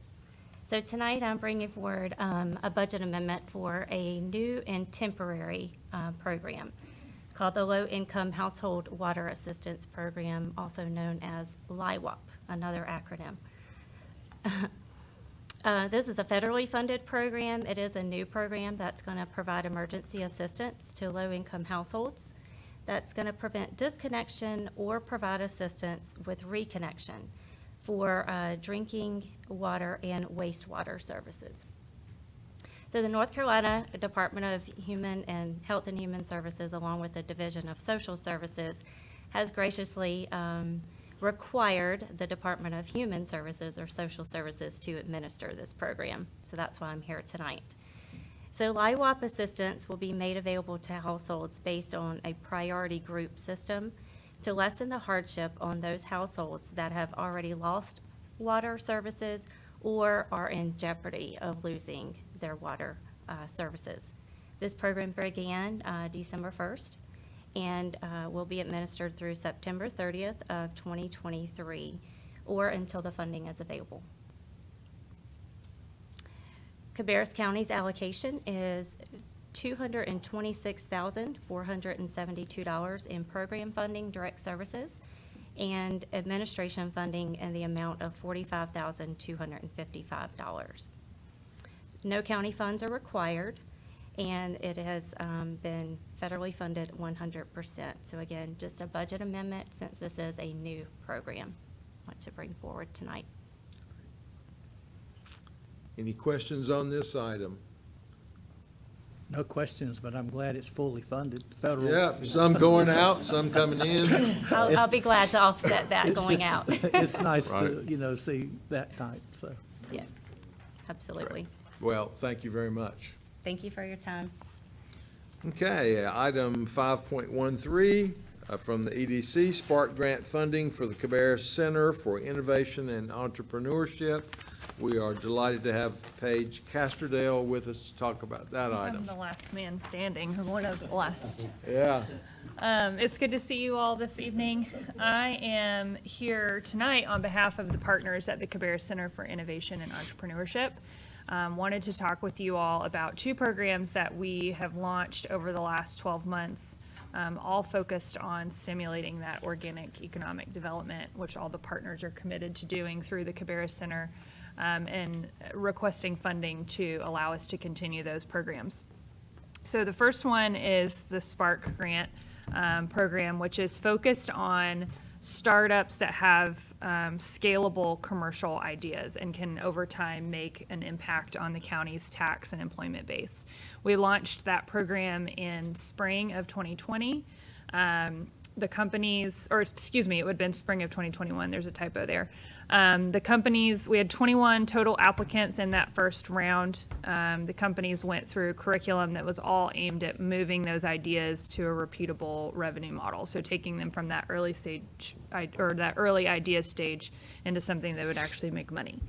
So tonight I'm bringing forward a budget amendment for a new and temporary program called the Low Income Household Water Assistance Program, also known as LIWAP, another acronym. This is a federally funded program. It is a new program that's going to provide emergency assistance to low-income households. That's going to prevent disconnection or provide assistance with reconnection for drinking water and wastewater services. So the North Carolina Department of Health and Human Services, along with the Division of Social Services, has graciously required the Department of Human Services or Social Services to administer this program. So that's why I'm here tonight. So LIWAP assistance will be made available to households based on a priority group system to lessen the hardship on those households that have already lost water services or are in jeopardy of losing their water services. This program began December 1st and will be administered through September 30th of 2023 or until the funding is available. Cabarrus County's allocation is $226,472 in program funding, direct services, and administration funding in the amount of $45,255. No county funds are required, and it has been federally funded 100%. So again, just a budget amendment since this is a new program I want to bring forward tonight. Any questions on this item? No questions, but I'm glad it's fully funded, federal. Yeah, some going out, some coming in. I'll be glad to offset that going out. It's nice Right. to, see that type, so. Yes, absolutely. Well, thank you very much. Thank you for your time. Okay, item 5.13 from the EDC, Spark Grant funding for the Cabarrus Center for Innovation and Entrepreneurship. We are delighted to have Paige Castrodale with us to talk about that item. I'm the last man standing, or one of the last. Yeah. It's good to see you all this evening. I am here tonight on behalf of the partners at the Cabarrus Center for Innovation and Entrepreneurship. Wanted to talk with you all about two programs that we have launched over the last 12 months, all focused on stimulating that organic economic development, which all the partners are committed to doing through the Cabarrus Center, and requesting funding to allow us to continue those programs. So the first one is the Spark Grant program, which is focused on startups that have scalable commercial ideas and can over time make an impact on the county's tax and employment base. We launched that program in spring of 2020. The companies, or excuse me, it would have been spring of 2021, there's a typo there. The companies, we had 21 total applicants in that first round. The companies went through curriculum that was all aimed at moving those ideas to a repeatable revenue model. So taking them from that early stage, or that early idea stage into something that would actually make money.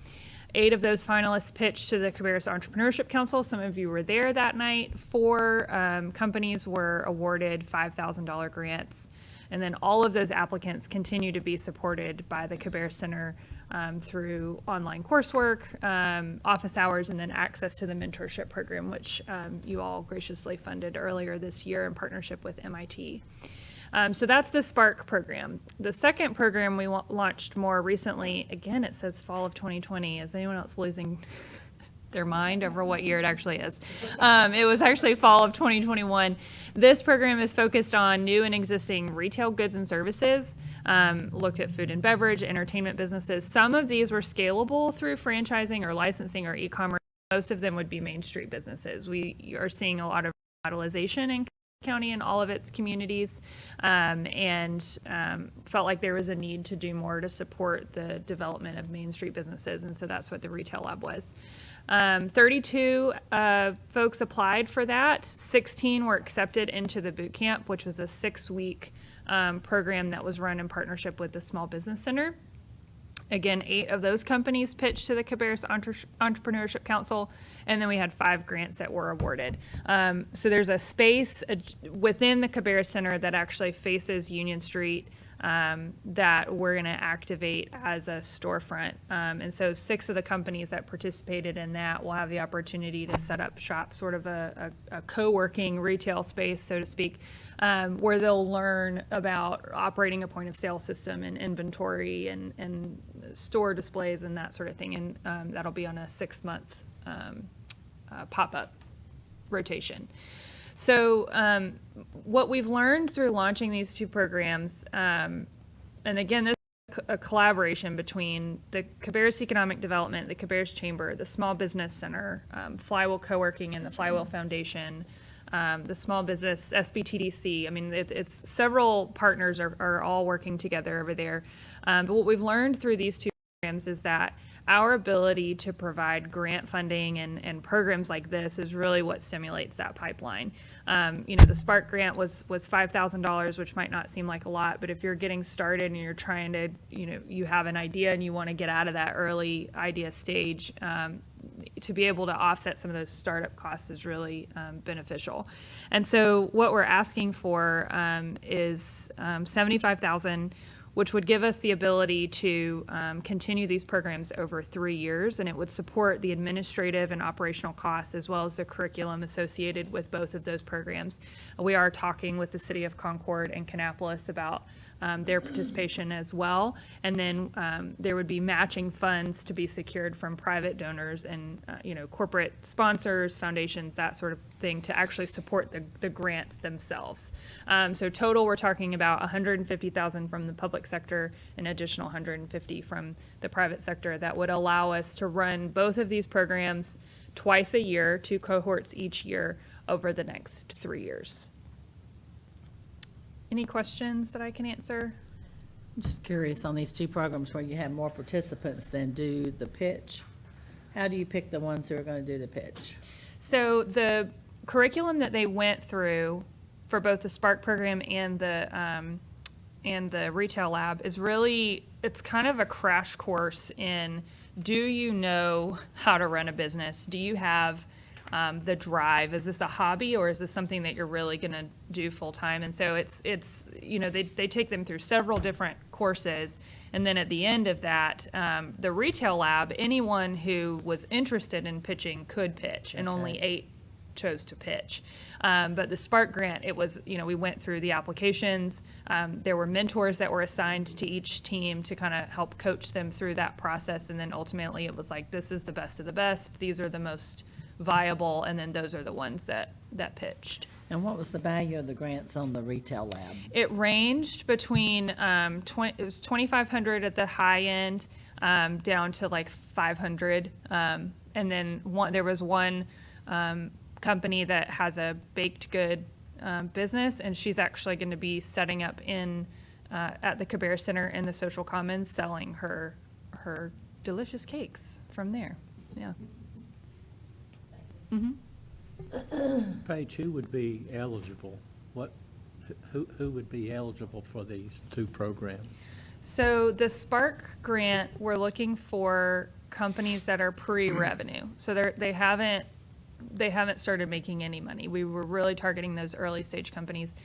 8 of those finalists pitched to the Cabarrus Entrepreneurship Council. Some of you were there that night. 4 companies were awarded $5,000 grants. And then all of those applicants continue to be supported by the Cabarrus Center through online coursework, office hours, and then access to the mentorship program, which you all graciously funded earlier this year in partnership with MIT. So that's the Spark program. The second program we launched more recently, again, it says fall of 2020. Is anyone else losing their mind over what year it actually is? It was actually fall of 2021. This program is focused on new and existing retail goods and services, looked at food and beverage, entertainment businesses. Some of these were scalable through franchising or licensing or e-commerce. Most of them would be Main Street businesses. We are seeing a lot of revitalization in county and all of its communities, and felt like there was a need to do more to support the development of Main Street businesses, and so that's what the retail lab was. 32 folks applied for that. 16 were accepted into the boot camp, which was a 6-week program that was run in partnership with the Small Business Center. Again, 8 of those companies pitched to the Cabarrus Entrepreneurship Council, and then we had 5 grants that were awarded. So there's a space within the Cabarrus Center that actually faces Union Street that we're going to activate as a storefront. And so 6 of the companies that participated in that will have the opportunity to set up shop, sort of a co-working retail space, so to speak, where they'll learn about operating a point of sale system and inventory and store displays and that sort of thing. And that'll be on a 6-month pop-up rotation. So what we've learned through launching these 2 programs, and again, this is a collaboration between the Cabarrus Economic Development, the Cabarrus Chamber, the Small Business Center, Flywheel Co-working, and the Flywheel Foundation, the Small Business, SBTDC. I mean, it's several partners are all working together over there. But what we've learned through these 2 programs is that our ability to provide grant funding and programs like this is really what stimulates that pipeline. The Spark grant was $5,000, which might not seem like a lot, but if you're getting started and you're trying to, you have an idea and you want to get out of that early idea stage, to be able to offset some of those startup costs is really beneficial. And so what we're asking for is $75,000, which would give us the ability to continue these programs over 3 years, and it would support the administrative and operational costs as well as the curriculum associated with both of those programs. We are talking with the City of Concord and Kannapolis about their participation as well, and then there would be matching funds to be secured from private donors and corporate sponsors, foundations, that sort of thing, to actually support the grants themselves. So total, we're talking about $150,000 from the public sector, an additional $150,000 from the private sector. That would allow us to run both of these programs twice a year, 2 cohorts each year over the next 3 years. Any questions that I can answer? I'm just curious, on these 2 programs where you have more participants than do the pitch, how do you pick the ones who are going to do the pitch? So the curriculum that they went through for both the Spark program and the retail lab is really, it's kind of a crash course in, do you know how to run a business? Do you have the drive? Is this a hobby, or is this something that you're really going to do full time? And so it's they take them through several different courses, and then at the end of that, the retail lab, anyone who was interested in pitching could pitch, and only 8 chose to pitch. But the Spark grant, it was, we went through the applications. There were mentors that were assigned to each team to kind of help coach them through that process, and then ultimately it was like, this is the best of the best. These are the most viable, and then those are the ones that pitched. And what was the value of the grants on the retail lab? It ranged between it was $2,500 at the high end, down to like $500, and then there was one company that has a baked good business, and she's actually going to be setting up at the Cabarrus Center in the Social Commons, selling her delicious cakes from there. Yeah. Paige, who would be eligible? Who would be eligible for these 2 programs? So the Spark grant, we're looking for companies that are pre-revenue. So they haven't started making any money. We were really targeting those early stage companies.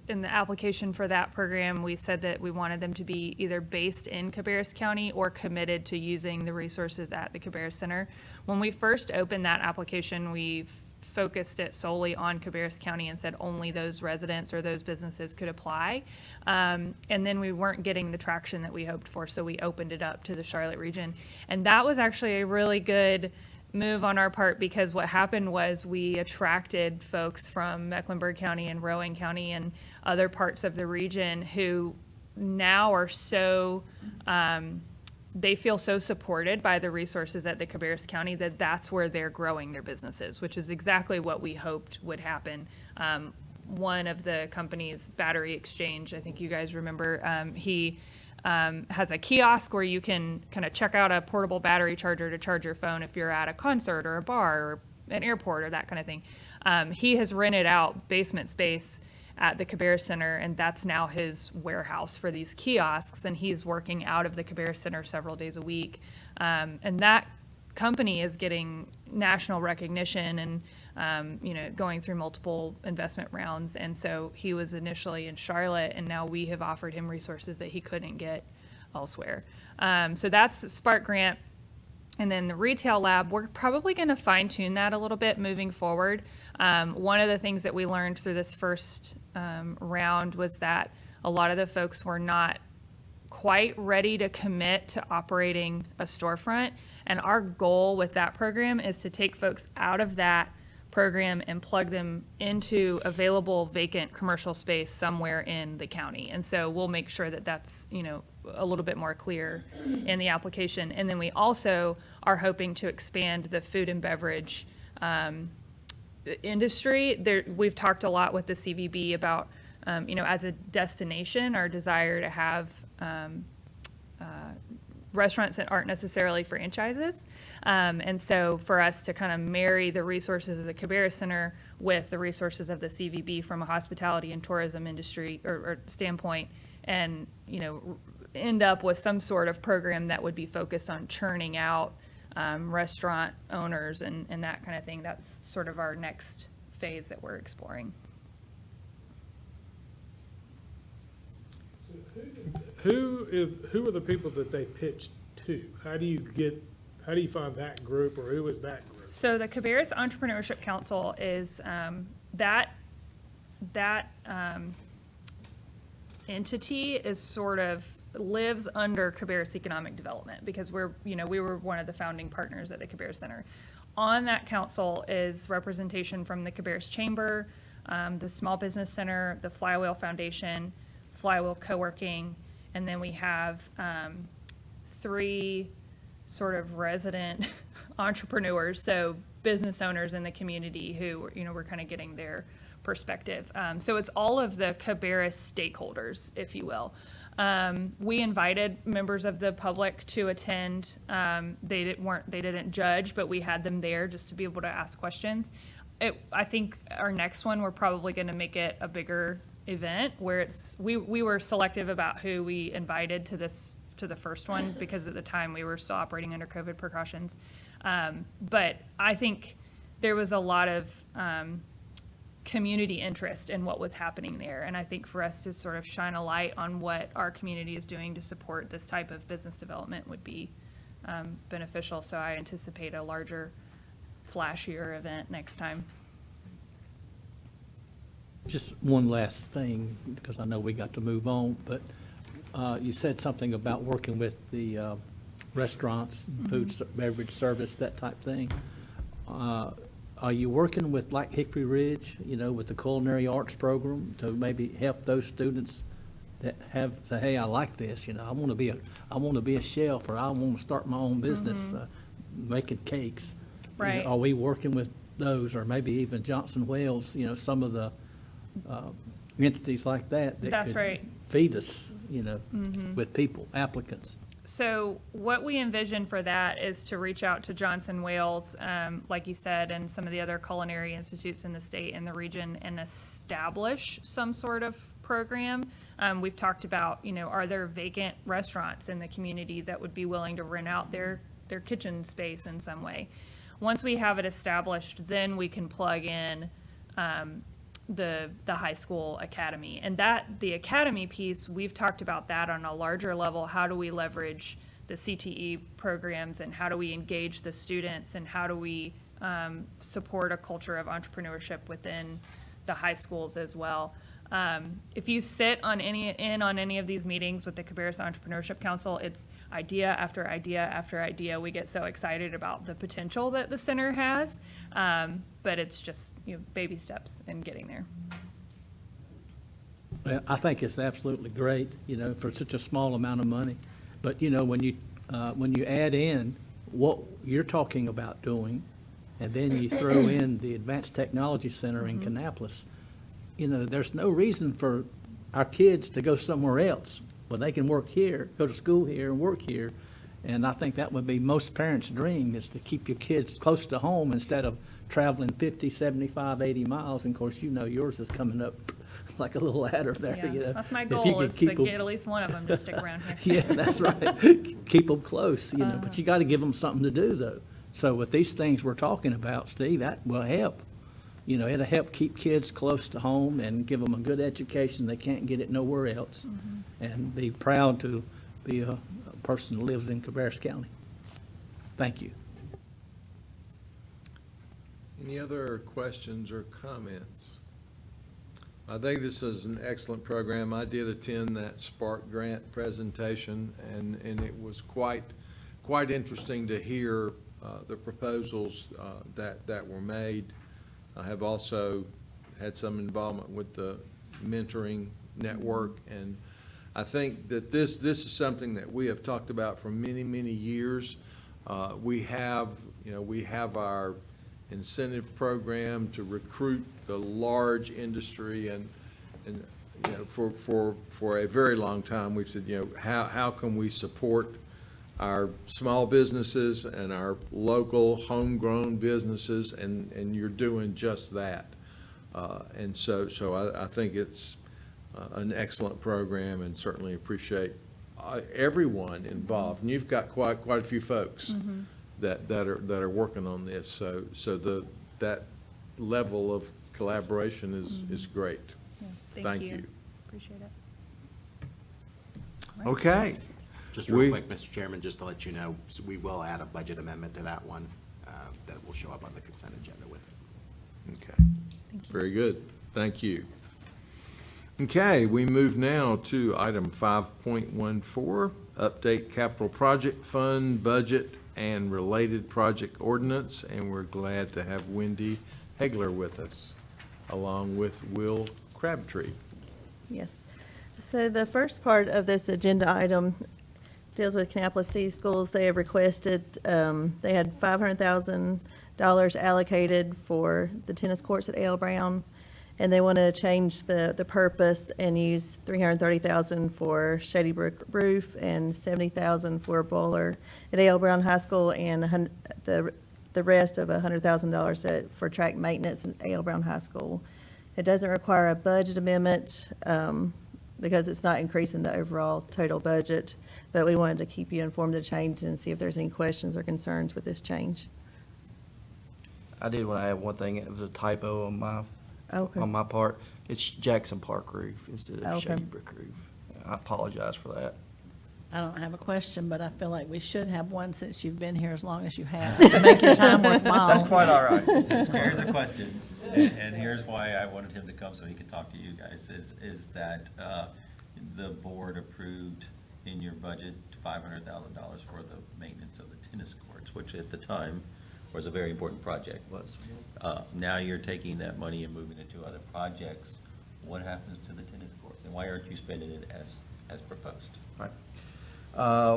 In the application for that program, we said that we wanted them to be either based in Cabarrus County or committed to using the resources at the Cabarrus Center. When we first opened that application, we focused it solely on Cabarrus County and said only those residents or those businesses could apply. And then we weren't getting the traction that we hoped for, so we opened it up to the Charlotte region. And that was actually a really good move on our part, because what happened was we attracted folks from Mecklenburg County and Rowan County and other parts of the region who now are so, they feel so supported by the resources at the Cabarrus County that that's where they're growing their businesses, which is exactly what we hoped would happen. One of the companies, Battery Exchange, I think you guys remember, he has a kiosk where you can kind of check out a portable battery charger to charge your phone if you're at a concert or a bar or an airport or that kind of thing. He has rented out basement space at the Cabarrus Center, and that's now his warehouse for these kiosks, and he's working out of the Cabarrus Center several days a week. And that company is getting national recognition and, going through multiple investment rounds. And so he was initially in Charlotte, and now we have offered him resources that he couldn't get elsewhere. So that's the Spark Grant. And then the retail lab, we're probably going to fine tune that a little bit moving forward. One of the things that we learned through this first round was that a lot of the folks were not quite ready to commit to operating a storefront. And our goal with that program is to take folks out of that program and plug them into available vacant commercial space somewhere in the county. And so we'll make sure that that's, a little bit more clear in the application. And then we also are hoping to expand the food and beverage industry. We've talked a lot with the CVB about, as a destination, our desire to have restaurants that aren't necessarily franchises. And so for us to kind of marry the resources of the Cabarrus Center with the resources of the CVB from a hospitality and tourism industry or standpoint, and, end up with some sort of program that would be focused on churning out restaurant owners and that kind of thing. That's sort of our next phase that we're exploring. Who are the people that they pitched to? How do you find that group, or who is that group? So the Cabarrus Entrepreneurship Council is that entity is sort of lives under Cabarrus Economic Development, because we were one of the founding partners at the Cabarrus Center. On that council is representation from the Cabarrus Chamber, the Small Business Center, the Flywheel Foundation, Flywheel Co-working, and then we have 3 sort of resident entrepreneurs, so business owners in the community who, we're kind of getting their perspective. So it's all of the Cabarrus stakeholders, if you will. We invited members of the public to attend. They didn't judge, but we had them there just to be able to ask questions. I think our next one, we're probably going to make it a bigger event where we were selective about who we invited to the first one, because at the time we were still operating under COVID precautions. But I think there was a lot of community interest in what was happening there. And I think for us to sort of shine a light on what our community is doing to support this type of business development would be beneficial. So I anticipate a larger, flashier event next time. Just one last thing, because I know we got to move on, but you said something about working with the restaurants, food, beverage service, that type thing. Are you working with like Hickory Ridge, with the culinary arts program to maybe help those students that say, hey, I like this, I want to be a chef, or I want to start my own business making cakes. Right. Are we working with those, or maybe even Johnson Wales, some of the entities like that That's could right. feed us, with people, applicants? So what we envision for that is to reach out to Johnson Wales, like you said, and some of the other culinary institutes in the state and the region, and establish some sort of program. We've talked about, are there vacant restaurants in the community that would be willing to rent out their kitchen space in some way? Once we have it established, then we can plug in the high school academy. And the academy piece, we've talked about that on a larger level. How do we leverage the CTE programs, and how do we engage the students, and how do we support a culture of entrepreneurship within the high schools as well? If you sit on any of these meetings with the Cabarrus Entrepreneurship Council, it's idea after idea after idea. We get so excited about the potential that the center has, but it's just baby steps in getting there. Well, I think it's absolutely great, for such a small amount of money. But, when you add in what you're talking about doing, and then you throw in the Advanced Technology Center in Kannapolis, there's no reason for our kids to go somewhere else. Well, they can work here, go to school here and work here. And I think that would be most parents' dream, is to keep your kids close to home instead of traveling 50, 75, 80 miles. And of course, you know yours is coming up like a little ladder there, you know. Yeah, that's my If you goal, could is to keep 'em- get at least one of them to stick around here. Yeah, that's right. Keep them close, you know, but you got to give them something to do, though. So with these things we're talking about, Steve, that will help. You know, it'll help keep kids close to home and give them a good education. They can't get it nowhere else. And be proud to be a person who lives in Cabarrus County. Thank you. Any other questions or comments? I think this is an excellent program. I did attend that Spark Grant presentation, and it was quite interesting to hear the proposals that were made. I have also had some involvement with the mentoring network, and I think that this is something that we have talked about for many, many years. We have our incentive program to recruit the large industry, and you know, for a very long time, we've said, you know, how can we support our small businesses and our local homegrown businesses, and you're doing just that. And so I think it's an excellent program, and certainly appreciate everyone involved. And you've got quite a few folks that are working on this. So that level of collaboration is great. Yeah, Thank you. Appreciate it. Okay. Just real quick, Mr. Chairman, just to let you know, so we will add a budget amendment to that one that will show up on the consent agenda with it. Okay. Very good. Thank you. Okay, we move now to item 5.14, update capital project fund budget and related project ordinance, and we're glad to have Wendy Hegler with us, along with Will Crabtree. Yes. So the first part of this agenda item deals with Kannapolis City Schools. They have requested, they had $500,000 allocated for the tennis courts at A.L. Brown, and they want to change the purpose and use $330,000 for Shady Brook roof and $70,000 for a boiler at A.L. Brown High School, and the rest of $100,000 for track maintenance at A.L. Brown High School. It doesn't require a budget amendment because it's not increasing the overall total budget, but we wanted to keep you informed of the change and see if there's any questions or concerns with this change. I did want to add one thing. It was a typo on Okay. my part. It's Jackson Park roof instead of Okay. Shady Brook roof. I apologize for that. I don't have a question, but I feel like we should have one since you've been here as long as you have, to make your time worthwhile. That's quite all right. Here's a question, and here's why I wanted him to come, so he could talk to you guys, is that the board approved in your budget $500,000 for the maintenance of the tennis courts, which at the time was a very important project. Now you're taking that money and moving it to other projects. What happens to the tennis courts, and why aren't you spending it as proposed? Right.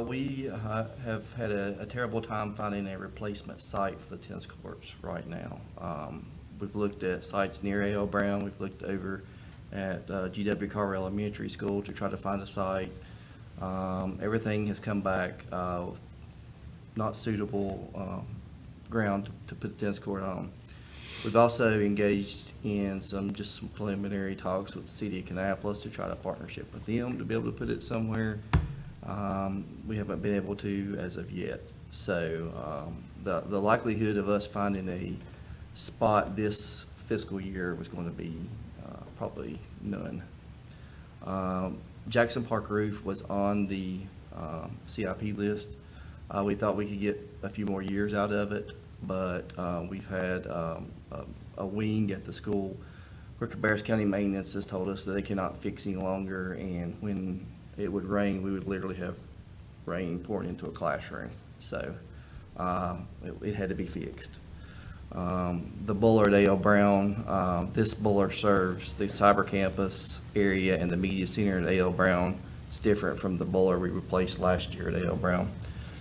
We have had a terrible time finding a replacement site for the tennis courts right now. We've looked at sites near A.L. Brown. We've looked over at G.W. Carver Elementary School to try to find a site. Everything has come back not suitable ground to put the tennis court on. We've also engaged in some preliminary talks with the city of Kannapolis to try to partnership with them to be able to put it somewhere. We haven't been able to as of yet. So the likelihood of us finding a spot this fiscal year was going to be probably none. Jackson Park roof was on the CIP list. We thought we could get a few more years out of it, but we've had a wing at the school where Cabarrus County Maintenance has told us that they cannot fix any longer, and when it would rain, we would literally have rain pouring into a classroom. So it had to be fixed. The boiler at A.L. Brown, this boiler serves the cyber campus area and the media center at A.L. Brown. It's different from the boiler we replaced last year at A.L. Brown.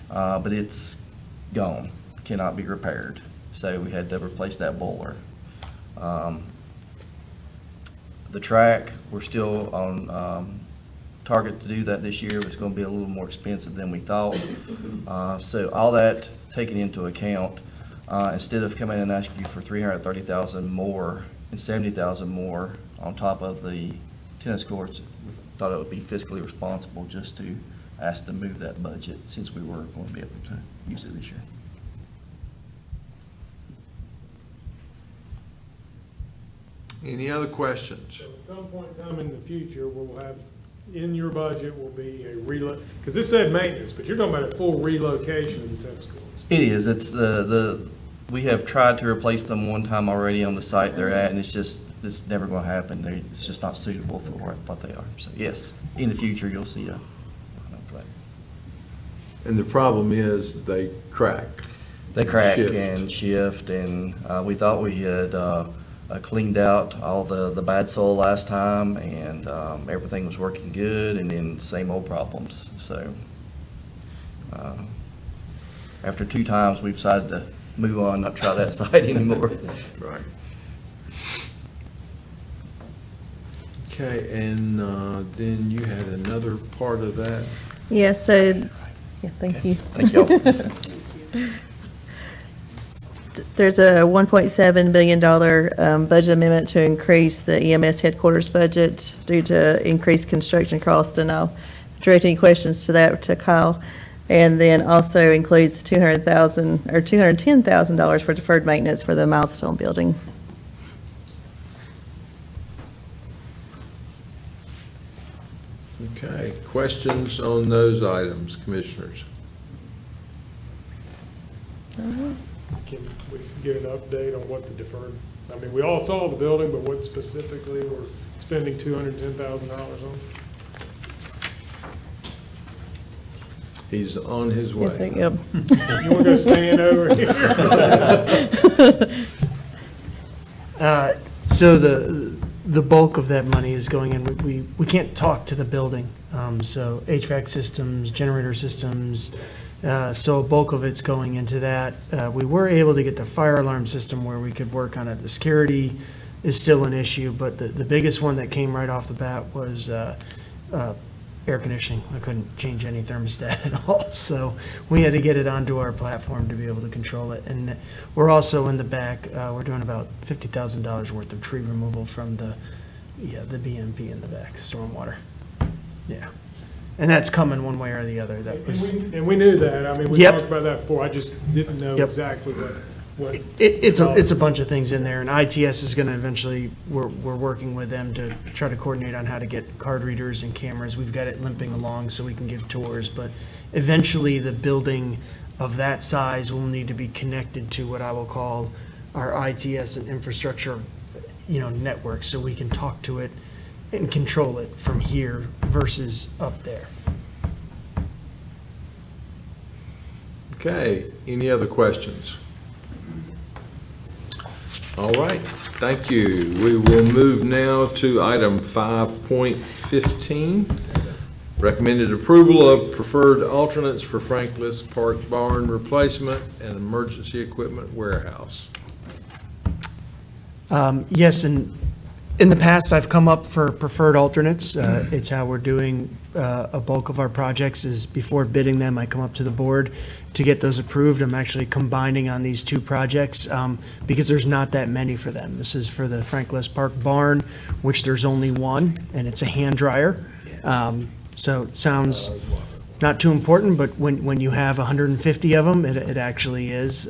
But it's gone, cannot be repaired. So we had to replace that boiler. The track, we're still on target to do that this year, but it's gonna be a little more expensive than we thought. So all that taken into account, instead of coming in and asking you for 330,000 more and 70,000 more on top of the tennis courts, we thought it would be fiscally responsible just to ask to move that budget since we were going to be able to use it this year. Any other questions? So at some point in time in the future, we'll have, in your budget will be a because this said maintenance, but you're talking about a full relocation of the tennis courts. It is, it's we have tried to replace them one time already on the site they're at, and it's never gonna happen. It's just not suitable for what they are. So yes, in the future, you'll see a play. And the problem is they crack. They crack Shift. and shift, and we thought we had cleaned out all the bad soil last time, and everything was working good, and then same old problems. So after 2 times, we've decided to move on, not try that site anymore. Right. Okay, and then you had another part of that. Yes, so, yeah, thank you. Thank y'all. There's a $1.7 billion budget amendment to increase the EMS headquarters budget due to increased construction cost, and I'll direct any questions to that to Kyle. And then also includes $200,000 or $210,000 for deferred maintenance for the Milestone building. Okay, questions on those items, commissioners? Can we get an update on what the deferred, I mean, we all saw the building, but what specifically we're spending $210,000 on? He's on his way. Yes, thank you. You want to go stand over here? So the bulk of that money is going in, we can't talk to the building, so HVAC systems, generator systems, so a bulk of it's going into that. We were able to get the fire alarm system where we could work on it. The security is still an issue, but the biggest one that came right off the bat was air conditioning. I couldn't change any thermostat at all, so we had to get it onto our platform to be able to control it. And we're also in the back, we're doing about $50,000 worth of tree removal from the BMP in the back, stormwater. Yeah, and that's coming one way or the other. That was, And we knew that, I mean, we Yep. talked about that before, I just didn't know Yep. exactly what. it's a bunch of things in there, and ITS is gonna eventually, we're working with them to try to coordinate on how to get card readers and cameras. We've got it limping along so we can give tours, but eventually the building of that size will need to be connected to what I will call our ITS and infrastructure, network, so we can talk to it and control it from here versus up there. Okay, any other questions? All right, thank you. We will move now to item 5.15. Recommended approval of preferred alternates for Franklin Park barn replacement and emergency equipment warehouse. Yes, and in the past, I've come up for preferred alternates. It's how we're doing a bulk of our projects is before bidding them, I come up to the board to get those approved. I'm actually combining on these 2 projects because there's not that many for them. This is for the Franklin Park barn, which there's only one, and it's a hand dryer. So it sounds not too important, but when you have 150 of them, it actually is.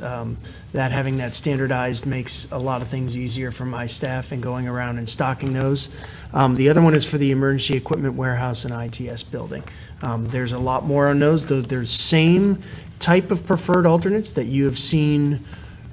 Having that standardized makes a lot of things easier for my staff in going around and stocking those. The other one is for the emergency equipment warehouse and ITS building. There's a lot more on those, though there's same type of preferred alternates that you have seen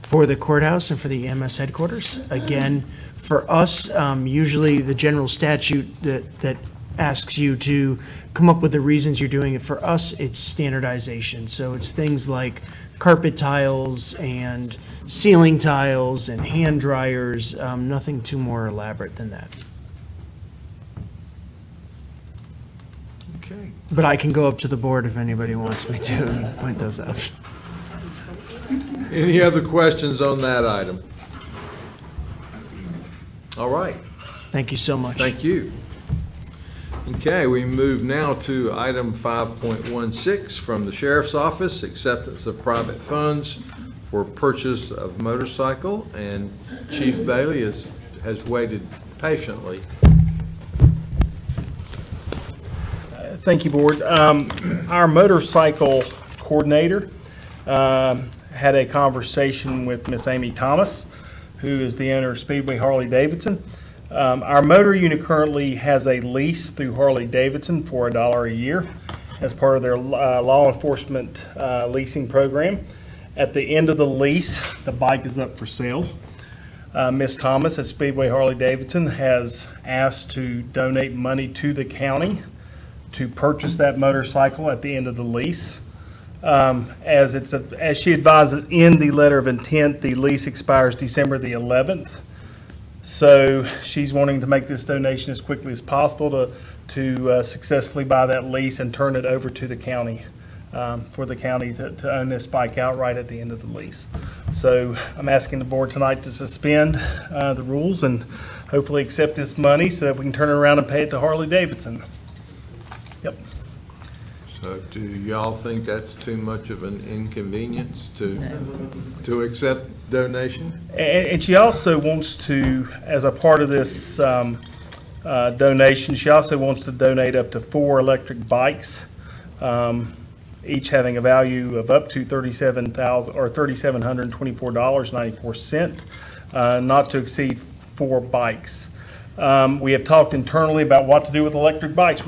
for the courthouse and for the EMS headquarters. Again, for us, usually the general statute that asks you to come up with the reasons you're doing it. For us, it's standardization. So it's things like carpet tiles and ceiling tiles and hand dryers, nothing too more elaborate than that. Okay. But I can go up to the board if anybody wants me to and point those out. Any other questions on that item? All right. Thank you so much. Thank you. Okay, we move now to item 5.16 from the Sheriff's Office, acceptance of private funds for purchase of motorcycle, and Chief Bailey has waited patiently. Thank you, Board. Our motorcycle coordinator had a conversation with Miss Amy Thomas, who is the owner of Speedway Harley Davidson. Our motor unit currently has a lease through Harley Davidson for $1 a year as part of their law enforcement leasing program. At the end of the lease, the bike is up for sale. Ms. Thomas at Speedway Harley Davidson has asked to donate money to the county to purchase that motorcycle at the end of the lease. As she advises in the letter of intent, the lease expires December the 11th. So she's wanting to make this donation as quickly as possible to successfully buy that lease and turn it over to the county, for the county to own this bike outright at the end of the lease. So I'm asking the board tonight to suspend the rules and hopefully accept this money so that we can turn it around and pay it to Harley Davidson. Yep. So do y'all think that's too much of an inconvenience to accept donation? And she also wants to, as a part of this donation, she also wants to donate up to 4 electric bikes, each having a value of up to $3,724.94, not to exceed 4 bikes. We have talked internally about what to do with electric bikes.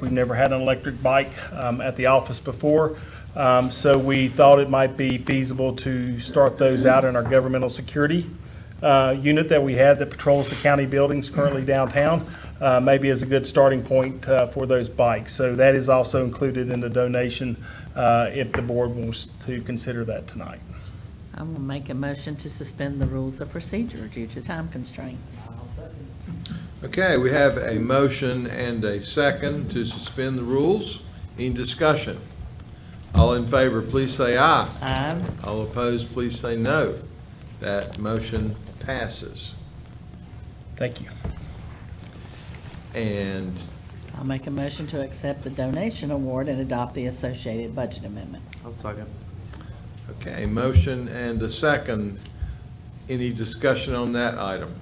We've never had an electric bike at the office before, so we thought it might be feasible to start those out in our governmental security unit that we have that patrols the county buildings currently downtown, maybe as a good starting point for those bikes. So that is also included in the donation if the board wants to consider that tonight. I'm going to make a motion to suspend the rules of procedure due to time constraints. Okay, we have a motion and a second to suspend the rules. Any discussion? All in favor, please say aye. Aye. All opposed, please say no. That motion passes. Thank you. And I'll make a motion to accept the donation award and adopt the associated budget amendment. I'll second. okay, motion and a second. Any discussion on that item?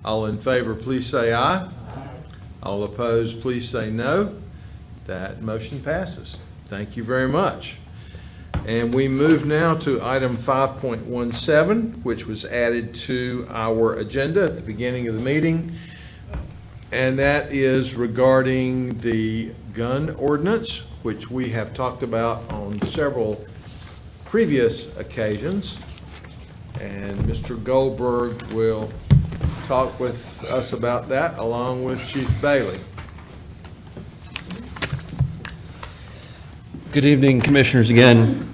All in favor, please say aye. All opposed, please say no. That motion passes. Thank you very much. And we move now to item 5.17, which was added to our agenda at the beginning of the meeting. And that is regarding the gun ordinance, which we have talked about on several previous occasions. And Mr. Goldberg will talk with us about that along with Chief Bailey. Good evening, Commissioners, again.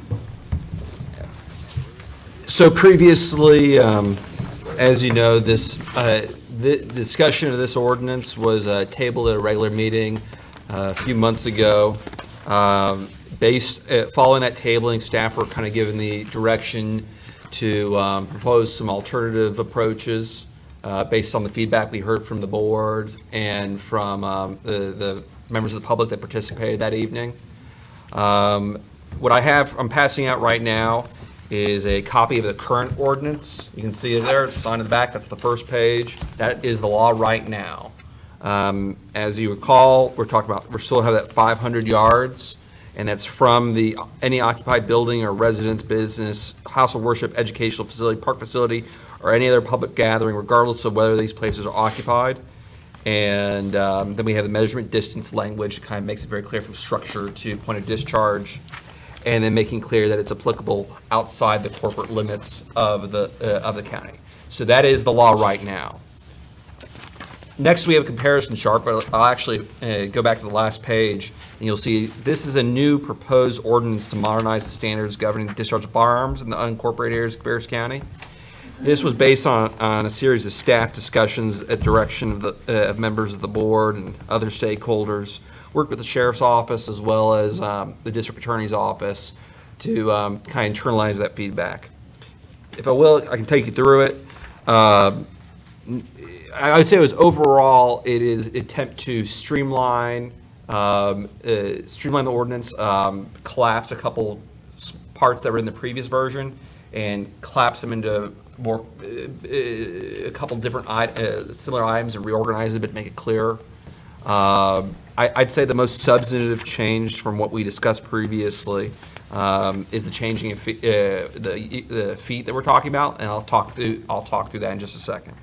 So previously, as you know, the discussion of this ordinance was tabled at a regular meeting a few months ago. Following that tabling, staff were kind of given the direction to propose some alternative approaches based on the feedback we heard from the board and from the members of the public that participated that evening. What I'm passing out right now is a copy of the current ordinance. You can see it there, it's on the back, that's the first page. That is the law right now. As you recall, we still have that 500 yards, and that's from any occupied building or residence, business, house of worship, educational facility, park facility, or any other public gathering, regardless of whether these places are occupied. And then we have the measurement distance language. It kind of makes it very clear from structure to point of discharge, and then making clear that it's applicable outside the corporate limits of the county. So that is the law right now. Next, we have a comparison chart, but I'll actually go back to the last page, and you'll see this is a new proposed ordinance to modernize the standards governing the discharge of firearms in the unincorporated areas of Cabarrus County. This was based on a series of staff discussions at direction of members of the board and other stakeholders, worked with the sheriff's office as well as the district attorney's office to kind of internalize that feedback. If I will, I can take you through it. I would say it was overall, it is attempt to streamline the ordinance, collapse a couple parts that were in the previous version, and collapse them into more, a couple different similar items and reorganize it, but make it clearer. I'd say the most substantive change from what we discussed previously is the changing of the feet that we're talking about, and I'll talk through that in just a second.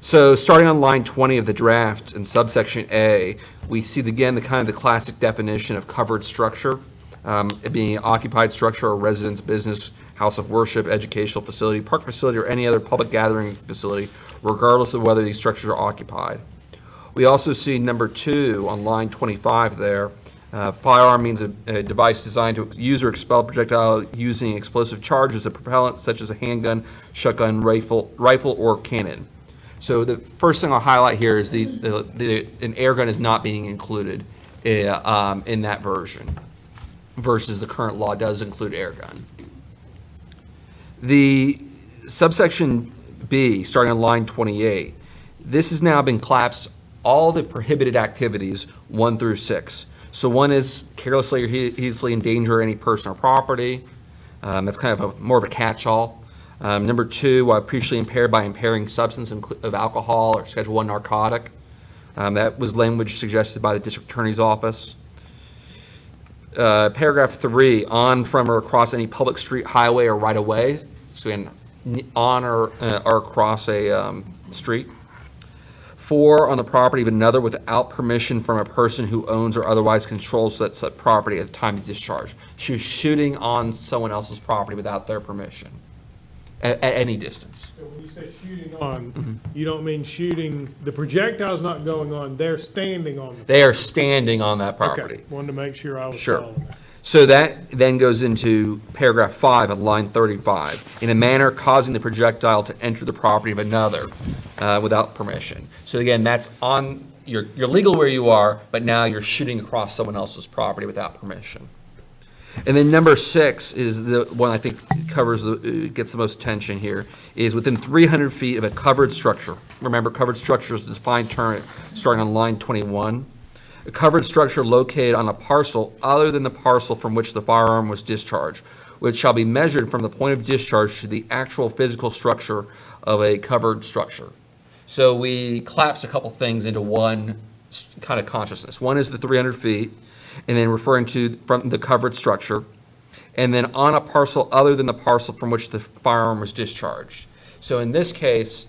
So starting on line 20 of the draft in subsection A, we see again the classic definition of covered structure, it being an occupied structure or residence, business, house of worship, educational facility, park facility, or any other public gathering facility, regardless of whether these structures are occupied. We also see number 2 on line 25 there. Firearm means a device designed to use or expel projectile using explosive charges of propellant such as a handgun, shotgun, rifle, or cannon. So the first thing I'll highlight here is an air gun is not being included in that version, versus the current law does include air gun. The subsection B, starting on line 28, this has now been collapsed all the prohibited activities 1 through 6. So 1 is carelessly or heedlessly endanger any person or property. That's kind of more of a catch-all. Number 2, previously impaired by impairing substance of alcohol or Schedule I narcotic. That was language suggested by the district attorney's office. Paragraph 3, on, from, or across any public street, highway, or right-of-way. So again, on or across a street. 4, on the property of another without permission from a person who owns or otherwise controls that property at the time of discharge. She was shooting on someone else's property without their permission at any distance. So when you say shooting on, you don't mean shooting, the projectile's not going on, they're standing on the. They are standing on that property. Okay, wanted to make sure I was Sure. following that. So that then goes into paragraph 5 on line 35, in a manner causing the projectile to enter the property of another without permission. So again, that's on, you're legal where you are, but now you're shooting across someone else's property without permission. And then number 6 is the one I think gets the most attention here, is within 300 feet of a covered structure. Remember, covered structure is a defined term starting on line 21. A covered structure located on a parcel other than the parcel from which the firearm was discharged, which shall be measured from the point of discharge to the actual physical structure of a covered structure. So we collapsed a couple things into one kind of consciousness. One is the 300 feet, and then referring to from the covered structure, and then on a parcel other than the parcel from which the firearm was discharged. So in this case,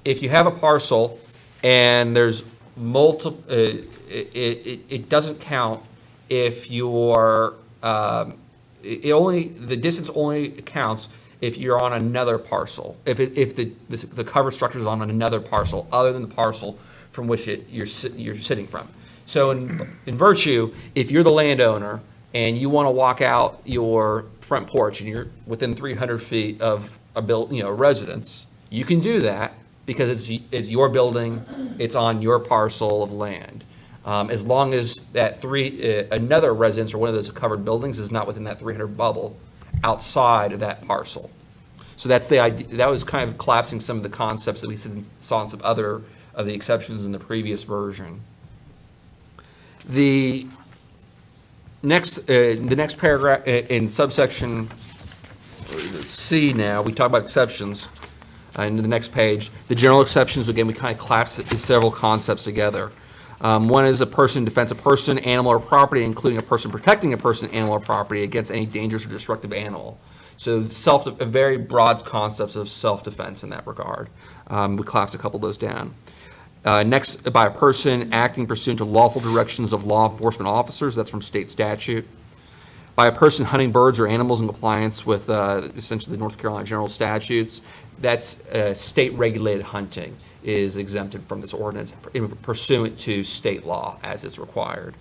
if you have a parcel and there's multiple, it doesn't count if you're, the distance only counts if you're on another parcel, if the covered structure is on another parcel other than the parcel from which you're sitting from. So in virtue, if you're the landowner and you want to walk out your front porch and you're within 300 feet of a residence, you can do that because it's your building, it's on your parcel of land. As long as that another residence or one of those covered buildings is not within that 300 bubble outside of that parcel. So that's the idea. That was kind of collapsing some of the concepts that we saw in some other of the exceptions in the previous version. The next paragraph in subsection C now, we talk about exceptions. In the next page, the general exceptions, again, we kind of collapse several concepts together. One is a person defends a person, animal, or property, including a person protecting a person, animal, or property against any dangerous or destructive animal. So very broad concepts of self-defense in that regard. We collapse a couple of those down. Next, by a person acting pursuant to lawful directions of law enforcement officers, that's from state statute. By a person hunting birds or animals in compliance with essentially the North Carolina general statutes, that's state-regulated hunting is exempted from this ordinance pursuant to state law as it's required.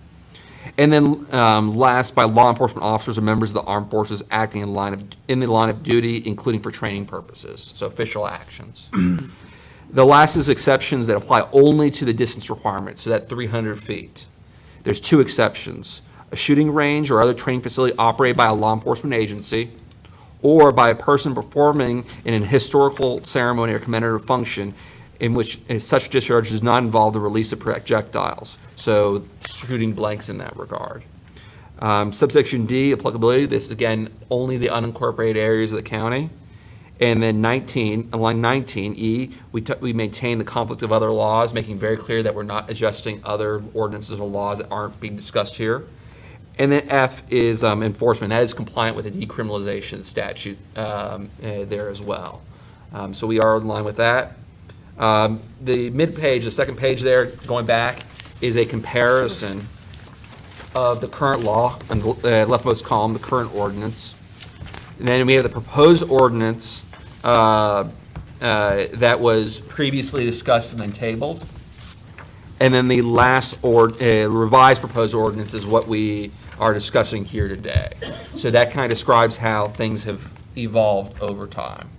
And then last, by law enforcement officers or members of the armed forces acting in the line of duty, including for training purposes, so official actions. The last is exceptions that apply only to the distance requirement, so that 300 feet. There's 2 exceptions: a shooting range or other training facility operated by a law enforcement agency, or by a person performing in an historical ceremony or commemorative function in which such discharge does not involve the release of projectiles, so shooting blanks in that regard. Subsection D, applicability, this is again, only the unincorporated areas of the county. And then 19, line 19E, we maintain the conflict of other laws, making very clear that we're not adjusting other ordinances or laws that aren't being discussed here. And then F is enforcement. That is compliant with the decriminalization statute there as well. So we are in line with that. The mid-page, the second page there, going back, is a comparison of the current law, on the leftmost column, the current ordinance. And then we have the proposed ordinance that was previously discussed and then tabled. And then the last revised proposed ordinance is what we are discussing here today. So that kind of describes how things have evolved over time.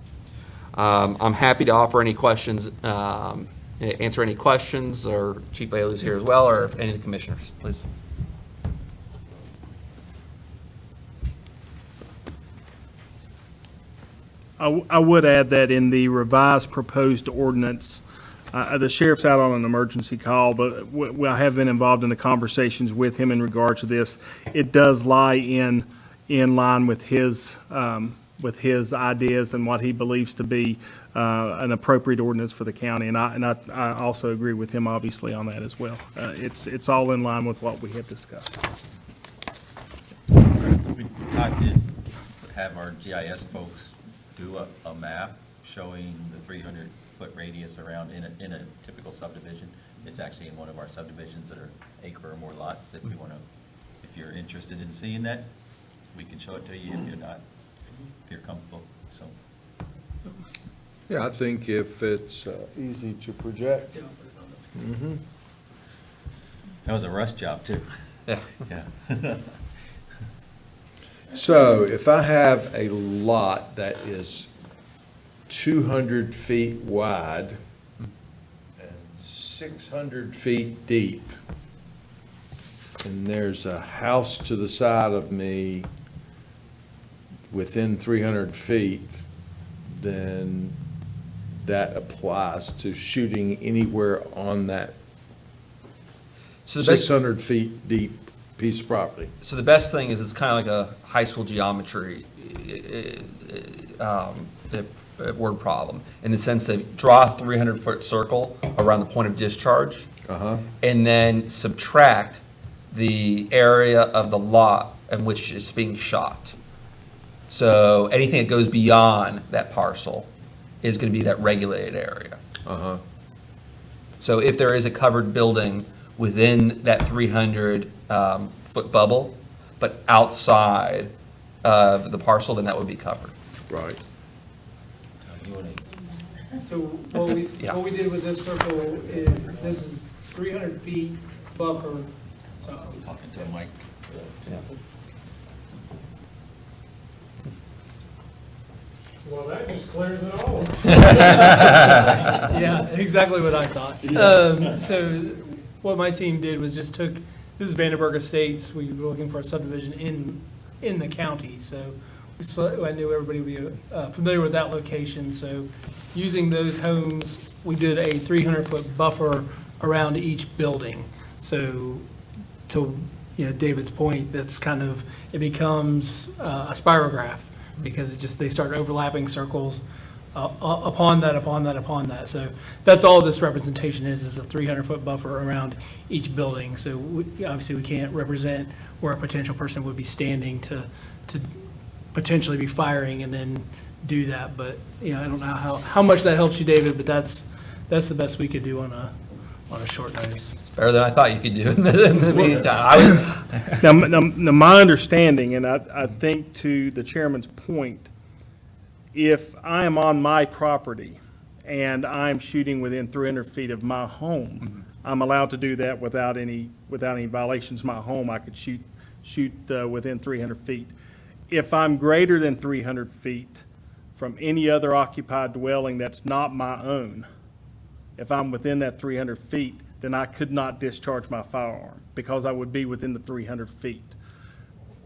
I'm happy to offer any questions, answer any questions, or Chief Bailey's here as well, or any of the commissioners, please. I would add that in the revised proposed ordinance, the sheriff's out on an emergency call, but I have been involved in the conversations with him in regard to this. It does lie in line with his ideas and what he believes to be an appropriate ordinance for the county, and I also agree with him obviously on that as well. It's all in line with what we have discussed. I did have our GIS folks do a map showing the 300-foot radius around in a typical subdivision. It's actually in one of our subdivisions that are acre or more lots. If you're interested in seeing that, we can show it to you. If you're not, if you're comfortable, so. Yeah, I think if it's easy to project. Mm-hmm. That was a rush job too. Yeah. Yeah. So if I have a lot that is 200 feet wide and 600 feet deep, and there's a house to the side of me within 300 feet, then that applies to shooting anywhere on that So the best- 600 feet deep piece of property. So the best thing is it's kind of like a high school geometry word problem, in the sense that draw a 300-foot circle around the point of discharge, and then subtract the area of the lot in which it's being shot. So anything that goes beyond that parcel is going to be that regulated area. So if there is a covered building within that 300-foot bubble, but outside of the parcel, then that would be covered. Right. So what we did with this circle is, this is 300 feet buffer. So Talking to Mike. Well, that just clears it all. Yeah, exactly what I thought. So what my team did was just took, this is Vandenberg Estates. We were looking for a subdivision in the county. So I knew everybody would be familiar with that location. So using those homes, we did a 300-foot buffer around each building. So to David's point, that's kind of, it becomes a spirograph, because they start overlapping circles upon that. So that's all this representation is a 300-foot buffer around each building. So obviously we can't represent where a potential person would be standing to potentially be firing and then do that. But I don't know how much that helps you, David, but that's the best we could do on a short notice. It's better than I thought you could do in the meantime. Now, my understanding, and I think to the chairman's point, if I am on my property and I'm shooting within 300 feet of my home, I'm allowed to do that without any violations. My home, I could shoot within 300 feet. If I'm greater than 300 feet from any other occupied dwelling that's not my own, if I'm within that 300 feet, then I could not discharge my firearm, because I would be within the 300 feet.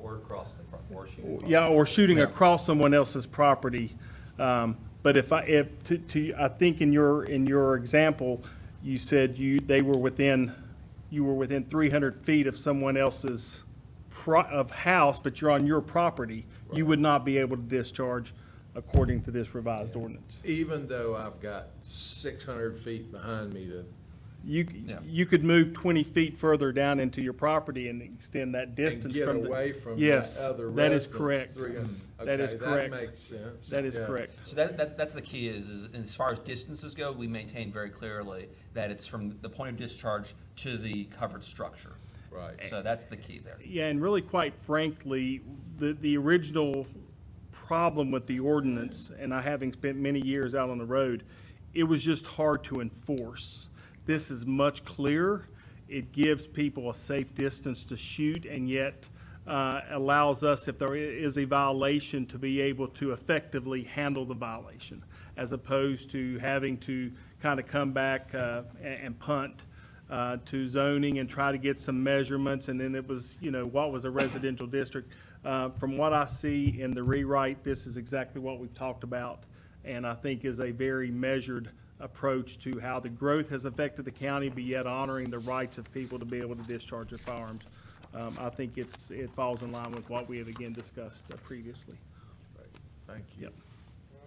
Or across the, or shooting. Yeah, or shooting across someone else's property. But But I think in your example, you said you were within 300 feet of someone else's house, but you're on your property. You would not be able to discharge according to this revised ordinance. Even though I've got 600 feet behind me to. You could move 20 feet further down into your property and extend that distance get from away from Yes, the other that is residents, correct. 300. That is Okay, correct. that makes sense. That is Yeah. correct. So that's the key is as far as distances go, we maintain very clearly that it's from the point of discharge to the covered structure. Right. So that's the key there. Yeah, and really, quite frankly, the original problem with the ordinance, and I having spent many years out on the road, it was just hard to enforce. This is much clearer. It gives people a safe distance to shoot, and yet allows us, if there is a violation, to be able to effectively handle the violation, as opposed to having to kind of come back and punt to zoning and try to get some measurements, and then it was, what was a residential district. From what I see in the rewrite, this is exactly what we've talked about, and I think is a very measured approach to how the growth has affected the county, but yet honoring the rights of people to be able to discharge their firearms. I think it falls in line with what we have again discussed previously. Right. Thank you. Yep.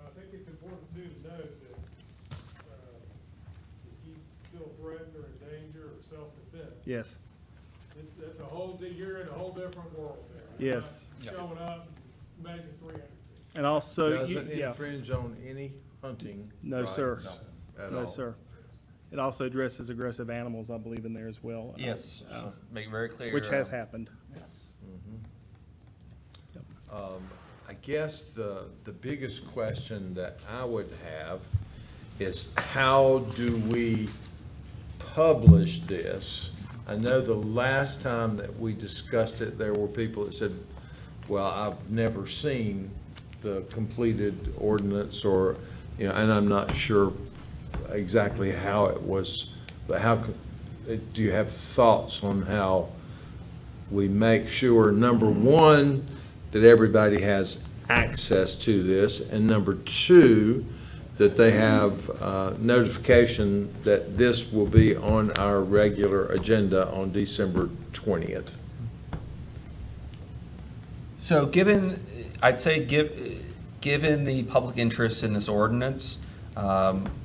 I think it's important too to note that if you feel threatened or in danger or self-defense. Yes. That's you're in a whole different world there. Yes. You're not showing up, imagine 300 feet. And also, Doesn't infringe on any hunting. No, sir. rights at No, all. sir. It also addresses aggressive animals, I believe, in there as well. Yes, make it very clear. Which has happened. Yes. I guess the biggest question that I would have is how do we publish this? I know the last time that we discussed it, there were people that said, well, I've never seen the completed ordinance or, and I'm not sure exactly how it was, but do you have thoughts on how we make sure, number one, that everybody has access to this, and number two, that they have notification that this will be on our regular agenda on December 20th? So I'd say given the public interest in this ordinance,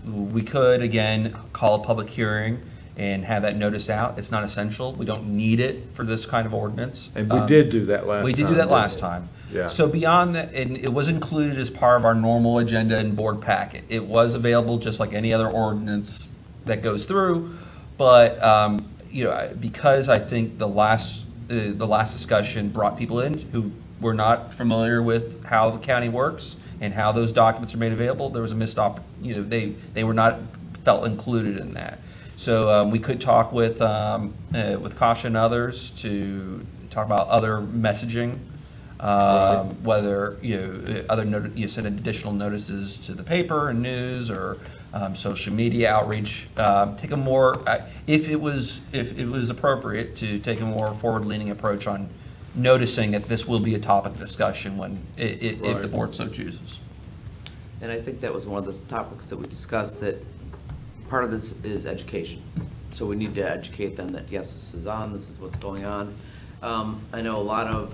we could, again, call a public hearing and have that notice out. It's not essential. We don't need it for this kind of ordinance. And we did do that last time. We did do that didn't last we? time. Yeah. So beyond that, and it was included as part of our normal agenda and board packet. It was available just like any other ordinance that goes through. But, because I think the last discussion brought people in who were not familiar with how the county works and how those documents are made available, there was a missed opportunity. They were not felt included in that. So we could talk with Kasha and others to talk about other messaging, whether send additional notices to the paper and news or social media outreach. Take a more, if it was appropriate, to take a more forward-leaning approach on noticing that this will be a topic of discussion if the Right. board so chooses. And I think that was one of the topics that we discussed, that part of this is education. So we need to educate them that, yes, this is on, this is what's going on. I know a lot of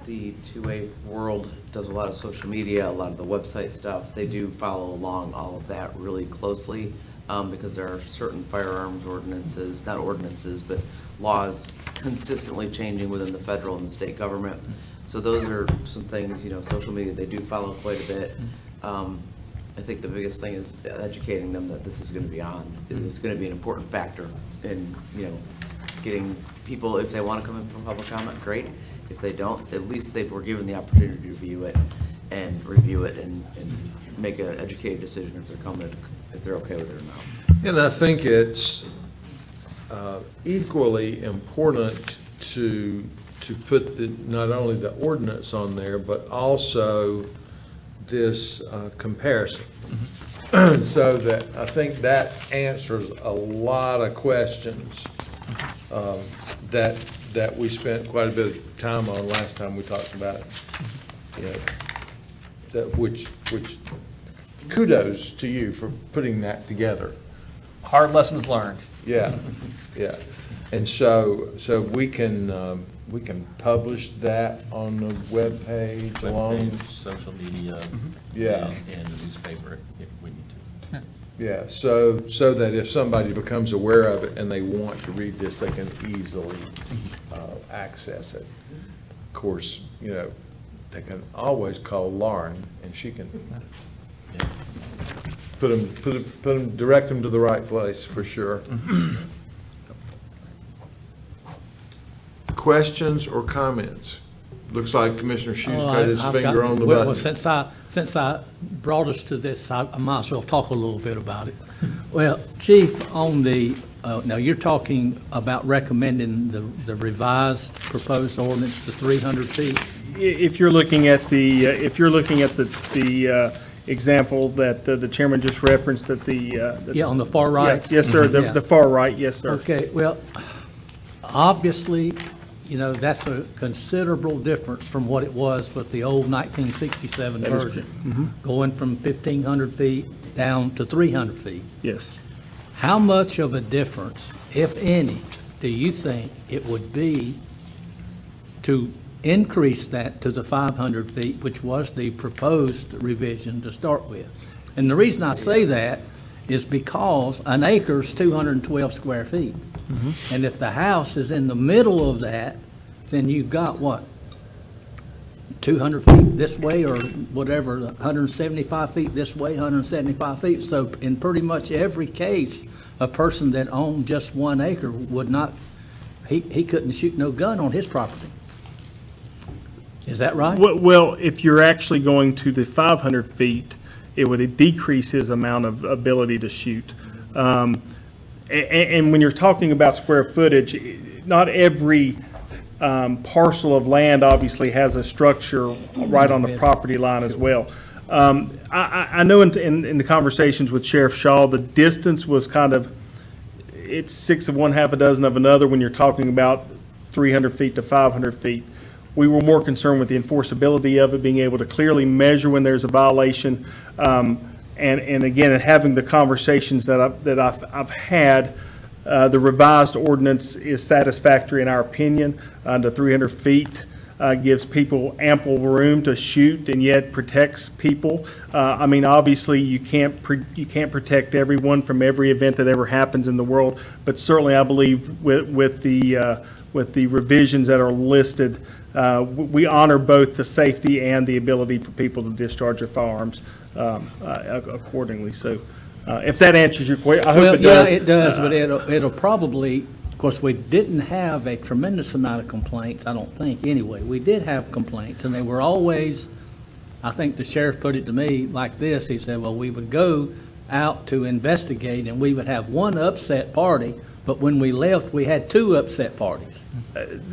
the 2A world does a lot of social media, a lot of the website stuff. They do follow along all of that really closely because there are certain firearms ordinances, not ordinances, but laws consistently changing within the federal and the state government. So those are some things, social media, they do follow quite a bit. I think the biggest thing is educating them that this is going to be on. It's going to be an important factor in, getting people, if they want to come in for public comment, great. If they don't, at least they were given the opportunity to view it and review it and make an educated decision if they're okay with it or not. And I think it's equally important to put not only the ordinance on there, but also this comparison. So that, I think that answers a lot of questions that we spent quite a bit of time on last time we talked about it. That which kudos to you for putting that together. Hard lessons learned. Yeah, yeah. And so we can publish that on the webpage along. Webpage, social media. Yeah. And the newspaper if we need to. Yeah, so that if somebody becomes aware of it and they want to read this, they can easily access it. Of course, you know, they can always call Lauren and she can direct them to the right place for sure. Questions or comments? Looks like Commissioner Shue's got his finger on the Well, button. since I brought us to this, I might as well talk a little bit about it. Well, Chief, on the, now you're talking about recommending the revised proposed ordinance to 300 feet? If you're looking at the, example that the chairman just referenced, that Yeah, on the far right? Yes, sir, Yeah. the far right, yes, sir. Okay, well, obviously, you know, that's a considerable difference from what it was with the old 1967 That is- version, going from 1,500 feet down to 300 feet. Yes. How much of a difference, if any, do you think it would be to increase that to the 500 feet, which was the proposed revision to start with? And the reason I say that is because an acre is 212 square feet. And if the house is in the middle of that, then you've got what? 200 feet this way or whatever, 175 feet this way, 175 feet. So in pretty much every case, a person that owned just 1 acre would not, he couldn't shoot no gun on his property. Is that right? Well, if you're actually going to the 500 feet, it would decrease his amount of ability to shoot. And when you're talking about square footage, not every parcel of land obviously has a structure right on the property line as well. I know in the conversations with Sheriff Shaw, the distance was kind of, it's 6 of one, half a dozen of another when you're talking about 300 feet to 500 feet. We were more concerned with the enforceability of it, being able to clearly measure when there's a violation. And again, having the conversations that I've had, the revised ordinance is satisfactory in our opinion. The 300 feet gives people ample room to shoot and yet protects people. I mean, obviously, you can't protect everyone from every event that ever happens in the world, but certainly I believe with the revisions that are listed, we honor both the safety and the ability for people to discharge their firearms accordingly. So if that answers your question, I hope it does. Yeah, it does, but it'll probably, of course, we didn't have a tremendous amount of complaints, I don't think, anyway. We did have complaints, and they were always, I think the sheriff put it to me like this, he said, well, we would go out to investigate, and we would have one upset party, but when we left, we had 2 upset parties.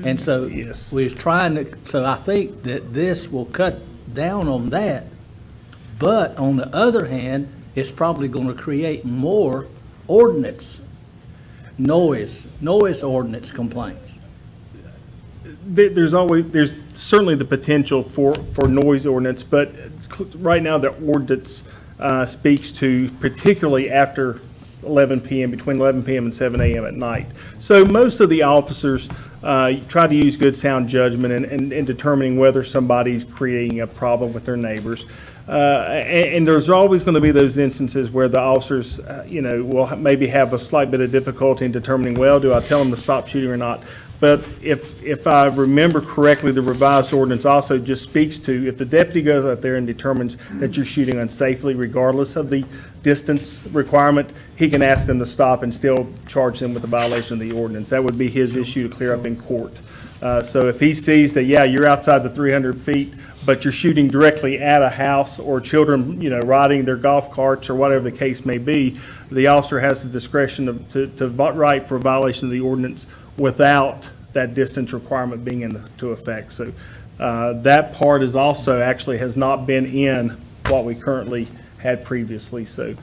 And so yes, we was trying to, so I think that this will cut down on that. But on the other hand, it's probably going to create more noise ordinance complaints. There's certainly the potential for noise ordinance, but right now the ordinance speaks to particularly after 11 p.m., between 11 p.m. and 7 a.m. at night. So most of the officers try to use good sound judgment in determining whether somebody's creating a problem with their neighbors. And there's always going to be those instances where the officers, will maybe have a slight bit of difficulty in determining, well, do I tell them to stop shooting or not? But if I remember correctly, the revised ordinance also just speaks to, if the deputy goes out there and determines that you're shooting unsafely, regardless of the distance requirement, he can ask them to stop and still charge them with a violation of the ordinance. That would be his issue to clear up in court. So if he sees that, yeah, you're outside the 300 feet, but you're shooting directly at a house or children, riding their golf carts or whatever the case may be, the officer has the discretion to write for a violation of the ordinance without that distance requirement being into effect. So that part is also actually has not been in what we currently had previously. So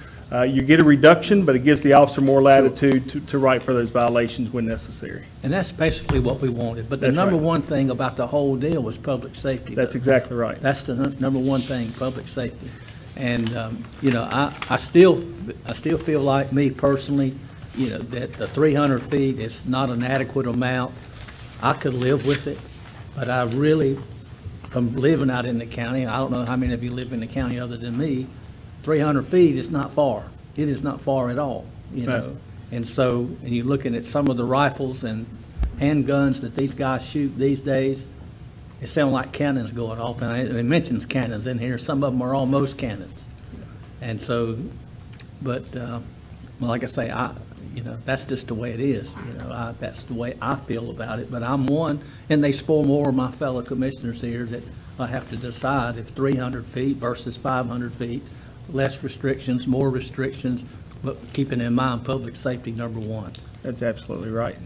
you get a reduction, but it gives the officer more latitude to write for those violations when necessary. And that's basically what we wanted. But the That's number right. one thing about the whole deal was public safety. That's though. exactly right. That's the number one thing, public safety. And, you know, I still feel like, me personally, you know, that the 300 feet is not an adequate amount. I could live with it, but I really, from living out in the county, I don't know how many of you live in the county other than me, 300 feet is not far. It is not far at all, you know? Right. And so, and you're looking at some of the rifles and handguns that these guys shoot these days, it sounds like cannons going off, and it mentions cannons in here. Some of them are almost cannons. And so, but, well, like I say, you know, that's just the way it is. You know, that's the way I feel about it. But I'm one, and they spoil more of my fellow commissioners here, that I have to decide if 300 feet versus 500 feet, less restrictions, more restrictions, but keeping in mind public safety number one. That's absolutely right.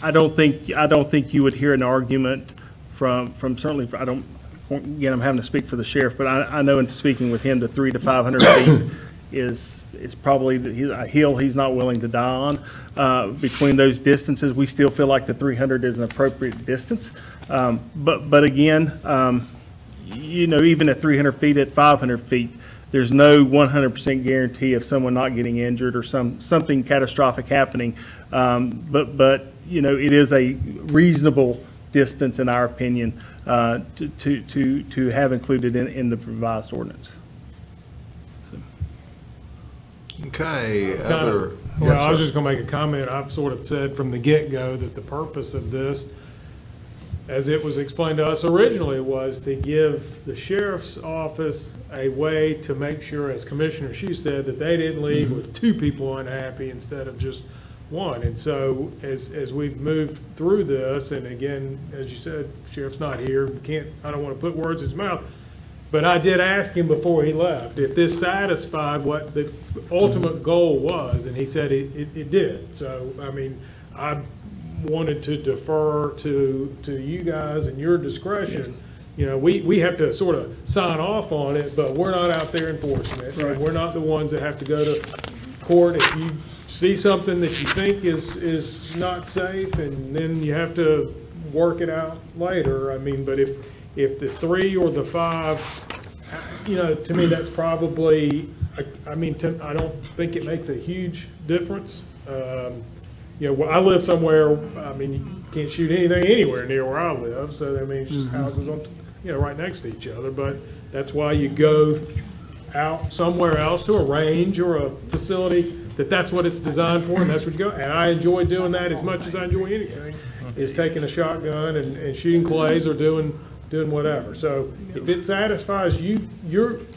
I don't think you would hear an argument from certainly, again, I'm having to speak for the sheriff, but I know in speaking with him, the 300 to 500 feet is probably a hill he's not willing to die on. Between those distances, we still feel like the 300 is an appropriate distance. But again, you know, even at 300 feet, at 500 feet, there's no 100% guarantee of someone not getting injured or something catastrophic happening. But you know, it is a reasonable distance, in our opinion, to have included in the revised ordinance. Okay, Kind of- other. Well, Yes, I was sir. just gonna make a comment. I've sort of said from the get-go that the purpose of this, as it was explained to us originally, was to give the sheriff's office a way to make sure, as Commissioner Shue said, that they didn't leave with two people unhappy instead of just one. And so as we've moved through this, and again, as you said, Sheriff's not here, I don't want to put words in his mouth, but I did ask him before he left if this satisfied what the ultimate goal was, and he said it did. So, I mean, I wanted to defer to you guys and your discretion. You know, we have to sort of sign off on it, but we're not out there enforcing it. And we're not the ones that have to go to court if you see something that you think is not safe, and then you have to work it out later. I mean, but if the 3 or the 5, you know, to me, that's probably, I don't think it makes a huge difference. You know, I live somewhere, I mean, you can't shoot anything anywhere near where I live, so I mean, it's just houses on, you know, right next to each other, but that's why you go out somewhere else to a range or a facility that's what it's designed for, and that's what you go. And I enjoy doing that as much as I enjoy anything, is taking a shotgun and shooting clays or doing whatever. So if it satisfies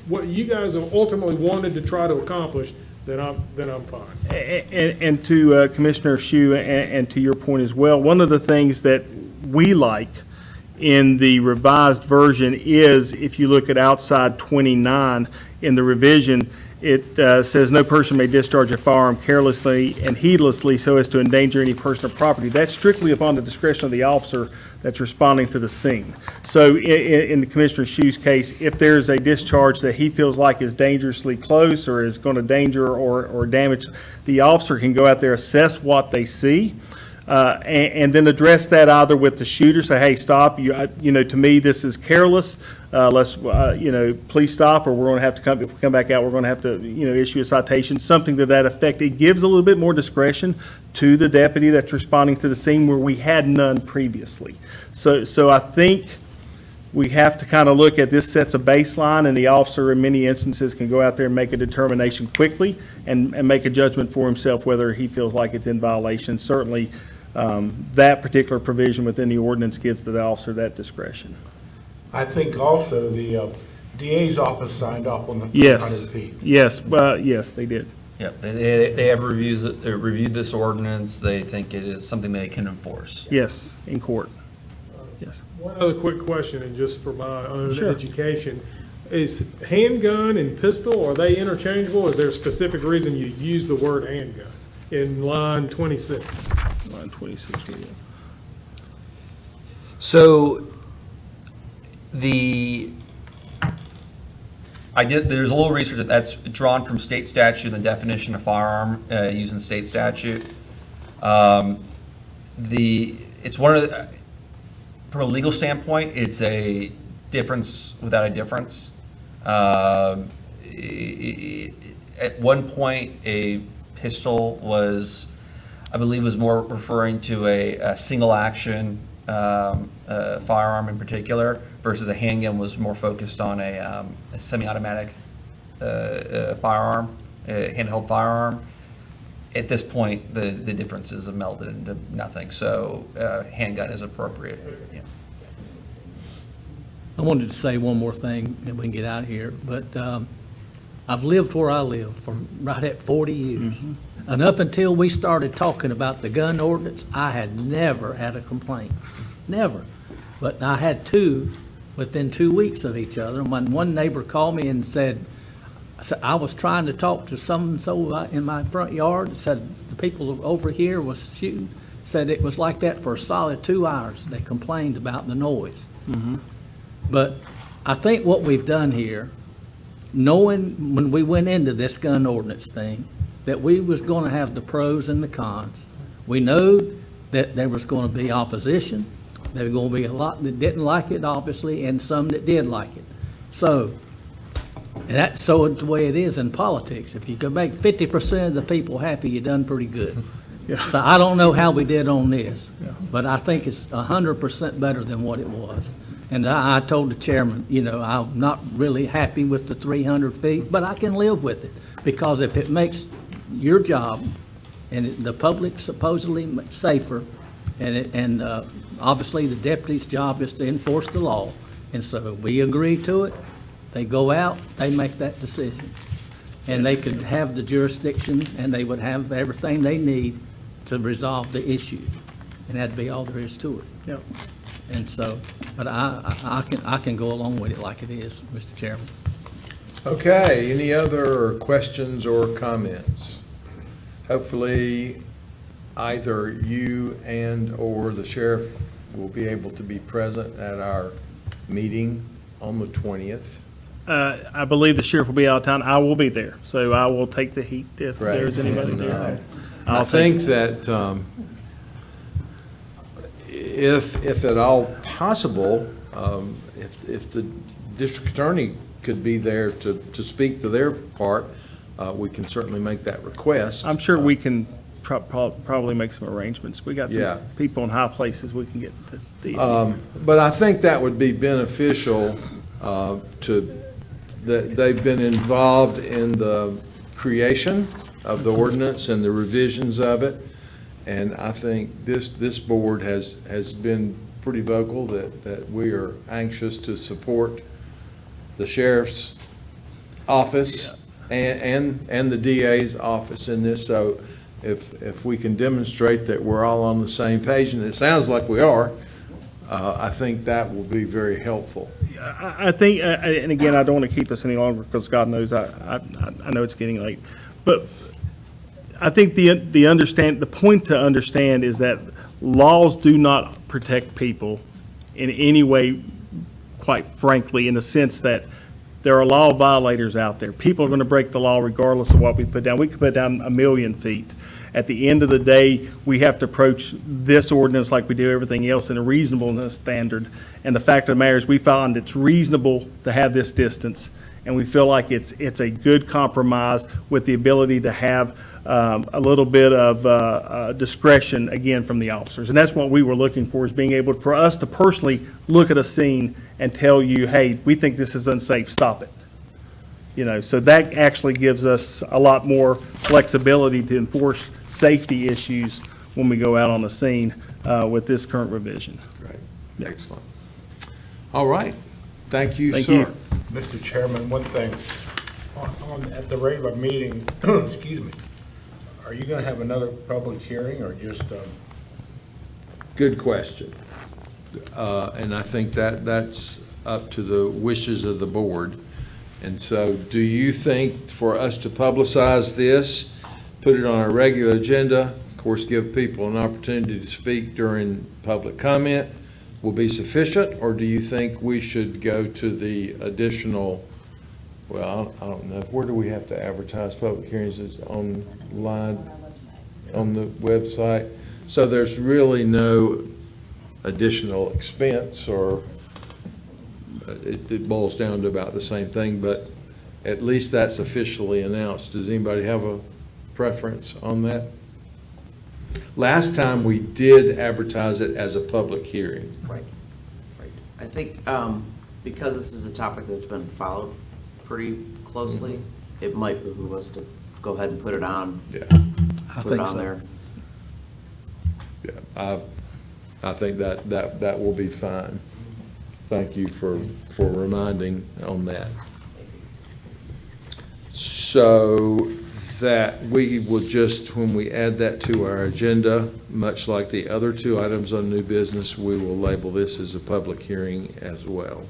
what you guys have ultimately wanted to try to accomplish, then I'm fine. And to Commissioner Shue, and to your point as well, one of the things that we like in the revised version is, if you look at outside 29 in the revision, it says no person may discharge a firearm carelessly and heedlessly so as to endanger any person or property. That's strictly upon the discretion of the officer that's responding to the scene. So in Commissioner Shue's case, if there's a discharge that he feels like is dangerously close or is going to danger or damage, the officer can go out there, assess what they see, and then address that either with the shooter, say, hey, stop, you know, to me, this is careless. Let's, you know, please stop, or we're going to have to come, if we come back out, we're going to have to, you know, issue a citation, something to that effect. It gives a little bit more discretion to the deputy that's responding to the scene where we had none previously. So I think we have to kind of look at this sets a baseline, and the officer in many instances can go out there and make a determination quickly and make a judgment for himself whether he feels like it's in violation. Certainly, that particular provision within the ordinance gives the officer that discretion. I think also the DA's office signed off on the 300 Yes, feet. yes, yes, they did. Yep, they have reviewed this ordinance. They think it is something they can enforce. Yes, in court. Yes. One other quick question, and just for my own Sure. education, is handgun and pistol, are they interchangeable? Is there a specific reason you use the word handgun in line 26? Line 26. So there's a little research that's drawn from state statute, the definition of firearm using state statute. It's one of the, from a legal standpoint, it's a difference without a difference. At one point, a pistol was, I believe, was more referring to a single action firearm in particular, versus a handgun was more focused on a semi-automatic firearm, a handheld firearm. At this point, the differences have melted into nothing, so handgun is appropriate. Yeah. I wanted to say one more thing, and we can get out of here, but I've lived where I live for right at 40 years. And up until we started talking about the gun ordinance, I had never had a complaint, never. But I had two within 2 weeks of each other. When one neighbor called me and said, I was trying to talk to so-and-so in my front yard, said the people over here was shooting, said it was like that for a solid 2 hours. They complained about the noise. But I think what we've done here, knowing when we went into this gun ordinance thing, that we was going to have the pros and the cons. We know that there was going to be opposition. There were going to be a lot that didn't like it, obviously, and some that did like it. So that's the way it is in politics. If you can make 50% of the people happy, you've done pretty good. So I don't know how we did on this, but I think it's 100% better than what it was. And I told the chairman, you know, I'm not really happy with the 300 feet, but I can live with it. Because if it makes your job and the public supposedly safer, and obviously the deputy's job is to enforce the law. And so we agree to it. They go out, they make that decision. And they could have the jurisdiction, and they would have everything they need to resolve the issue. And that'd be all there is to it. Yep. And so, but I can go along with it like it is, Mr. Chairman. Okay, any other questions or comments? Hopefully, either you and/or the sheriff will be able to be present at our meeting on the 20th. I believe the sheriff will be out of town. I will be there, so I will take the heat if Right. there's anybody And, there. I think that if at all possible, if the district attorney could be there to speak to their part, we can certainly make that request. I'm sure we can probably make some arrangements. We got Yeah. some people in high places we can get the. But I think that would be beneficial that they've been involved in the creation of the ordinance and the revisions of it. And I think this board has been pretty vocal that we are anxious to support the sheriff's office and the DA's office in this. So if we can demonstrate that we're all on the same page, and it sounds like we are, I think that will be very helpful. I think, and again, I don't want to keep this any longer because God knows I know it's getting late. But I think the point to understand is that laws do not protect people in any way, quite frankly, in the sense that there are law violators out there. People are going to break the law regardless of what we put down. We could put down 1,000,000 feet. At the end of the day, we have to approach this ordinance like we do everything else in a reasonableness standard. And the fact of the matter is, we found it's reasonable to have this distance, and we feel like it's a good compromise with the ability to have a little bit of discretion, again, from the officers. And that's what we were looking for, is being able for us to personally look at a scene and tell you, hey, we think this is unsafe, stop it. You know, so that actually gives us a lot more flexibility to enforce safety issues when we go out on the scene with this current revision. Great, excellent. All right, thank you, Thank sir. you. Mr. Chairman, one thing, at the regular meeting, excuse me, are you gonna have another public hearing or just, Good question. And I think that's up to the wishes of the board. And so do you think for us to publicize this, put it on our regular agenda, of course, give people an opportunity to speak during public comment, will be sufficient? Or do you think we should go to the additional, well, I don't know, where do we have to advertise public hearings? Is it online, on the website? So there's really no additional expense or it boils down to about the same thing, but at least that's officially announced. Does anybody have a preference on that? Last time, we did advertise it as a public hearing. Right. I think, because this is a topic that's been followed pretty closely, it might behoove us to go ahead and put it on. Yeah. Put it on there. Yeah, I think that will be fine. Thank you for reminding on that. So that we will just, when we add that to our agenda, much like the other two items on new business, we will label this as a public hearing as well.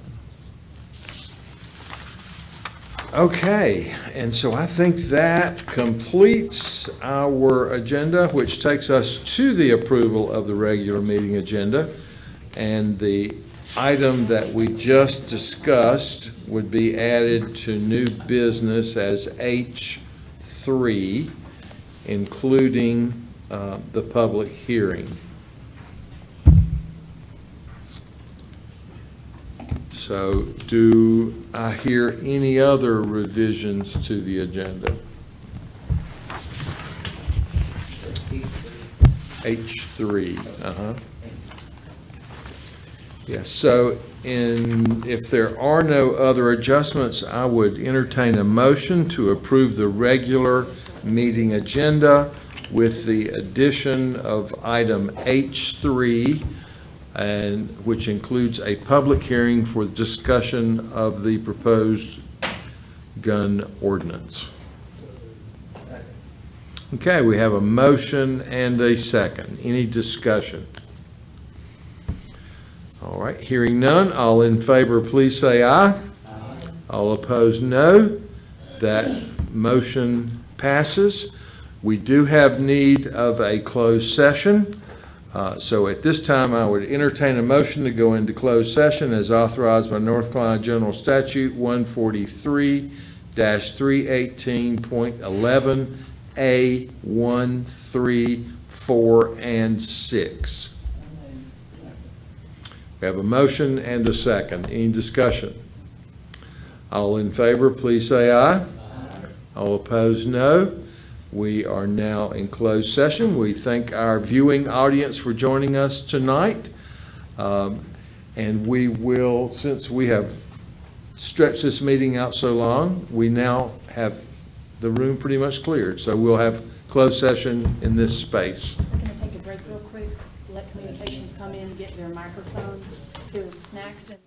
Okay, and so I think that completes our agenda, which takes us to the approval of the regular meeting agenda. And the item that we just discussed would be added to new business as H3, including the public hearing. So do I hear any other revisions to the agenda? H3, Yes, so if there are no other adjustments, I would entertain a motion to approve the regular meeting agenda with the addition of item H3, and which includes a public hearing for discussion of the proposed gun ordinance. Okay, we have a motion and a second. Any discussion? All right, hearing none, all in favor, please say aye. All opposed, no. That motion passes. We do have need of a closed session. So at this time, I would entertain a motion to go into closed session as authorized by North Carolina General Statute 143-318.11A1, 3, 4, and 6. We have a motion and a second. Any discussion? All in favor, please say aye. All opposed, no. We are now in closed session. We thank our viewing audience for joining us tonight. And we will, since we have stretched this meeting out so long, we now have the room pretty much cleared. So we'll have closed session in this space. We're going to take a break real quick, let communications come in, get their microphones. There's snacks in